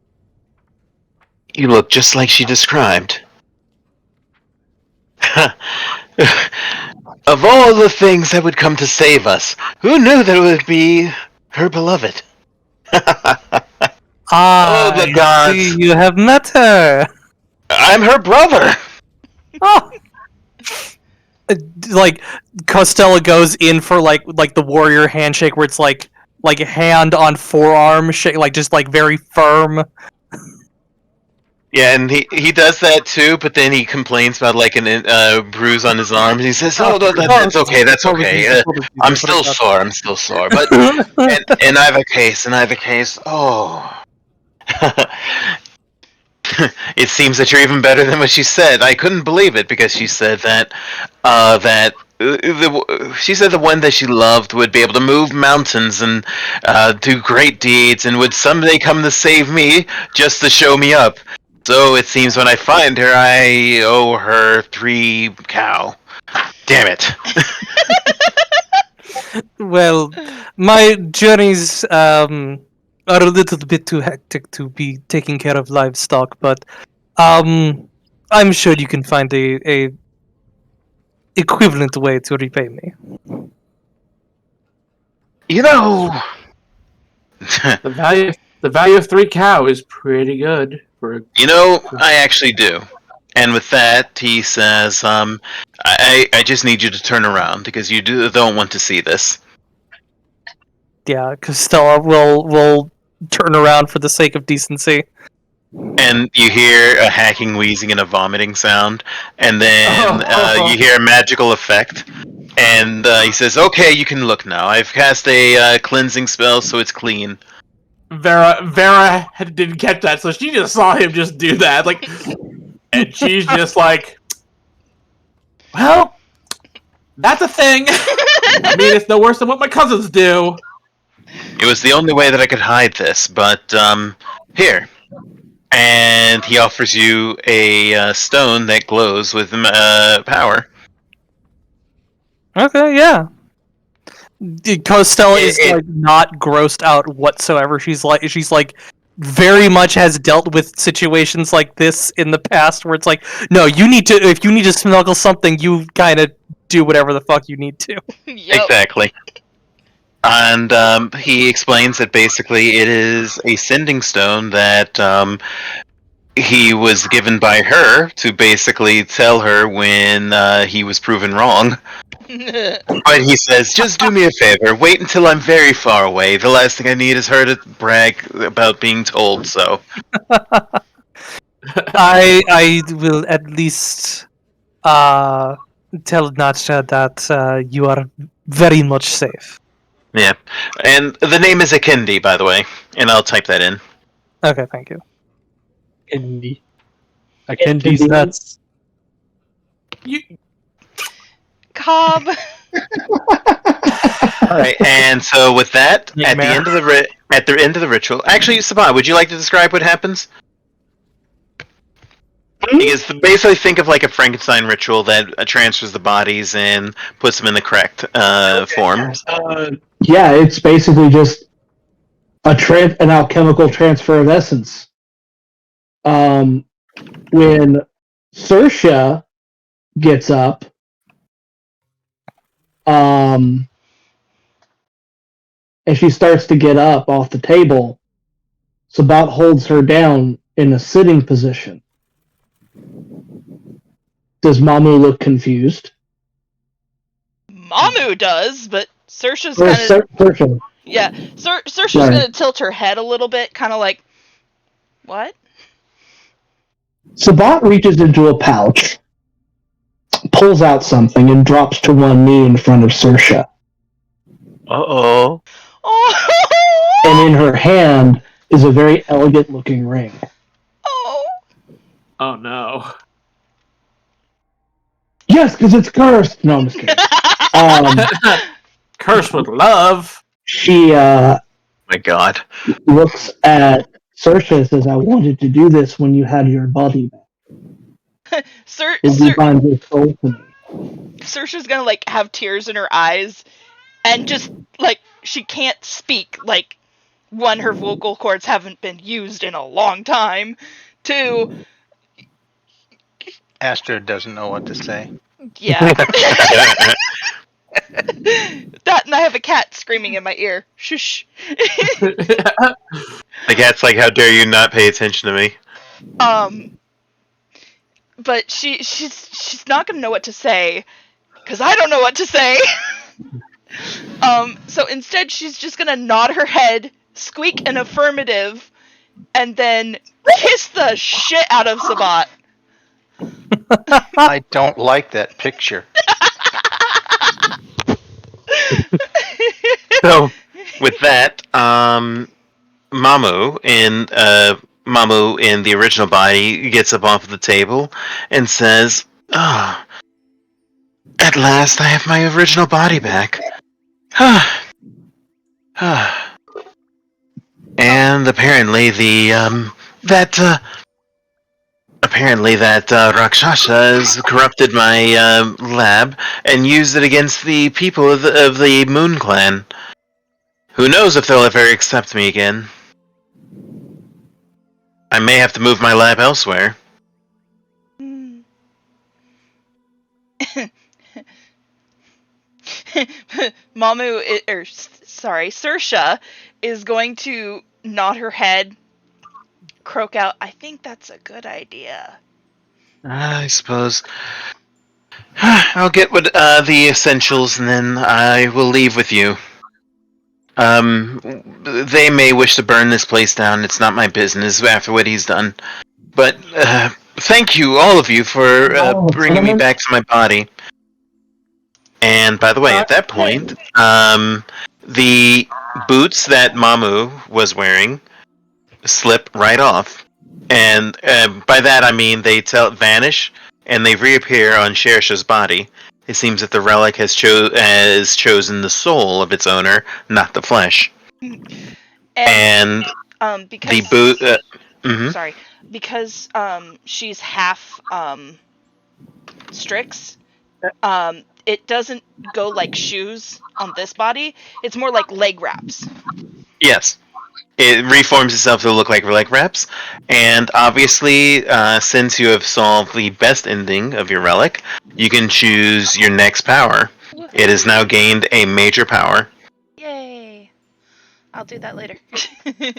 You look just like she described. Of all the things that would come to save us, who knew that it would be her beloved? Oh, the gods! See, you have met her. I'm her brother! Oh. Like Costello goes in for like the warrior handshake where it's like hand on forearm shake, like just like very firm. Yeah, and he does that too, but then he complains about like a bruise on his arm. He says, "Oh, that's okay. That's okay. I'm still sore. But in either case, oh, it seems that you're even better than what she said. I couldn't believe it because she said that she said the one that she loved would be able to move mountains and do great deeds, and would someday come to save me just to show me up." So it seems when I find her, I owe her 3 cow. Damn it. Well, my journeys are a little bit too hectic to be taking care of livestock, but I'm sure you can find a equivalent way to repay me. You know... The value of 3 cow is pretty good for a... You know, I actually do. And with that, he says, I just need you to turn around, because you don't want to see this. Yeah, Costello will turn around for the sake of decency. And you hear a hacking, wheezing, and a vomiting sound, and then you hear a magical effect. And he says, "Okay, you can look now. I've cast a cleansing spell, so it's clean." Vera didn't get that, so she just saw him just do that, like, and she's just like, "Well, that's a thing. I mean, it's no worse than what my cousins do." It was the only way that I could hide this, but here, And he offers you a stone that glows with power. Okay, yeah. Costello is like not grossed out whatsoever. She's like very much has dealt with situations like this in the past where it's like, no, if you need to smuggle something, you kind of do whatever the fuck you need to. Yep. Exactly. And he explains that basically it is a sending stone that he was given by her to basically tell her when he was proven wrong. But he says, just do me a favor, wait until I'm very far away. The last thing I need is her to brag about being told so. I will at least tell Natsha that you are very much safe. Yeah. And the name is Akindi, by the way. And I'll type that in. Okay, thank you. Akindi's nuts. Cobb. Alright, and so with that, at the end of the ritual, actually, Sabbat, would you like to describe what happens? Because basically think of like a Frankenstein ritual that transfers the bodies and puts them in the correct forms. Yeah, it's basically just an alchemical transfer of essence. When Saoirse gets up, and she starts to get up off the table, Sabbat holds her down in a sitting position. Does Mamu look confused? Mamu does, but Saoirse's kind of... Saoirse. Yeah, Saoirse's going to tilt her head a little bit, kind of like, what? Sabbat reaches into a pouch, pulls out something, and drops to one knee in front of Saoirse. Uh-oh. Oh! And in her hand is a very elegant-looking ring. Oh! Oh no. Yes, because it's cursed! No, I'm just kidding. Cursed with love. She My god. looks at Saoirse and says, I wanted to do this when you had your body back. You find your soul to me. Saoirse's gonna, like, have tears in her eyes, and just, like, she can't speak. Like, one, her vocal cords haven't been used in a long time. Two... Astrid doesn't know what to say. Yeah. That, and I have a cat screaming in my ear. Shush. The cat's like, how dare you not pay attention to me? But she's not gonna know what to say, because I don't know what to say. So instead she's just gonna nod her head, squeak an affirmative, and then kiss the shit out of Sabbat. I don't like that picture. So, with that, Mamu in the original body gets up off the table and says, "Ah, at last I have my original body back." And apparently that Rakshasa has corrupted my lab and used it against the people of the Moon Clan. Who knows if they'll ever accept me again? I may have to move my lab elsewhere. Saoirse is going to nod her head, croak out, I think that's a good idea. I suppose. I'll get the essentials and then I will leave with you. They may wish to burn this place down. It's not my business after what he's done. But thank you, all of you, for bringing me back to my body. And by the way, at that point, the boots that Mamu was wearing slip right off. And by that I mean they vanish and they reappear on Saoirse's body. It seems that the relic has chosen the soul of its owner, not the flesh. And because the boot. Sorry. because she's half Strix, it doesn't go like shoes on this body. It's more like leg wraps. Yes. It reforms itself to look like leg wraps, and obviously, since you have solved the best ending of your relic, you can choose your next power. It has now gained a major power. Yay! I'll do that later.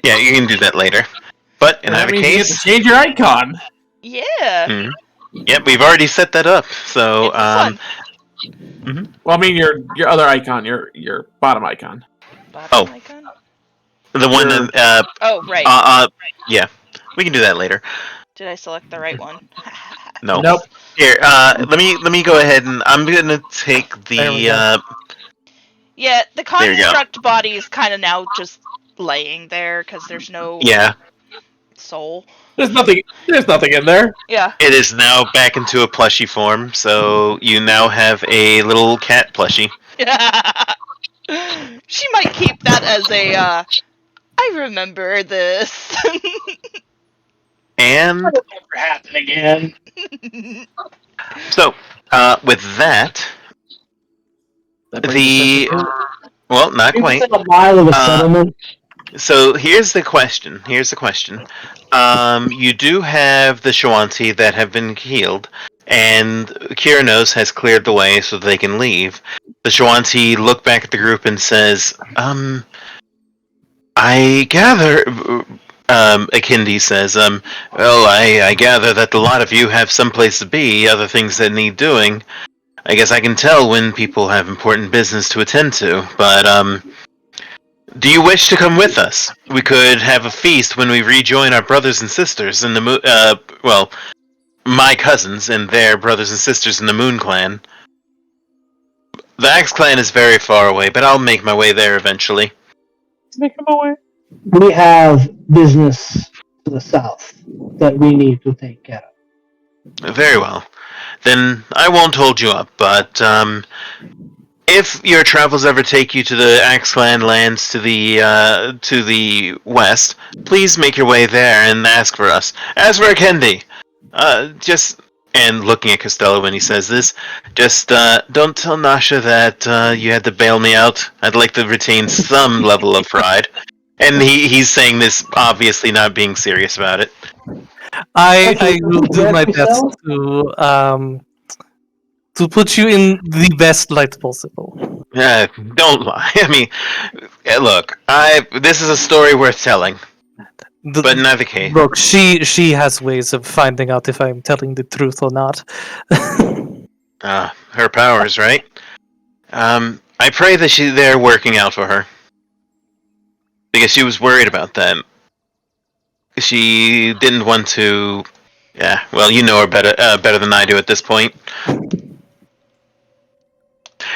Yeah, you can do that later. But in either You case, get to change your icon. Yeah. Yep, we've already set that up. So, It's fun. Well, I mean your other icon, your bottom icon. Bottom icon? the one that Oh, right. yeah, we can do that later. Did I select the right one? No. Nope. Here, let me go ahead and I'm gonna take the Yeah, the There you go. construct body is kind of now just laying there because there's no soul. There's nothing in there. Yeah. It is now back into a plushie form, so you now have a little cat plushie. She might keep that as a, I remember this. And That'll never happen again. so, with that, well, not quite. A mile of a settlement. So here's the question. You do have the Shawanti that have been healed, and Kiranos has cleared the way so they can leave. The Shawanti look back at the group and says, I gather, Akindi says, well, I gather that a lot of you have someplace to be, other things that need doing. I guess I can tell when people have important business to attend to, but, do you wish to come with us? We could have a feast when we rejoin our brothers and sisters in the my cousins and their brothers and sisters in the Moon Clan. The Axe Clan is very far away, but I'll make my way there eventually. Make him away. We have business to the south that we need to take care of. Very well. Then I won't hold you up, but if your travels ever take you to the Axe Clan lands to the west, please make your way there and ask for us. As for Kendi, and looking at Costello when he says this, just don't tell Nasha that you had to bail me out. I'd like to retain some level of pride. And he's saying this obviously not being serious about it. I will do my best to put you in the best light possible. Don't lie. I mean, look, this is a story worth telling. But in either case, look, she has ways of finding out if I'm telling the truth or not. Her powers, right? I pray that they're working out for her, because she was worried about that. She didn't want to. Yeah, well, you know her better than I do at this point.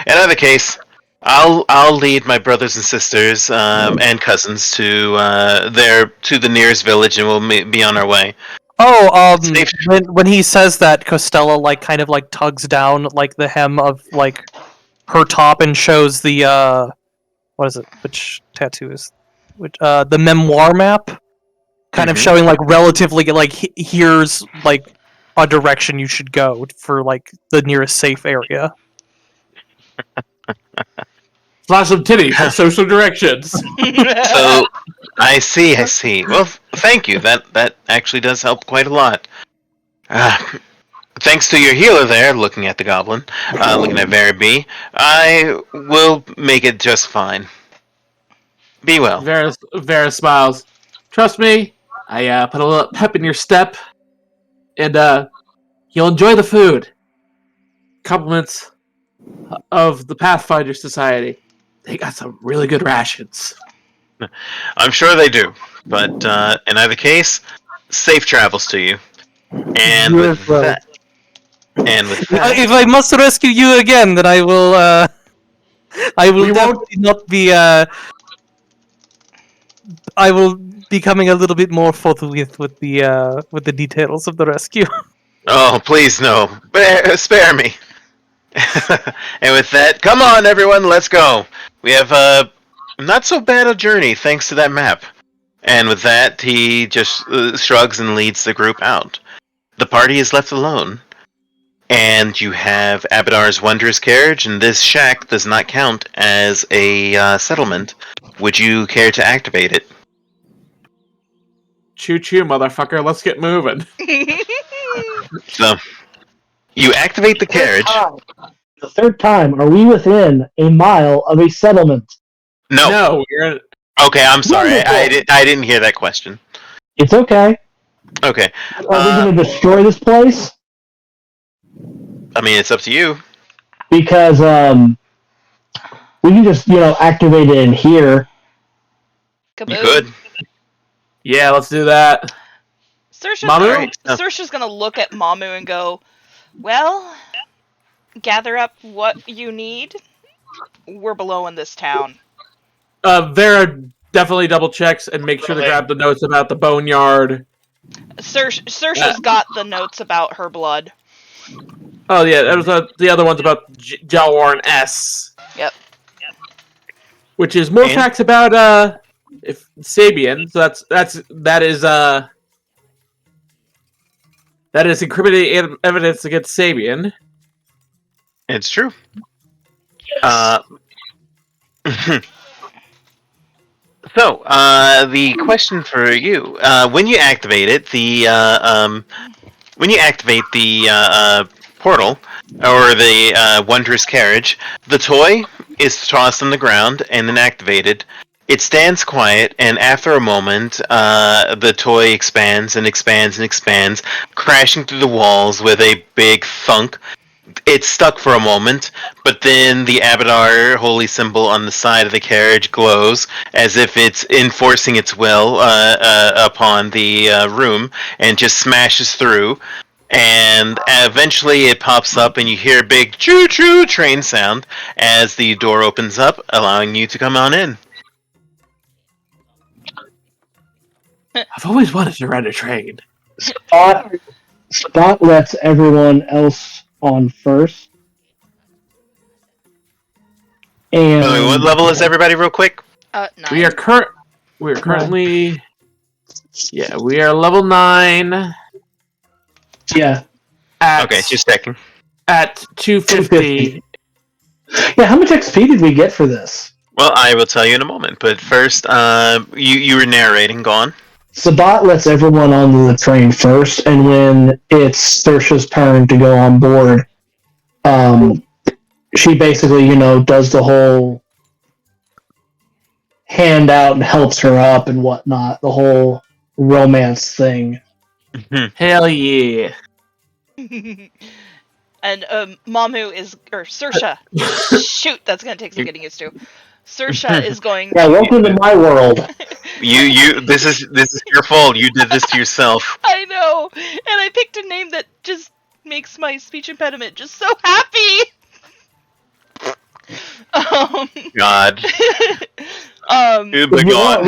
In either case, I'll lead my brothers and sisters and cousins to the nearest village, and we'll be on our way. Oh, when he says that, Costello kind of tugs down the hem of her top and shows the what is it? Which tattoo is which? The memoir map, kind of showing relatively here's a direction you should go for the nearest safe area. Flash of titties for social directions. So, I see. Well, thank you. That actually does help quite a lot. Thanks to your healer there, looking at the goblin, looking at Vera B, I will make it just fine. Be well. Vera smiles. Trust me, I put a little pep in your step, and you'll enjoy the food. Compliments of the Pathfinder Society. They got some really good rations. I'm sure they do, but in either case, safe travels to you. And with that, if I must rescue you again, then I will definitely not be. I will be coming a little bit more forthwith with the details of the rescue. Oh, please no! Spare me. And with that, come on, everyone, let's go. We have not so bad a journey thanks to that map. And with that, he just shrugs and leads the group out. The party is left alone. And you have Abadar's wondrous carriage, and this shack does not count as a settlement. Would you care to activate it? Choo-choo, motherfucker. Let's get moving. So, you activate the carriage. The third time, are we within a mile of a settlement? No. We're... Okay, I'm sorry. Wonderful. I didn't hear that question. It's okay. Okay. Are we going to destroy this place? I mean, it's up to you. Because we can just, activate it in here. You could. Yeah, let's do that. Saoirse's gonna look at Mamu and go, well, gather up what you need. We're below in this town. Vera definitely double checks and make sure to grab the notes about the boneyard. Saoirse's got the notes about her blood. Oh yeah, that was the other one's about Jalwarn S. Yep. Which is more facts about if Sabian. So that is incriminating evidence against Sabian. It's true. So, the question for you: when you activate it, when you activate the portal or the wondrous carriage, the toy is tossed on the ground and then activated. It stands quiet, and after a moment, the toy expands and expands and expands, crashing through the walls with a big thunk. It's stuck for a moment, but then the Abadar holy symbol on the side of the carriage glows as if it's enforcing its will upon the room and just smashes through. And eventually it pops up and you hear a big choo-choo train sound as the door opens up, allowing you to come on in. I've always wanted to ride a train. Spot lets everyone else on first. And Wait, what level is everybody real quick? 9. We are currently we are level 9. Yeah. Okay, just checking. At 250. Yeah, how much XP did we get for this? Well, I will tell you in a moment, but first, you were narrating, go on. Sabbat lets everyone onto the train first, and when it's Saoirse's turn to go on board, she basically, does the whole hand out and helps her up and whatnot, the whole romance thing. Hell yeah. And Saoirse. Shoot, that's gonna take some getting used to. Saoirse is going. Yeah, welcome to my world. This is your fault. You did this to yourself. I know, and I picked a name that just makes my speech impediment just so happy. God. We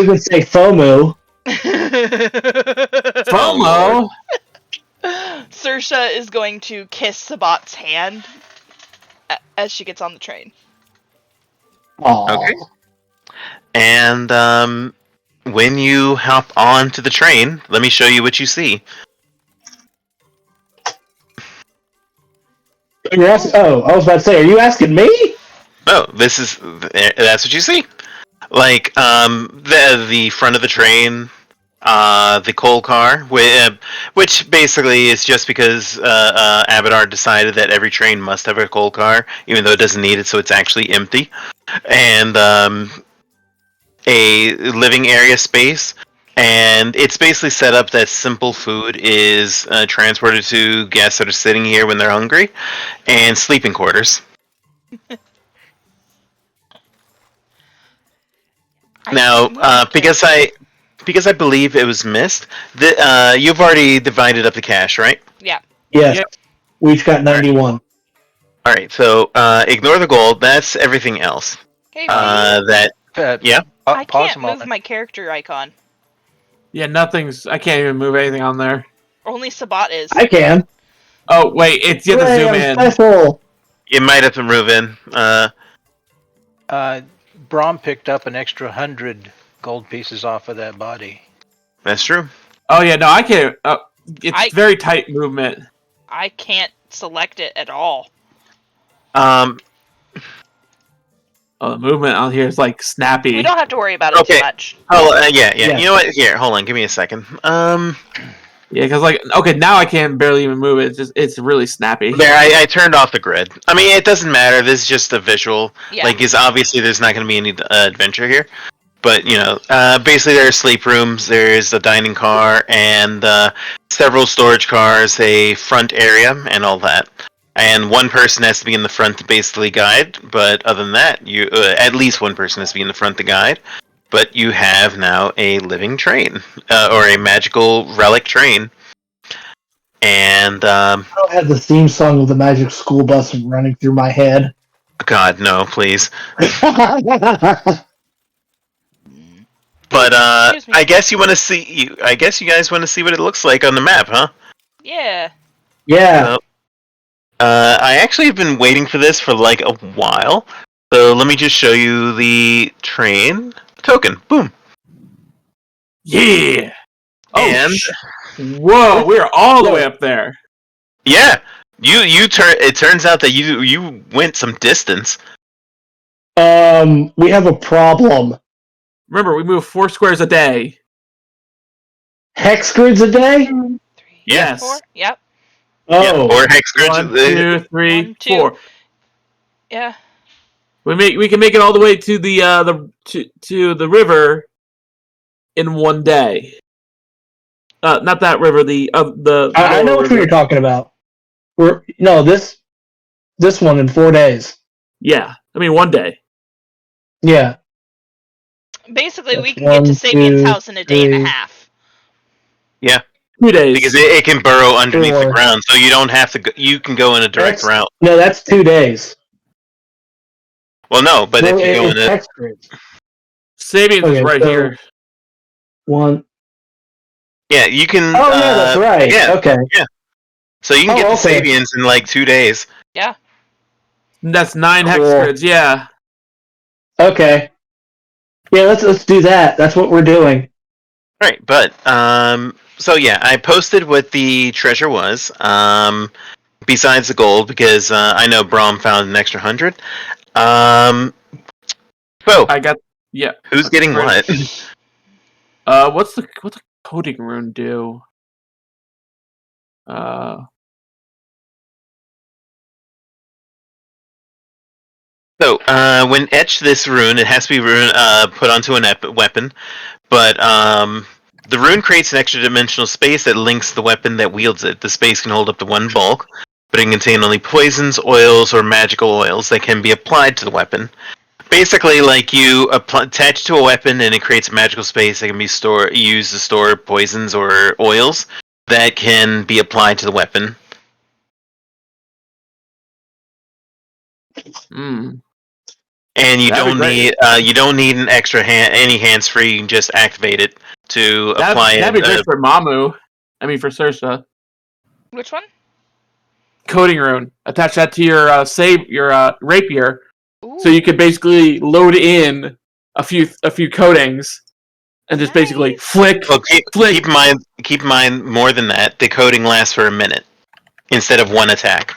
could say FOMO. FOMO. Saoirse is going to kiss Sabbat's hand as she gets on the train. Aww. Okay. And when you hop onto the train, let me show you what you see. I was about to say, are you asking me? Oh, that's what you see. Like the front of the train, the coal car, which basically is just because Abadar decided that every train must have a coal car, even though it doesn't need it, so it's actually empty. And a living area space, and it's basically set up that simple food is transported to guests that are sitting here when they're hungry, and sleeping quarters. Now, because I believe it was missed, you've already divided up the cash, right? Yeah. Yes. Yep. We each got 91. All right, so ignore the gold. That's everything else. Hey, yeah. I can't move my character icon. Yeah, I can't even move anything on there. Only Sabbat is. I can. Oh wait, you have to zoom in. Special. You might have to move in. Brom picked up an extra 100 gold pieces off of that body. That's true. Oh yeah, no, I can't. It's very tight movement. I can't select it at all. Oh, the movement out here is like snappy. We don't have to worry about it too much. Oh, yeah. You know what? Here, hold on. Give me a second. Yeah, because now I can barely even move it. It's really snappy. There, I turned off the grid. I mean, it doesn't matter. This is just a visual. Yeah. Like, is obviously there's not going to be any adventure here. But, basically there are sleep rooms, there's a dining car, and several storage cars, a front area, and all that. And one person has to be in the front to basically guide, but other than that, you at least one person has to be in the front to guide. But you have now a living train, or a magical relic train. And I don't have the theme song of the Magic School Bus running through my head. God, no, please. But I guess you want to see. I guess you guys want to see what it looks like on the map, huh? Yeah. Yeah. I actually have been waiting for this for like a while. So let me just show you the train token. Boom. Yeah. And whoa, we're all the way up there. Yeah, you turn. It turns out that you went some distance. We have a problem. Remember, we move 4 squares a day. Hex grids a day? 3, Yes. 4. Yep. Oh. Yeah, or hex grids. 1, 2, 3, 1, 2. 4. Yeah. We can make it all the way to the river in one day. Not that river. I know which one you're talking about. This one in 4 days. Yeah, I mean 1 day. Yeah. Basically, That's we can get to Sabian's house in a day and a half. Yeah. 2 days. Because it can burrow underneath the ground, so you don't have to. You can go in a direct route. No, that's 2 days. Well, no, but if you go in hex grids. Sabian's is right here. One. Yeah, you can. Oh yeah, that's right. Yeah. Okay. Yeah. So you can get the Sabians in like 2 days. Yeah. That's 9 hex grids. Yeah. Okay. Yeah, let's do that. That's what we're doing. Right, but so yeah, I posted what the treasure was. Besides the gold, because I know Brom found an extra 100. So I got who's getting what? What's the coding rune do? So, when etched this rune, it has to be put onto a weapon, but the rune creates an extra dimensional space that links the weapon that wields it. The space can hold up to 1 bulk, but it can contain only poisons, oils, or magical oils that can be applied to the weapon. Basically, like you attach to a weapon and it creates a magical space that can be used to store poisons or oils that can be applied to the weapon. And you don't need an extra any hands free. You can just activate it to apply it. That'd be great for Mamu. I mean for Saoirse. Which one? Coding rune. Attach that to your rapier, Ooh. so you could basically load in a few coatings and just basically flick. Well, flick. Keep in mind more than that. The coating lasts for a minute instead of 1 attack.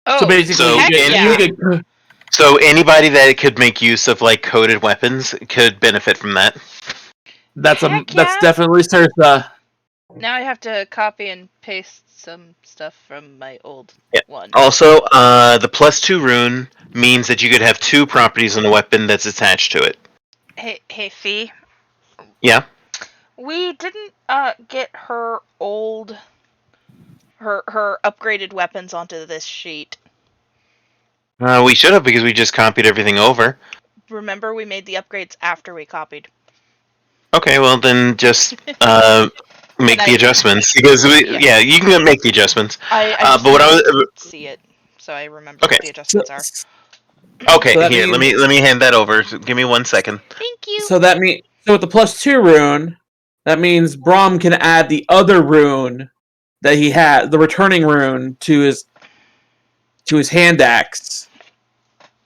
Oh, so basically, So anybody that could make use of like coated weapons could benefit from that. That's definitely Saoirse. Now I have to copy and paste some stuff from my old one. Also, the +2 rune means that you could have 2 properties on the weapon that's attached to it. Hey, Fee. Yeah. We didn't get her old, her upgraded weapons onto this sheet. We should have, because we just copied everything over. Remember, we made the upgrades after we copied. Okay, well then just make the adjustments, because you can make the adjustments. But what I was see it, so I remember what the adjustments are. Okay, so here, let me hand that over. Give me 1 second. Thank you. So with the +2 rune, that means Brom can add the other rune that he had, the returning rune, to his hand axe.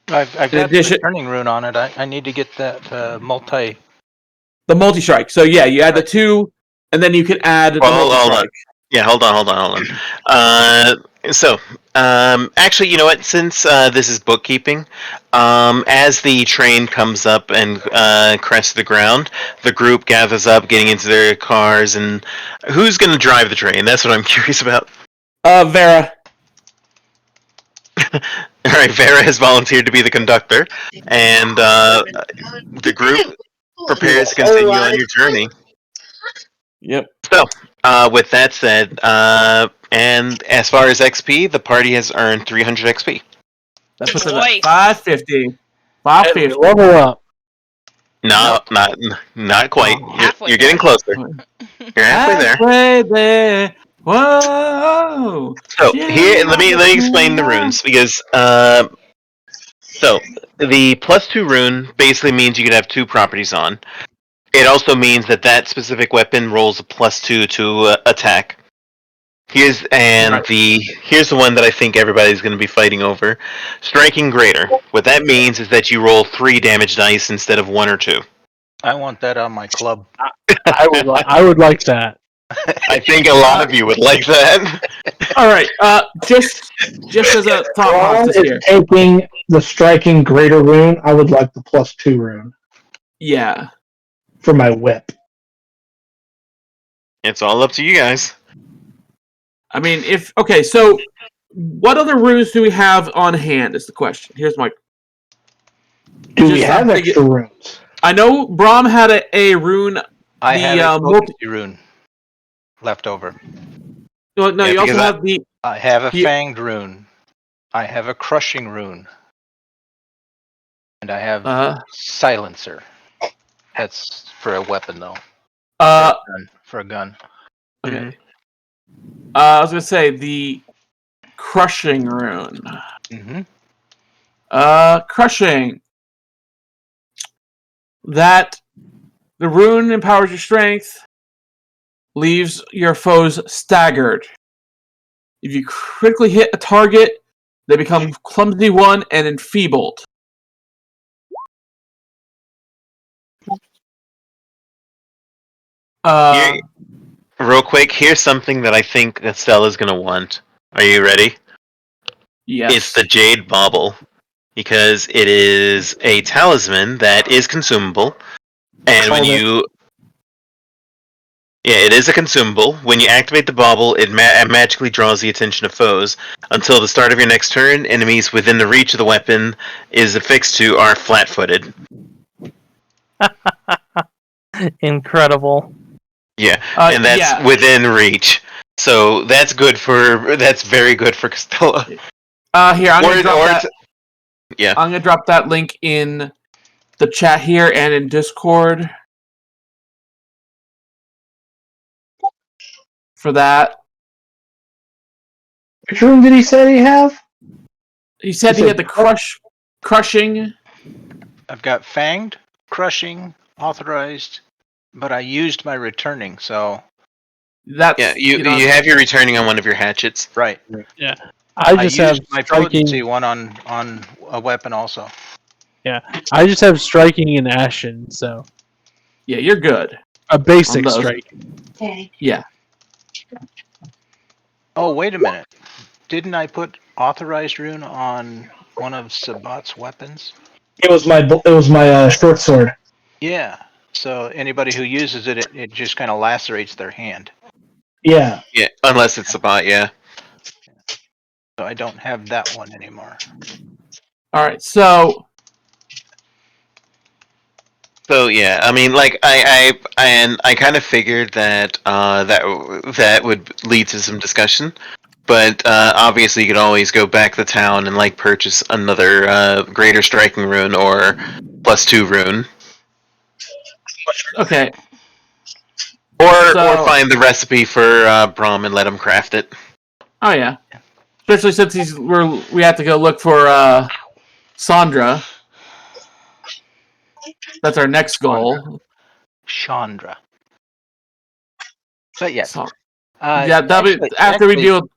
I've got the returning rune on it. I need to get that multi. The multi-strike. So yeah, you add the 2 And then you can add the hold on. Yeah, hold on. Actually, you know what? Since this is bookkeeping, as the train comes up and crests the ground, the group gathers up, getting into their cars, and who's going to drive the train? That's what I'm curious about. Vera. All right, Vera has volunteered to be the conductor, and the group prepares to continue on your journey. Yep. So, with that said, and as far as XP, the party has earned 300 XP. That puts us at 550. 550. Level up. Not quite. You're getting closer. You're halfway there. Halfway there. Whoa. So here, let me explain the runes because so the +2 rune basically means you can have 2 properties on. It also means that specific weapon rolls a +2 to attack. Here's the one that I think everybody's going to be fighting over. Striking Greater. What that means is that you roll 3 damage dice instead of 1 or 2. I want that on my club. I would like that. I think a lot of you would like that. All right. Just as a thought process here. Taking the Striking Greater rune, I would like the +2 rune. Yeah. For my whip. It's all up to you guys. I mean, so what other runes do we have on hand is the question. Here's my... Do we have extra runes? I know Brom had a rune. I have a rune left over. No, you also have the... I have a fanged rune. I have a crushing rune. And I have silencer. That's for a weapon, though. For a gun. Okay. Mm-hmm. I was going to say the crushing rune. Mm-hmm. Crushing. That the rune empowers your strength, leaves your foes staggered. If you critically hit a target, they become clumsy 1 and enfeebled. Real quick, here's something that I think that Stella's going to want. Are you ready? Yes. It's the Jade Bauble. Because it is a talisman that is consumable. And when you... Yeah, it is a consumable. When you activate the bauble, it magically draws the attention of foes. Until the start of your next turn, enemies within the reach of the weapon is affixed to are flat-footed. Incredible. Yeah, and that's within reach. So that's very good for Stella. Here, I'm gonna drop that link in the chat here and in Discord. For that. Which room did he say he have? He said he had the crushing. I've got fanged, crushing, authorized, but I used my returning, so... You have your returning on one of your hatchets. Right. Yeah. I just have my potency one on a weapon also. Yeah. I just have striking and ashen, so... Yeah, you're good. A basic strike. Yeah. Oh, wait a minute. Didn't I put authorized rune on one of Sabbat's weapons? It was my short sword. Yeah. So anybody who uses it, it just kind of lacerates their hand. Yeah. Yeah, unless it's Sabbat, yeah. So I don't have that one anymore. All right, so yeah, I mean, like I kind of figured that that would lead to some discussion, but obviously you could always go back to town and like purchase another greater striking rune or +2 rune. Okay. Or find the recipe for Brom and let him craft it. Oh yeah, especially since we have to go look for Sandra. That's our next goal. Chandra. But yes. After we deal with...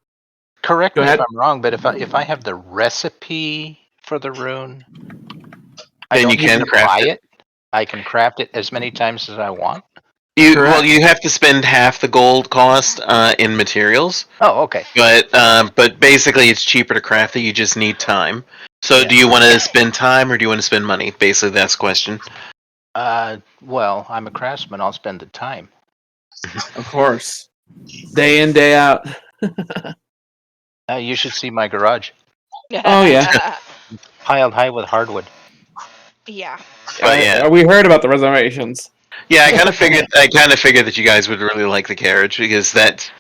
Correct me if I'm wrong, but if I have the recipe for the rune, then you can craft it. I can craft it as many times as I want. You have to spend half the gold cost in materials. Oh, okay. But basically, it's cheaper to craft it. You just need time. So, do you want to spend time or do you want to spend money? Basically, that's the question. Well, I'm a craftsman. I'll spend the time. Of course, day in, day out. You should see my garage. Oh yeah, Piled high with hardwood. Yeah. But yeah, we heard about the reservations. Yeah, I kind of figured. That you guys would really like the carriage because that,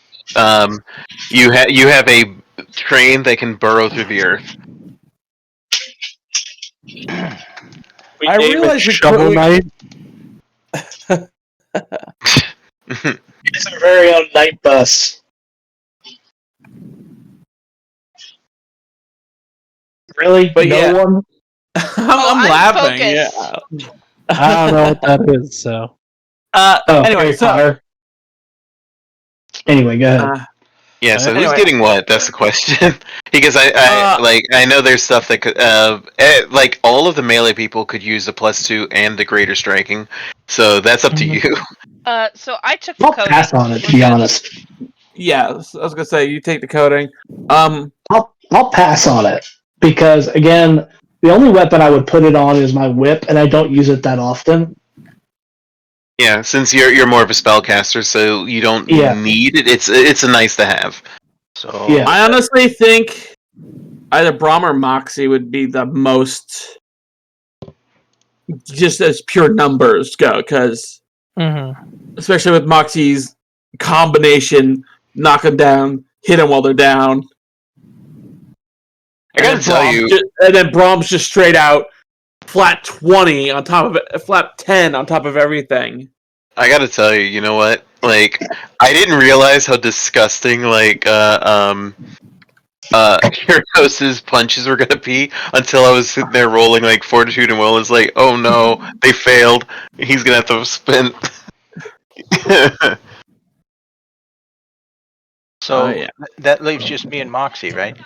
you have a train that can burrow through the earth. I realized Shovel Knight. It's our very own night bus. Really? But no one? I'm laughing. Yeah. I don't know what that is. So. Anyway, so. Anyway, go ahead. Yeah, so who's getting what? That's the question. Because I know there's stuff that could like all of the melee people could use the +2 and the greater striking. So that's up to you. So I took I'll the coding. pass on it, to be honest. Yeah, I was gonna say you take the coding. I'll pass on it because again, the only weapon I would put it on is my whip, and I don't use it that often. Yeah, since you're more of a spellcaster, so you don't need it. It's a nice to have. So yeah. I honestly think either Braum or Moxie would be the most, just as pure numbers go, because especially with Moxie's combination, knock them down, hit them while they're down. I gotta tell you, and then Braum's just straight out flat 20 on top of it, flat 10 on top of everything. I gotta tell you, you know what? Like, I didn't realize how disgusting Kyros's punches were gonna be until I was sitting there rolling like Fortitude and Will. It's like, oh no, they failed. He's gonna have to spend. So that leaves just me and Moxie, right?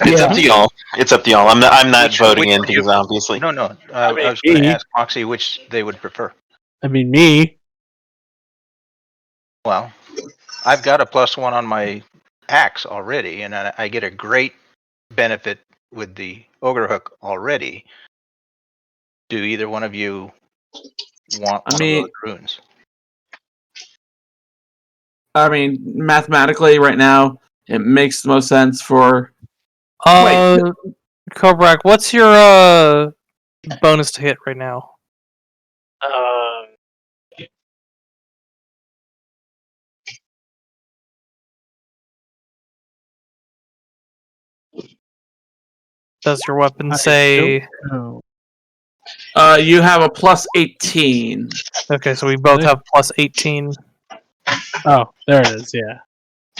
It's up to y'all. It's up to y'all. I'm not voting in because obviously. No. I was going to ask Moxie which they would prefer. I mean, me. Well, I've got a +1 on my axe already, and I get a great benefit with the ogre hook already. Do either one of you want one of those runes? I mean, mathematically, right now, it makes the most sense for. Kobrak, what's your bonus to hit right now? Does your weapon say? You have a +18. Okay, so we both have +18. Oh, there it is. Yeah.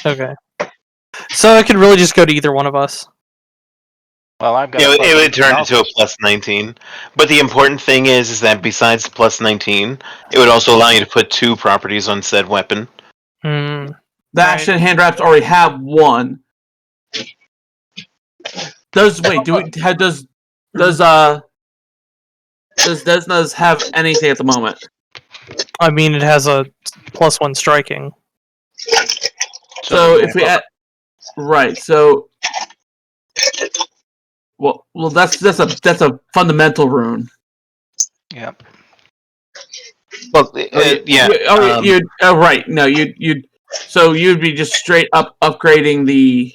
Okay. So it could really just go to either one of us. Well, I've got. It would turn into a +19. But the important thing is that besides the +19, it would also allow you to put 2 properties on said weapon. The action hand wraps already have 1. Does Desna's have anything at the moment? I mean, it has a +1 striking. So if we add, right, so well, that's a fundamental rune. Yep. Well, yeah. Right. No, so you'd be just straight up upgrading the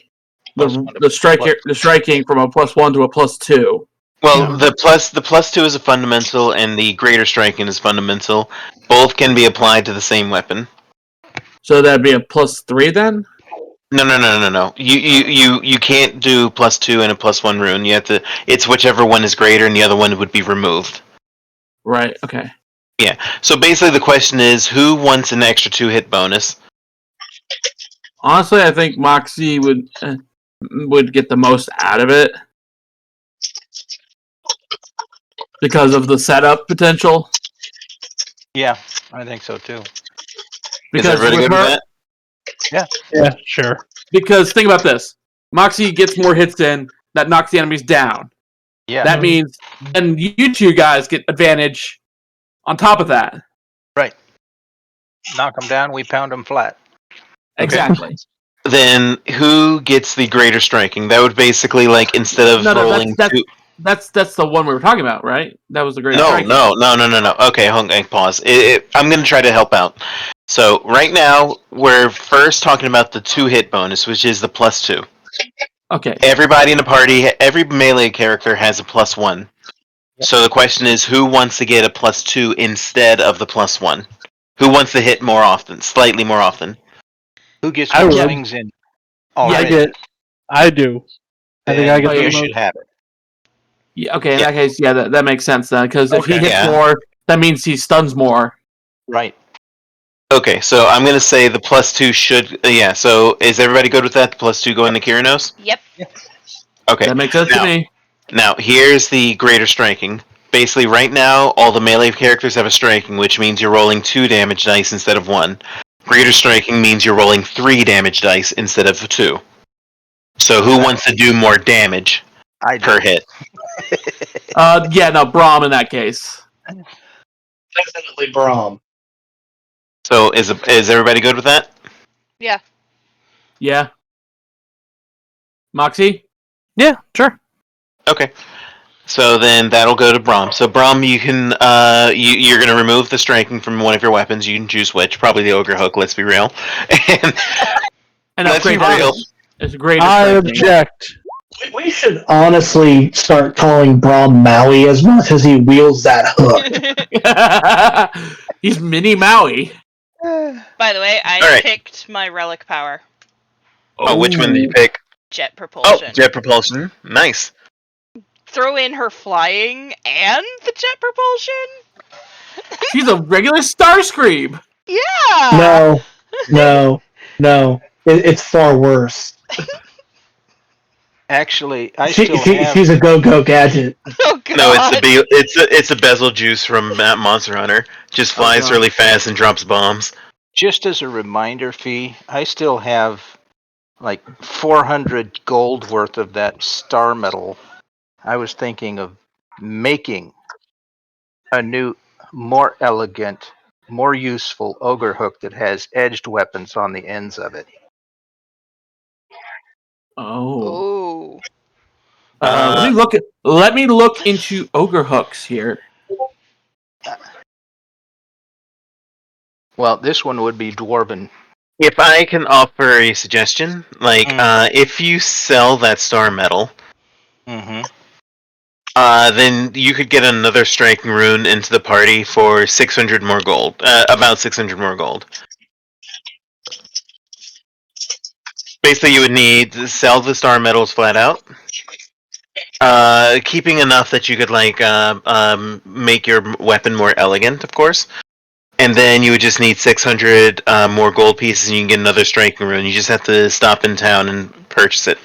striking from a +1 to a +2. Well, the +2 is a fundamental, and the greater striking is fundamental. Both can be applied to the same weapon. So that'd be a +3 then? No. You can't do +2 and a +1 rune. You have to. It's whichever one is greater, and the other one would be removed. Right. Okay. Yeah. So basically, the question is, who wants an extra 2-hit bonus? Honestly, I think Moxie would get the most out of it because of the setup potential. Yeah, I think so too. Because is it really good her, Yeah, sure. Because think about this: Moxie gets more hits in, that knocks the enemies down. Yeah. That means, and you two guys get advantage on top of that. Right. knock them down, we pound them flat. Exactly. Then who gets the greater striking? That would basically instead of rolling two. That's the one we were talking about, right? That was the greater No. striking. Okay, pause. I'm going to try to help out. So right now we're first talking about the 2-hit bonus, which is the +2. Okay. Everybody in the party, every melee character has a +1. Yep. So the question is, who wants to get a +2 instead of the +1? Who wants to hit more often, slightly more often? Who gets more swings in? Already? I do. I think I get you should have it. Yeah, okay, in that case, that makes sense then, because if he hits more, that means he stuns more. Right. Okay, so I'm going to say the +2 should... so is everybody good with that? The +2 going to Kyrinos? Yep. Okay. That makes sense to me. Now, here's the greater striking. Basically, right now, all the melee characters have a striking, which means you're rolling 2 damage dice instead of 1. Greater striking means you're rolling 3 damage dice instead of 2. So who wants to do more damage per hit? Brom in that case. Definitely Brom. So is everybody good with that? Yeah. Yeah. Moxie? Yeah, sure. Okay. So then that'll go to Brom. So Brom, you can you're going to remove the striking from one of your weapons. You can choose which. Probably the ogre hook. Let's be real. And let's be real. It's great. I object. We should honestly start calling Brom Maui as much as he wields that hook. He's mini Maui. By the way, I picked my relic power. Oh, which one did you pick? Jet propulsion. Oh, jet propulsion. Nice. Throw in her flying and the jet propulsion? She's a regular Starscream. Yeah. No. It's far worse. Actually, she's a go-go gadget. Oh god. No, it's a bezel juice from Monster Hunter. Just flies really fast and drops bombs. Just as a reminder, Fee, I still have 400 gold worth of that star metal. I was thinking of making a new, more elegant, more useful ogre hook that has edged weapons on the ends of it. Oh. Let me look into ogre hooks here. Well, this one would be dwarven. If I can offer a suggestion, if you sell that star metal, then you could get another striking rune into the party for 600 more gold. About 600 more gold. Basically, you would need to sell the star metals flat out. Keeping enough that you could make your weapon more elegant, of course. And then you would just need 600 more gold pieces, and you can get another striking rune. You just have to stop in town and purchase it.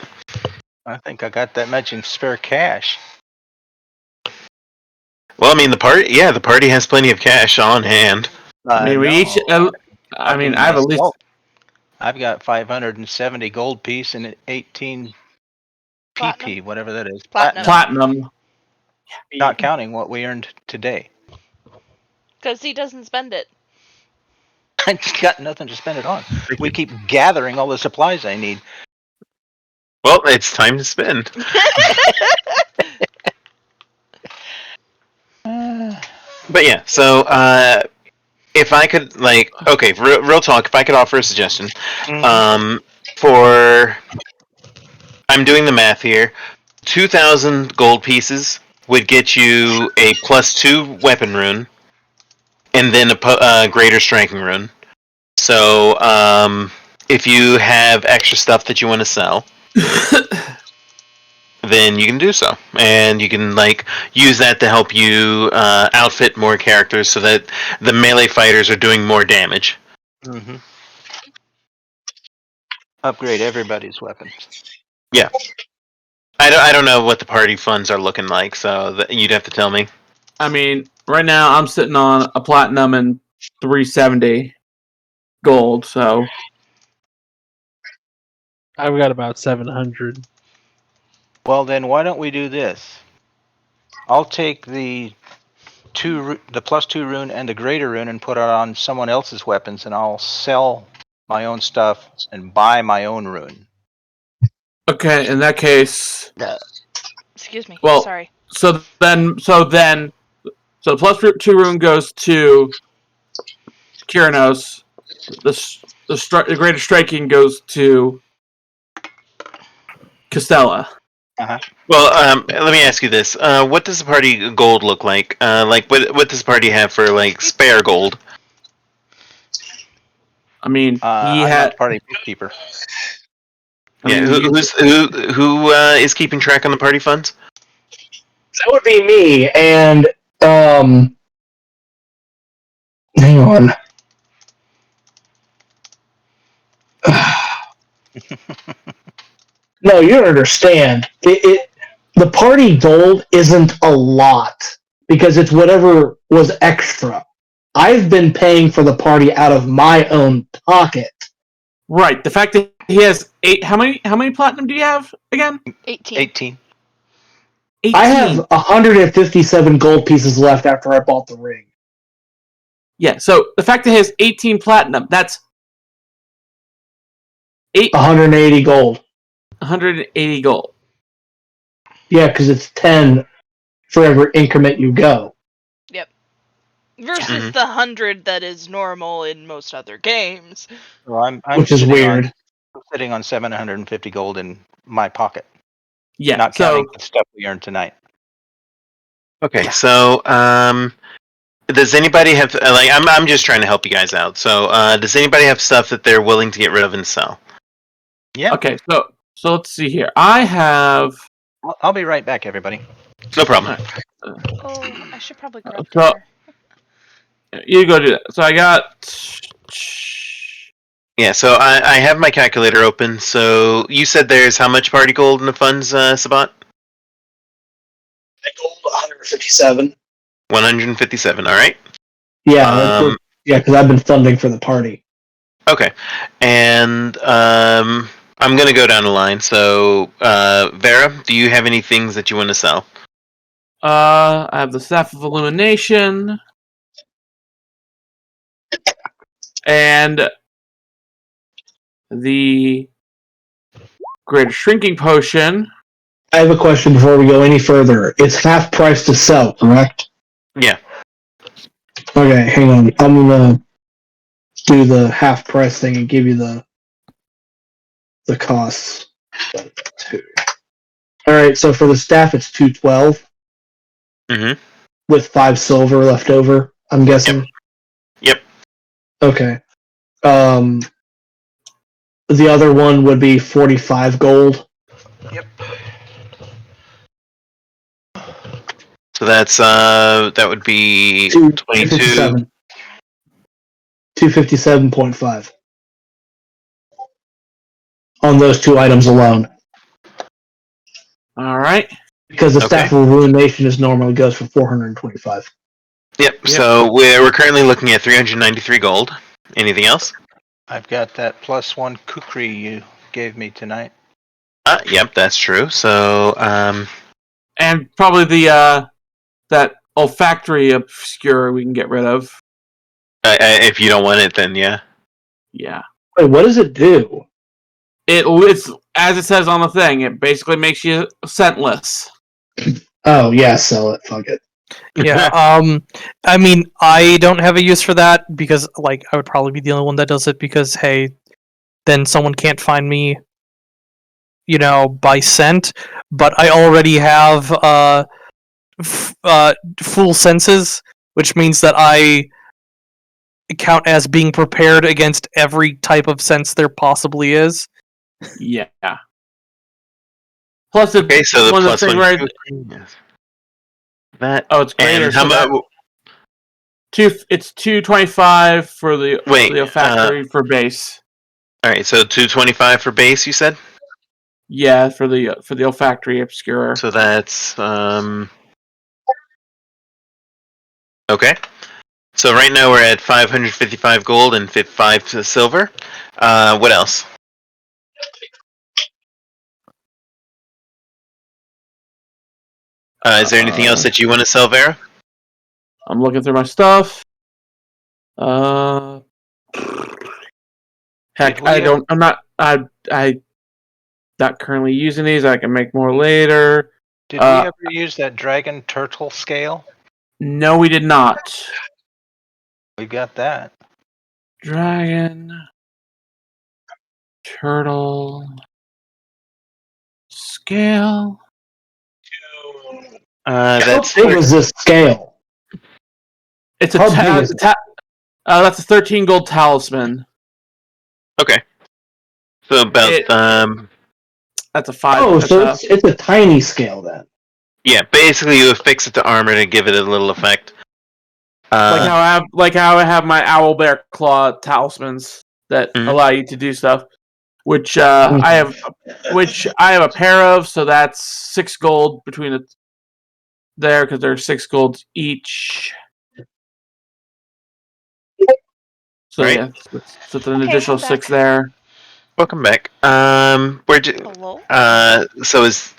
I think I got that much in spare cash. Well, I mean, the party has plenty of cash on hand. I have at least. I've got 570 gold piece and 18 PP, whatever that is. Platinum. Not counting what we earned today. Because he doesn't spend it. I just got nothing to spend it on. We keep gathering all the supplies I need. Well, it's time to spend. But yeah, so if I could, real talk, if I could offer a suggestion, I'm doing the math here, 2,000 gold pieces would get you a +2 weapon rune, and then a greater striking rune. So, if you have extra stuff that you want to sell, then you can do so, and you can use that to help you outfit more characters so that the melee fighters are doing more damage. Upgrade everybody's weapons. Yeah, I don't know what the party funds are looking like, so you'd have to tell me. I mean, right now I'm sitting on a platinum and 370 gold, so I've got about 700. Well, then why don't we do this? I'll take the the +2 rune and the greater rune and put it on someone else's weapons, and I'll sell my own stuff and buy my own rune. Okay, in that case. Excuse me. Well, sorry. So the +2 rune goes to Kyranos. The greater striking goes to Castella. Well, let me ask you this: what does the party gold look like? What does the party have for spare gold? I mean, he I'm had not the party bookkeeper. Who is keeping track on the party funds? That would be me, and hang on. No, you don't understand. The party gold isn't a lot because it's whatever was extra. I've been paying for the party out of my own pocket. Right. The fact that he has 8. How many platinum do you have again? 18. I have 157 gold pieces left after I bought the ring. Yeah, so the fact that he has 18 platinum, that's 180 gold. 180 gold. Yeah, because it's 10 for every increment you go. Yep. Versus the 100 that is normal in most other games. So I'm which is weird. I'm sitting on 750 gold in my pocket. Yeah, not counting the stuff we earned tonight. Okay, so does anybody have I'm just trying to help you guys out. So does anybody have stuff that they're willing to get rid of and sell? Yeah. Okay, so let's see here. I have. I'll be right back, everybody. No problem. I should probably grab the You go do that. So I got. Yeah, so I have my calculator open. So you said there's how much party gold in the funds, Sabbat? Gold 157. 157. All right. Yeah, because I've been funding for the party. Okay, and I'm gonna go down the line. So Vera, do you have any things that you want to sell? I have the Staff of Illumination. And the Greater Shrinking Potion. I have a question before we go any further. It's half price to sell, correct? Yeah. Okay, hang on. I'm gonna do the half price thing and give you the costs. Alright, so for the staff it's 212. Mm-hmm. With 5 silver left over, I'm guessing. Yep. Okay. The other one would be 45 gold. Yep. So that's that would be 22. 257.5 on those 2 items alone. All right. Because the Staff of Illumination is normally goes for 425. Yep. So we're currently looking at 393 gold. Anything else? I've got that +1 kukri you gave me tonight. Yep, that's true. So and probably the that olfactory obscure we can get rid of. If you don't want it, then yeah. Yeah. Wait, what does it do? It's as it says on the thing. It basically makes you scentless. Oh yeah, sell it. Fuck it. Yeah. I mean, I don't have a use for that because, I would probably be the only one that does it because, hey, then someone can't find me, by scent. But I already have full senses, which means that I count as being prepared against every type of sense there possibly is. Yeah. Plus, so the one plus of the things one. where that. It's greater. And how about it's 225 for the olfactory for base. All right, so 225 for base. You said. Yeah, for the olfactory obscure. So that's okay. So right now we're at 555 gold and 5 silver. What else? Is there anything else that you want to sell, Vera? I'm looking through my stuff. Heck, I'm not currently using these. I can make more later. Did we ever use that dragon turtle scale? No, we did not. We got that. Dragon turtle scale. How big is this scale? It's a that's a 13 gold talisman. Okay. So about that's a 5. Oh, so it's a tiny scale then. Yeah, basically you affix it to armor to give it a little effect. Like how I have my owl bear claw talismans that allow you to do stuff, which I have a pair of. So that's 6 gold between it there because they're 6 gold each. So right. yeah, so it's an additional 6 there. Welcome back. Hello? So is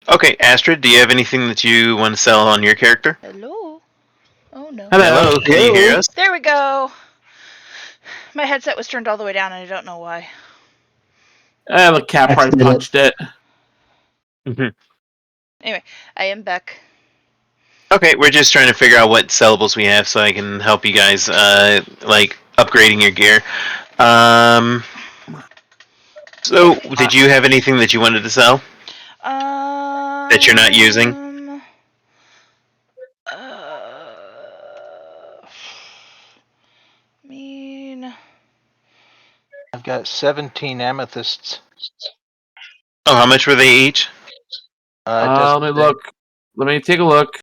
okay, Astrid. Do you have anything that you want to sell on your character? Hello? Oh no. Hello. Can you hear us? There we go. My headset was turned all the way down, and I don't know why. The cat probably punched it. Anyway, I am back. Okay, we're just trying to figure out what sellables we have so I can help you guys, like, upgrading your gear. So, did you have anything that you wanted to sell? That you're not using? I've got 17 amethysts. Oh, how much were they each? Let me look. Let me take a look.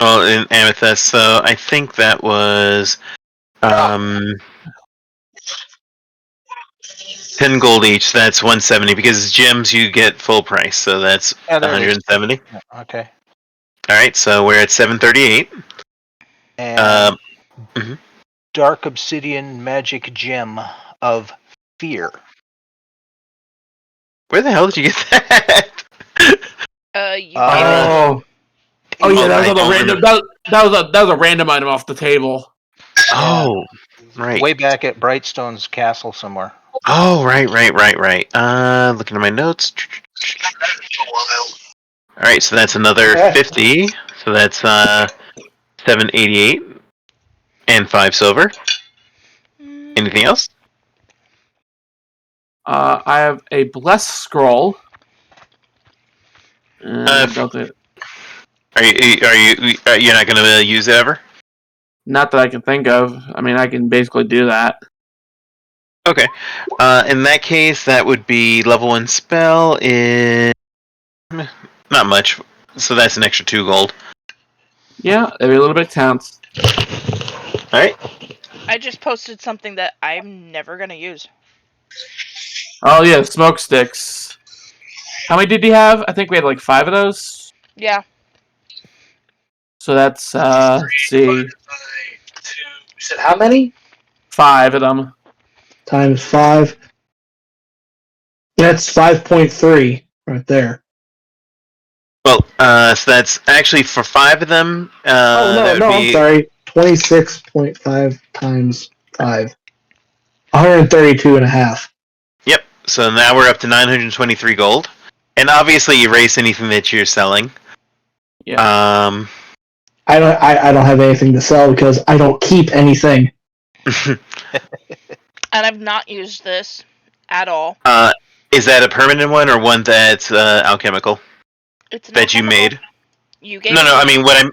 Oh, in amethyst. So I think that was 10 gold each. That's 170 because gems you get full price. So that's 170. Okay. All right. So we're at 738. And dark obsidian magic gem of fear. Where the hell did you get that? Oh yeah, that was on a random. That was a random item off the table. Oh, right. Way back at Brightstone's castle somewhere. Oh, right. Looking at my notes. All right, so that's another 50. So that's 788 and 5 silver. Anything else? I have a blessed scroll. Are you not going to use it ever? Not that I can think of. I mean, I can basically do that. Okay. In that case, that would be level 1 spell is not much. So that's an extra 2 gold. Yeah, every little bit counts. All right. I just posted something that I'm never gonna use. Oh yeah, smoke sticks. How many did you have? I think we had like 5 of those. Yeah. So that's let's see. You said how many? 5 of them. Times 5. That's 5.3 right there. Well, so that's actually for 5 of them. I'm sorry. 26.5 times 5. 132 and a half. Yep. So now we're up to 923 gold. And obviously erase anything that you're selling. Yeah. I don't have anything to sell because I don't keep anything. And I've not used this at all. Is that a permanent one or one that's alchemical? It's an that alchemical? You made? You gave No, I mean what I'm.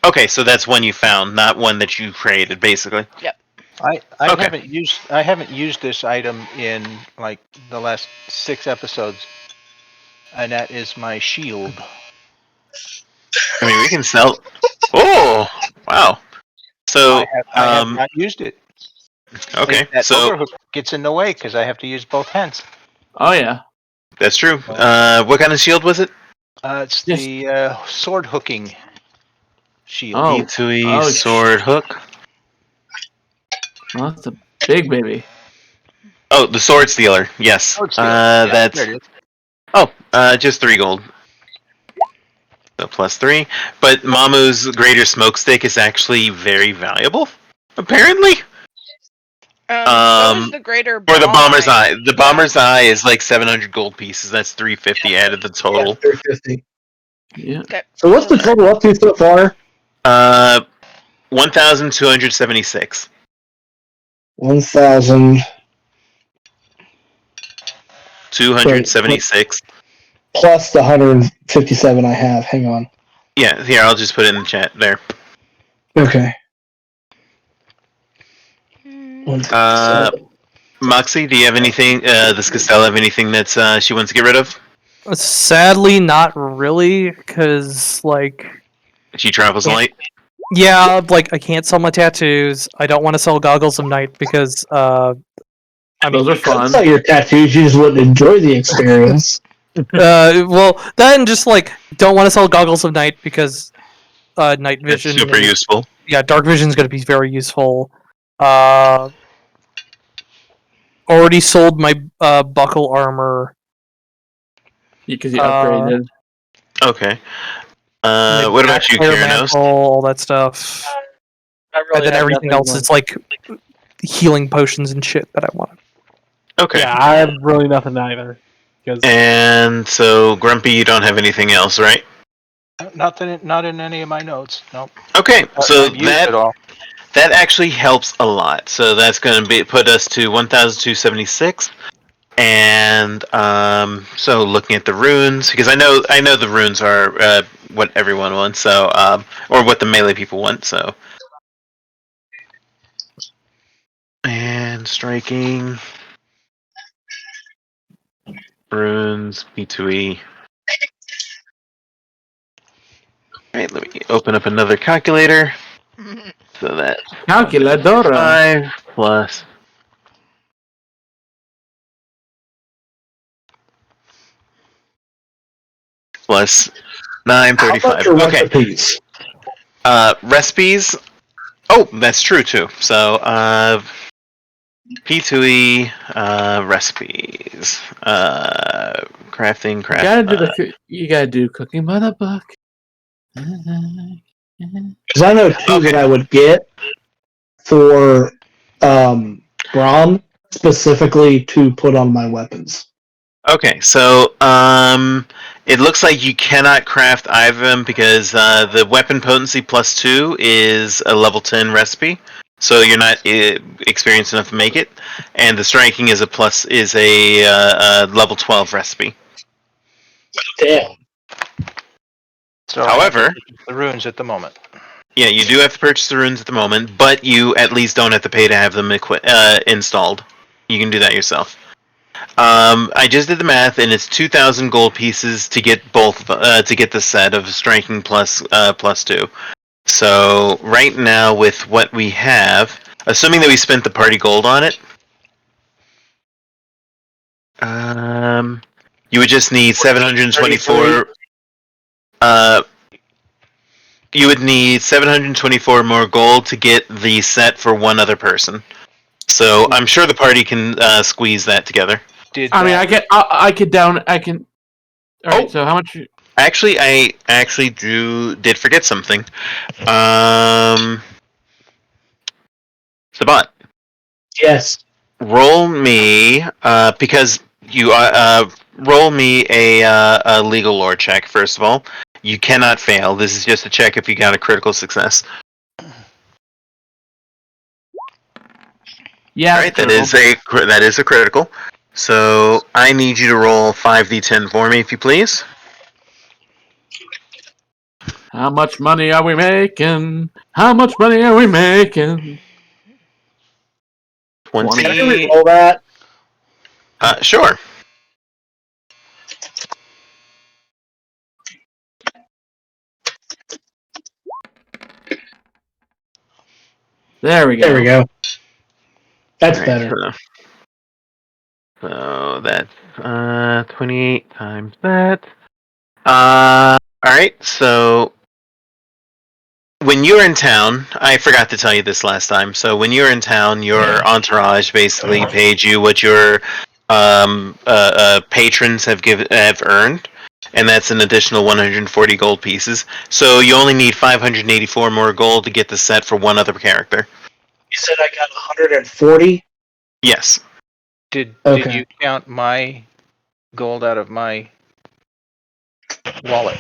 Okay, so that's one you found, not one that you created, basically. Yep. I haven't used this item in like the last 6 episodes, and that is my shield. I mean, we can sell. Oh, wow! So I have not used it. Okay, that so overhook gets in the way because I have to use both hands. Oh yeah, that's true. What kind of shield was it? It's the sword hooking shield. D2E sword hook. Well, that's a big baby. Oh, the sword stealer. Yes. Sword stealer. That's. Oh, just 3 gold. So +3. But Mamu's greater smoke stick is actually very valuable, apparently. So is the greater or the bomber's eye. The bomber's eye is like 700 gold pieces. That's 350 added the total. Yeah, 350. Yeah. Okay. So what's the total up to so far? 1,276. 1,000 276. plus the 157 I have. Hang on. Yeah, here, I'll just put it in the chat there. Okay. Moxie, do you have anything, does Castella have anything that she wants to get rid of? Sadly, not really, because, like... She travels light? Yeah, like, I can't sell my tattoos. I don't want to sell Goggles of Night because, those are fun. It's not your tattoos, you just wouldn't enjoy the experience. well, then just, like, don't want to sell Goggles of Night because, night vision... It's super useful. Yeah, dark vision is going to be very useful. Already sold my buckle armor. Because you upgraded. Okay. What about you, Kiranos? All that stuff. And then everything else is like healing potions and shit that I want. Okay. Yeah, I have really nothing either. And so, Grumpy, you don't have anything else, right? Not in any of my notes. Nope. Okay, so I've used it all. that actually helps a lot. So that's going to put us to 1,276. And so looking at the runes, because I know the runes are what everyone wants, so or what the melee people want. So and striking runes B2E. All right, let me open up another calculator. So that Calculadora. 5 plus. Plus 935. Okay. Recipes? Recipes. Oh, that's true too. So P2E recipes. Crafting. You gotta do cooking by the book. Because I know two that I would get for Brom specifically to put on my weapons. Okay, so it looks like you cannot craft either of them because the weapon potency +2 is a level 10 recipe, so you're not experienced enough to make it, and the striking is a level 12 recipe. Damn. So however, the runes at the moment. Yeah, you do have to purchase the runes at the moment, but you at least don't have to pay to have them installed. You can do that yourself. I just did the math, and it's 2,000 gold pieces to get both to get the set of striking +2. So right now, with what we have, assuming that we spent the party gold on it, you would just need 724. You would need 724 more gold to get the set for one other person. So I'm sure the party can squeeze that together. I can. Alright, so how much? Actually, I did forget something. Sabbat. Yes. Roll me, because you roll me a legal lore check first of all. You cannot fail. This is just a check if you got a critical success. Yeah, right. That is a critical. So I need you to roll 5d10 for me, if you please. How much money are we making? How much money are we making? 20. Can I roll that? Sure. There we go. There we go. That's right, better. So that's 28 times that. Alright, so when you're in town, I forgot to tell you this last time. So when you're in town, your entourage basically paid you what your patrons have earned, and that's an additional 140 gold pieces. So you only need 584 more gold to get the set for one other character. You said I got 140? Yes. Did you count my gold out of my wallet?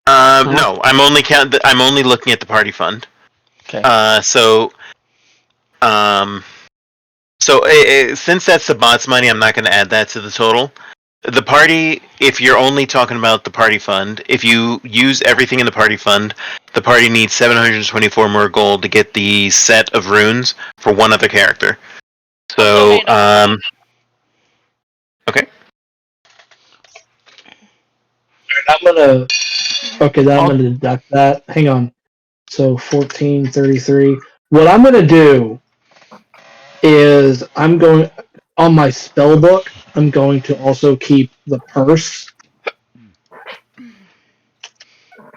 No, I'm only looking at the party fund. Okay. Since that's the bot's money, I'm not going to add that to the total. The party, if you're only talking about the party fund, if you use everything in the party fund, the party needs 724 more gold to get the set of runes for one other character. So, okay. I'm gonna deduct that. Hang on. So 1433. What I'm gonna do is I'm going on my spell book. I'm going to also keep the purse.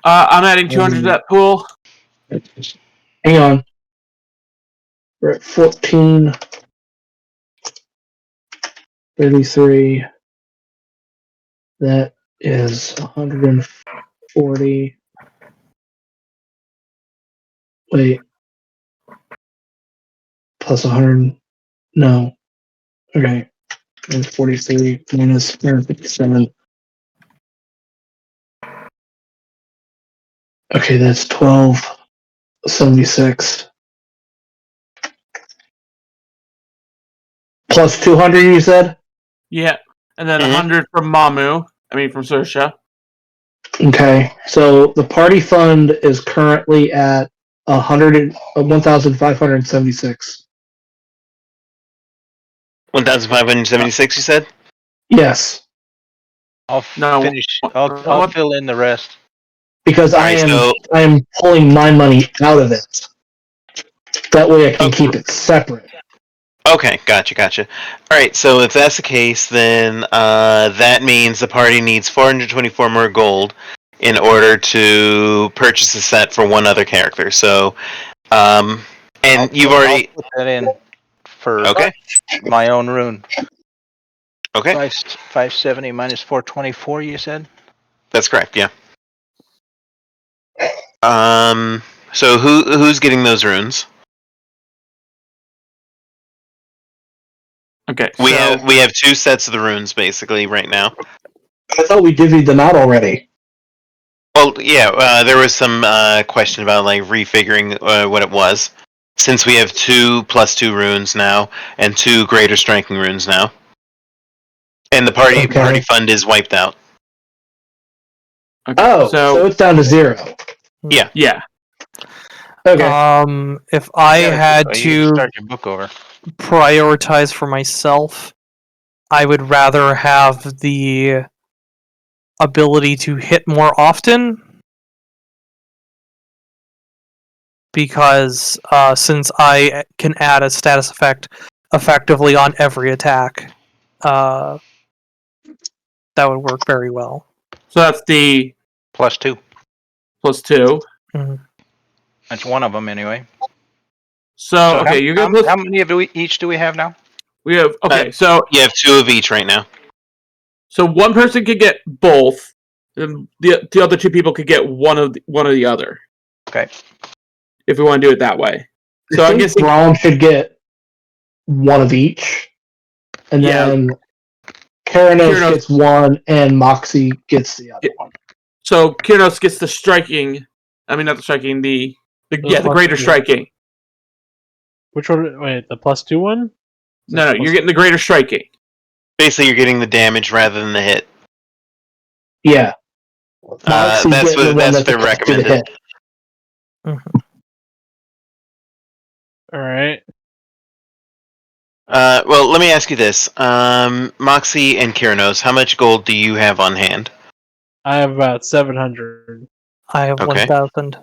I'm adding 200 to that pool. Hang on. We're at 1433. That is 140. Wait. Plus 100. No. Okay. 43 minus 157. Okay, that's 1276. Plus 200, you said? Yeah. And then 100 from Mamu. From Saoirse. Okay, so the party fund is currently at 1,576. 1,576, you said? Yes. I'll fill in the rest. Because I am pulling my money out of it. That way I can keep it separate. Okay, gotcha. Alright, so if that's the case, then that means the party needs 424 more gold in order to purchase a set for one other character. So, I'll put that in for my own rune. Okay. 570 minus 424, you said? That's correct, yeah. So who's getting those runes? Okay, we have two sets of the runes basically right now. I thought we divvied them out already. Well, yeah, there was some question about refiguring what it was, since we have 2 +2 runes now and 2 greater striking runes now, and the party fund is wiped out. Okay, so it's down to 0. Yeah. Okay. If I had to start your book over. Prioritize for myself, I would rather have the ability to hit more often, because since I can add a status effect effectively on every attack, that would work very well. So that's the +2. +2. Mm-hmm. That's one of them anyway. So okay, you're good. How many of each do we have now? We have so you have 2 of each right now. So one person could get both, and the other 2 people could get one of the other. Okay. If we want to do it that way. So I guess Braun should get one of each, and then Keranos gets one, and Moxie gets the other one. So Keranos gets the striking. Not the striking. The greater striking. Which one? Wait, the +2 one? No, you're getting the greater striking. Basically, you're getting the damage rather than the hit. Yeah. That's what they're recommended. Mm-hmm. All right. Well, let me ask you this: Moxie and Keranos, how much gold do you have on hand? I have about 700. I have 1,000.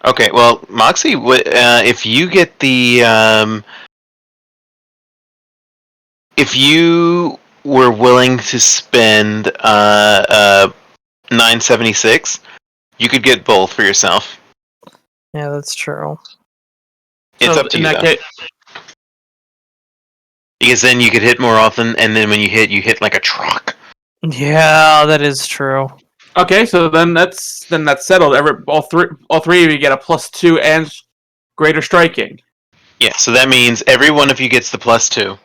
Okay, well, Moxie, if you get the if you were willing to spend 976, you could get both for yourself. Yeah, that's true. It's up to you, though. Because then you could hit more often, and then when you hit like a truck. Yeah, that is true. Okay, so then that's settled. All three of you get a +2 and greater striking. Yeah, so that means every one of you gets the +2.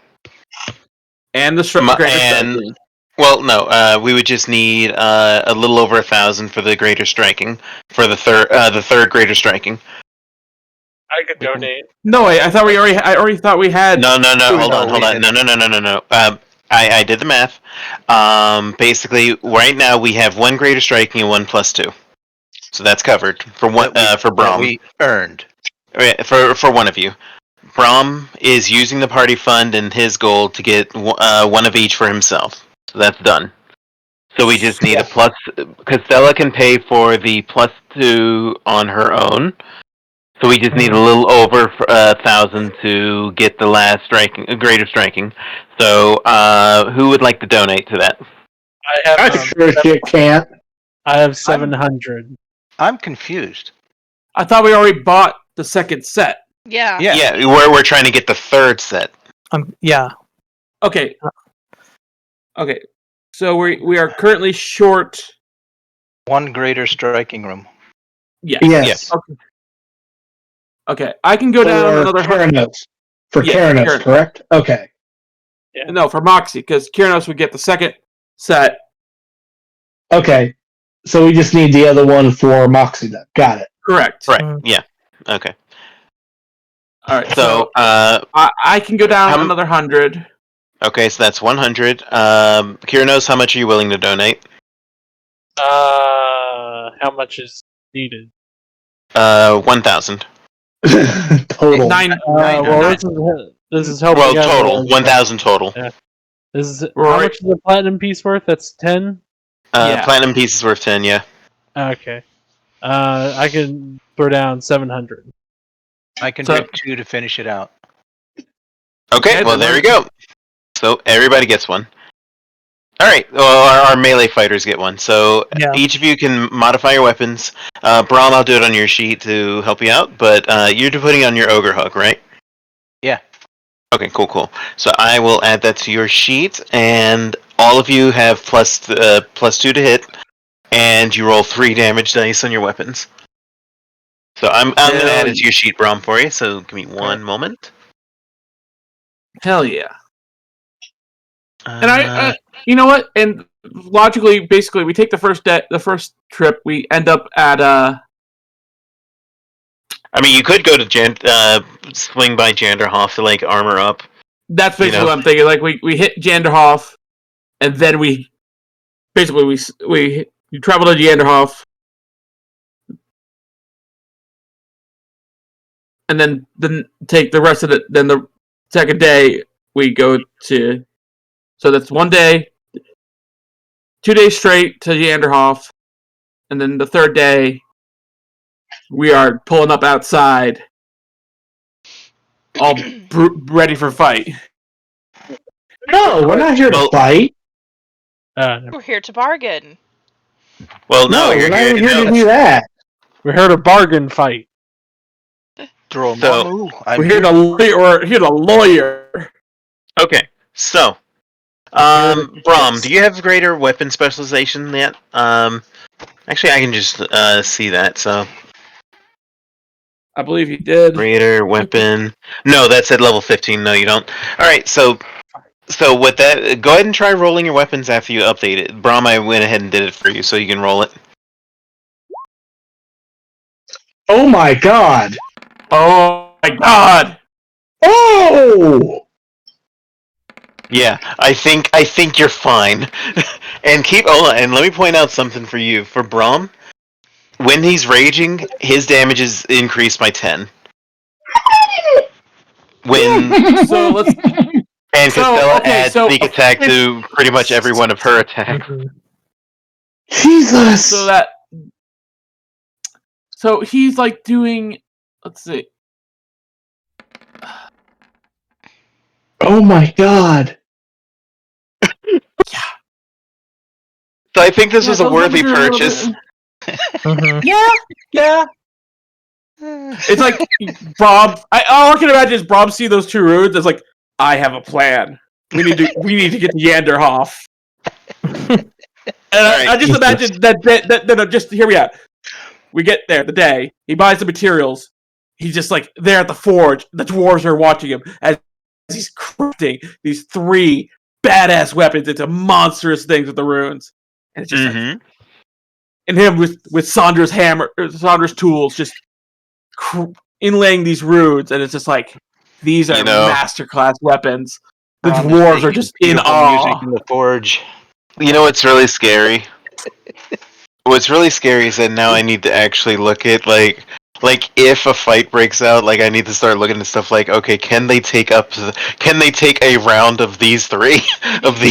And the greater striking. Well, no, we would just need a little over 1,000 for the greater striking for the third greater striking. I could donate. No, I thought I already thought we had. No. Hold on. No. I did the math. Basically, right now we have one greater striking and one +2, so that's covered for one for Brom. We earned for one of you. Brom is using the party fund and his gold to get one of each for himself. So that's done. So we just need a plus. Castella can pay for the +2 on her own. So we just need a little over 1,000 to get the last greater striking. So who would like to donate to that? I sure shit can't. I have 700. I'm confused. I thought we already bought the second set. Yeah. Yeah, we're trying to get the third set. Yeah. Okay. So we are currently short one greater striking room. Yes. Okay. I can go down another Keranos. For Keranos, correct? Okay. Yeah. No, for Moxie, because Keranos would get the second set. Okay. So we just need the other one for Moxie then. Got it. Correct. Right. Yeah. Okay. All right. So I can go down another 100. Okay, so that's 100. Keranos, how much are you willing to donate? How much is needed? 1,000. Total. This is helping. Well, total 1,000 total. Yeah. This is how much is the platinum piece worth? That's 10. Platinum piece is worth 10. Yeah. Okay. I can throw down 700. I can do 2 to finish it out. Okay. Well, there we go. So everybody gets one. All right. Well, our melee fighters get one. So each of you can modify your weapons. Braun, I'll do it on your sheet to help you out, but you're putting on your ogre hook, right? Yeah. Okay. Cool. So I will add that to your sheet, and all of you have +2 to hit, and you roll 3 damage dice on your weapons. So I'm going to add it to your sheet, Braun, for you. So give me one moment. Hell yeah. And I you know what? And logically, basically, we take the first trip. We end up at I mean, you could go to swing by Janderhof to like armor up. That's basically what I'm thinking. Like we hit Janderhof, and then we travel to Janderhof, and then take the rest of it. Then the second day we go to. So that's 1 day, 2 days straight to Janderhof, and then the third day, we are pulling up outside, all ready for fight. No, we're not here to fight. We're here to bargain. Well, no, we're not here to do that. We're here to bargain fight. We're here to lawyer. Okay, so. Brom, do you have greater weapon specialization yet? Actually, I can just see that. So, I believe you did. Greater weapon. No, that's at level 15. No, you don't. All right. So with that, go ahead and try rolling your weapons after you update it. Brom, I went ahead and did it for you, so you can roll it. Oh my god! Oh my god! Oh! Yeah, I think you're fine. And and let me point out something for you. For Brom, when he's raging, his damage is increased by 10. So let's and Castella adds sneak attack to pretty much every one of her attacks. Jesus. So he's like doing. Let's see. Oh my god. Yeah. So I think this was a worthy purchase. Yeah. It's like Bob. All I can imagine is Bob see those 2 runes. It's like, I have a plan. We need to get to Janderhof. I just imagine that. No, just hear me out. We get there the day he buys the materials. He's just like there at the forge. The dwarves are watching him as he's crafting these 3 badass weapons into monstrous things with the runes, and it's just like, and him with Sandra's hammer, Sandra's tools, just inlaying these runes, and it's just like these are masterclass weapons. The dwarves are just in awe. Music in the forge. You know what's really scary? What's really scary is that now I need to actually look at like if a fight breaks out, like I need to start looking at stuff like, okay, can they take a round of these 3 of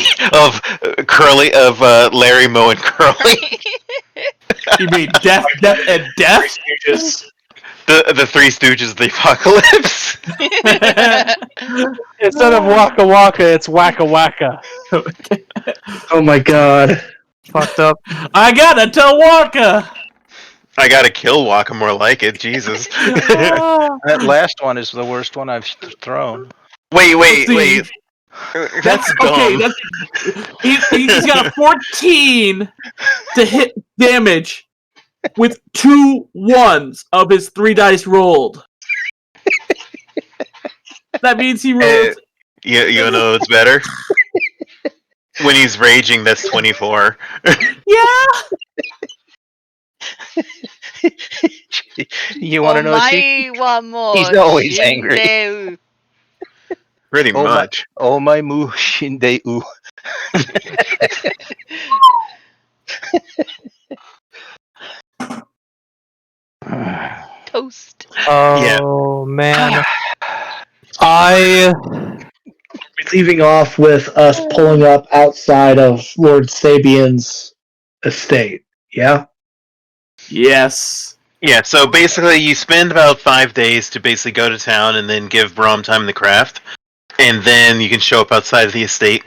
Larry, Moe, and Curly? You mean death, and death? The 3 Stooges of the Apocalypse. Instead of Waka Waka, it's Waka Waka. Oh my god. Fucked up. I gotta tell Waka. I gotta kill Waka, more like it. Jesus. That last one is the worst one I've thrown. Wait. That's dumb. Okay. He's got a 14 to hit damage with 2 1s of his 3 dice rolled. That means he rolled. You know what's better? When he's raging, that's 24. Yeah. You want to know? He's always angry. Pretty much. Oh my mu shinde-u. Toast. Oh man. We're leaving off with us pulling up outside of Lord Sabian's estate. Yeah? Yes. Yeah, so basically you spend about 5 days to basically go to town and then give Brom time to craft. And then you can show up outside of the estate.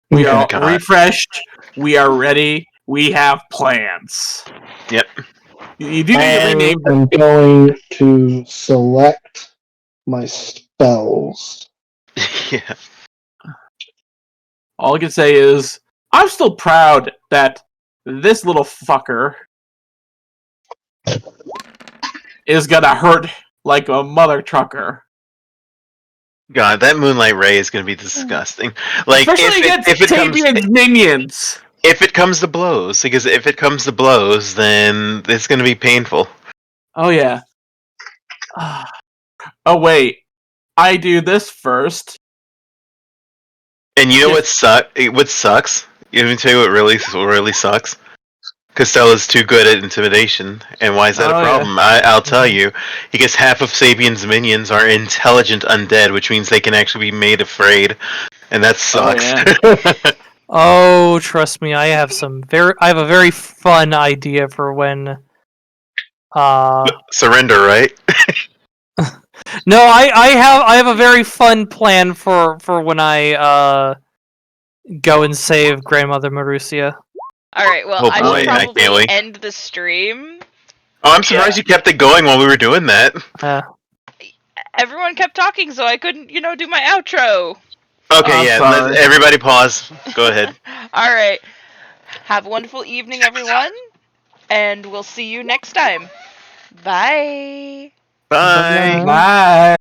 We are refreshed. We are ready. We have plans. Yep. You do need to rename. I'm going to select my spells. Yeah. All I can say is, I'm still proud that this little fucker is gonna hurt like a mother trucker. God, that Moonlight Ray is gonna be disgusting. Like, especially against Tabian's minions. If it comes to blows, because if it comes to blows, then it's gonna be painful. Oh yeah. Oh wait, I do this first. And you know what sucks? Let me tell you what really sucks. Costello's too good at intimidation, and why is that a problem? Yeah. I'll tell you. Because half of Sabian's minions are intelligent undead, which means they can actually be made afraid, and that sucks. Oh, yeah. Trust me, I have a very fun idea for when. Surrender, right? No, I have a very fun plan for when I go and save Grandmother Marussia. Alright, well, I should probably end the stream. Oh, I'm surprised you kept it going while we were doing that. Everyone kept talking, so I couldn't, do my outro. Okay, everybody pause. Go ahead. Alright. Have a wonderful evening, everyone. And we'll see you next time. Bye. Bye. Bye.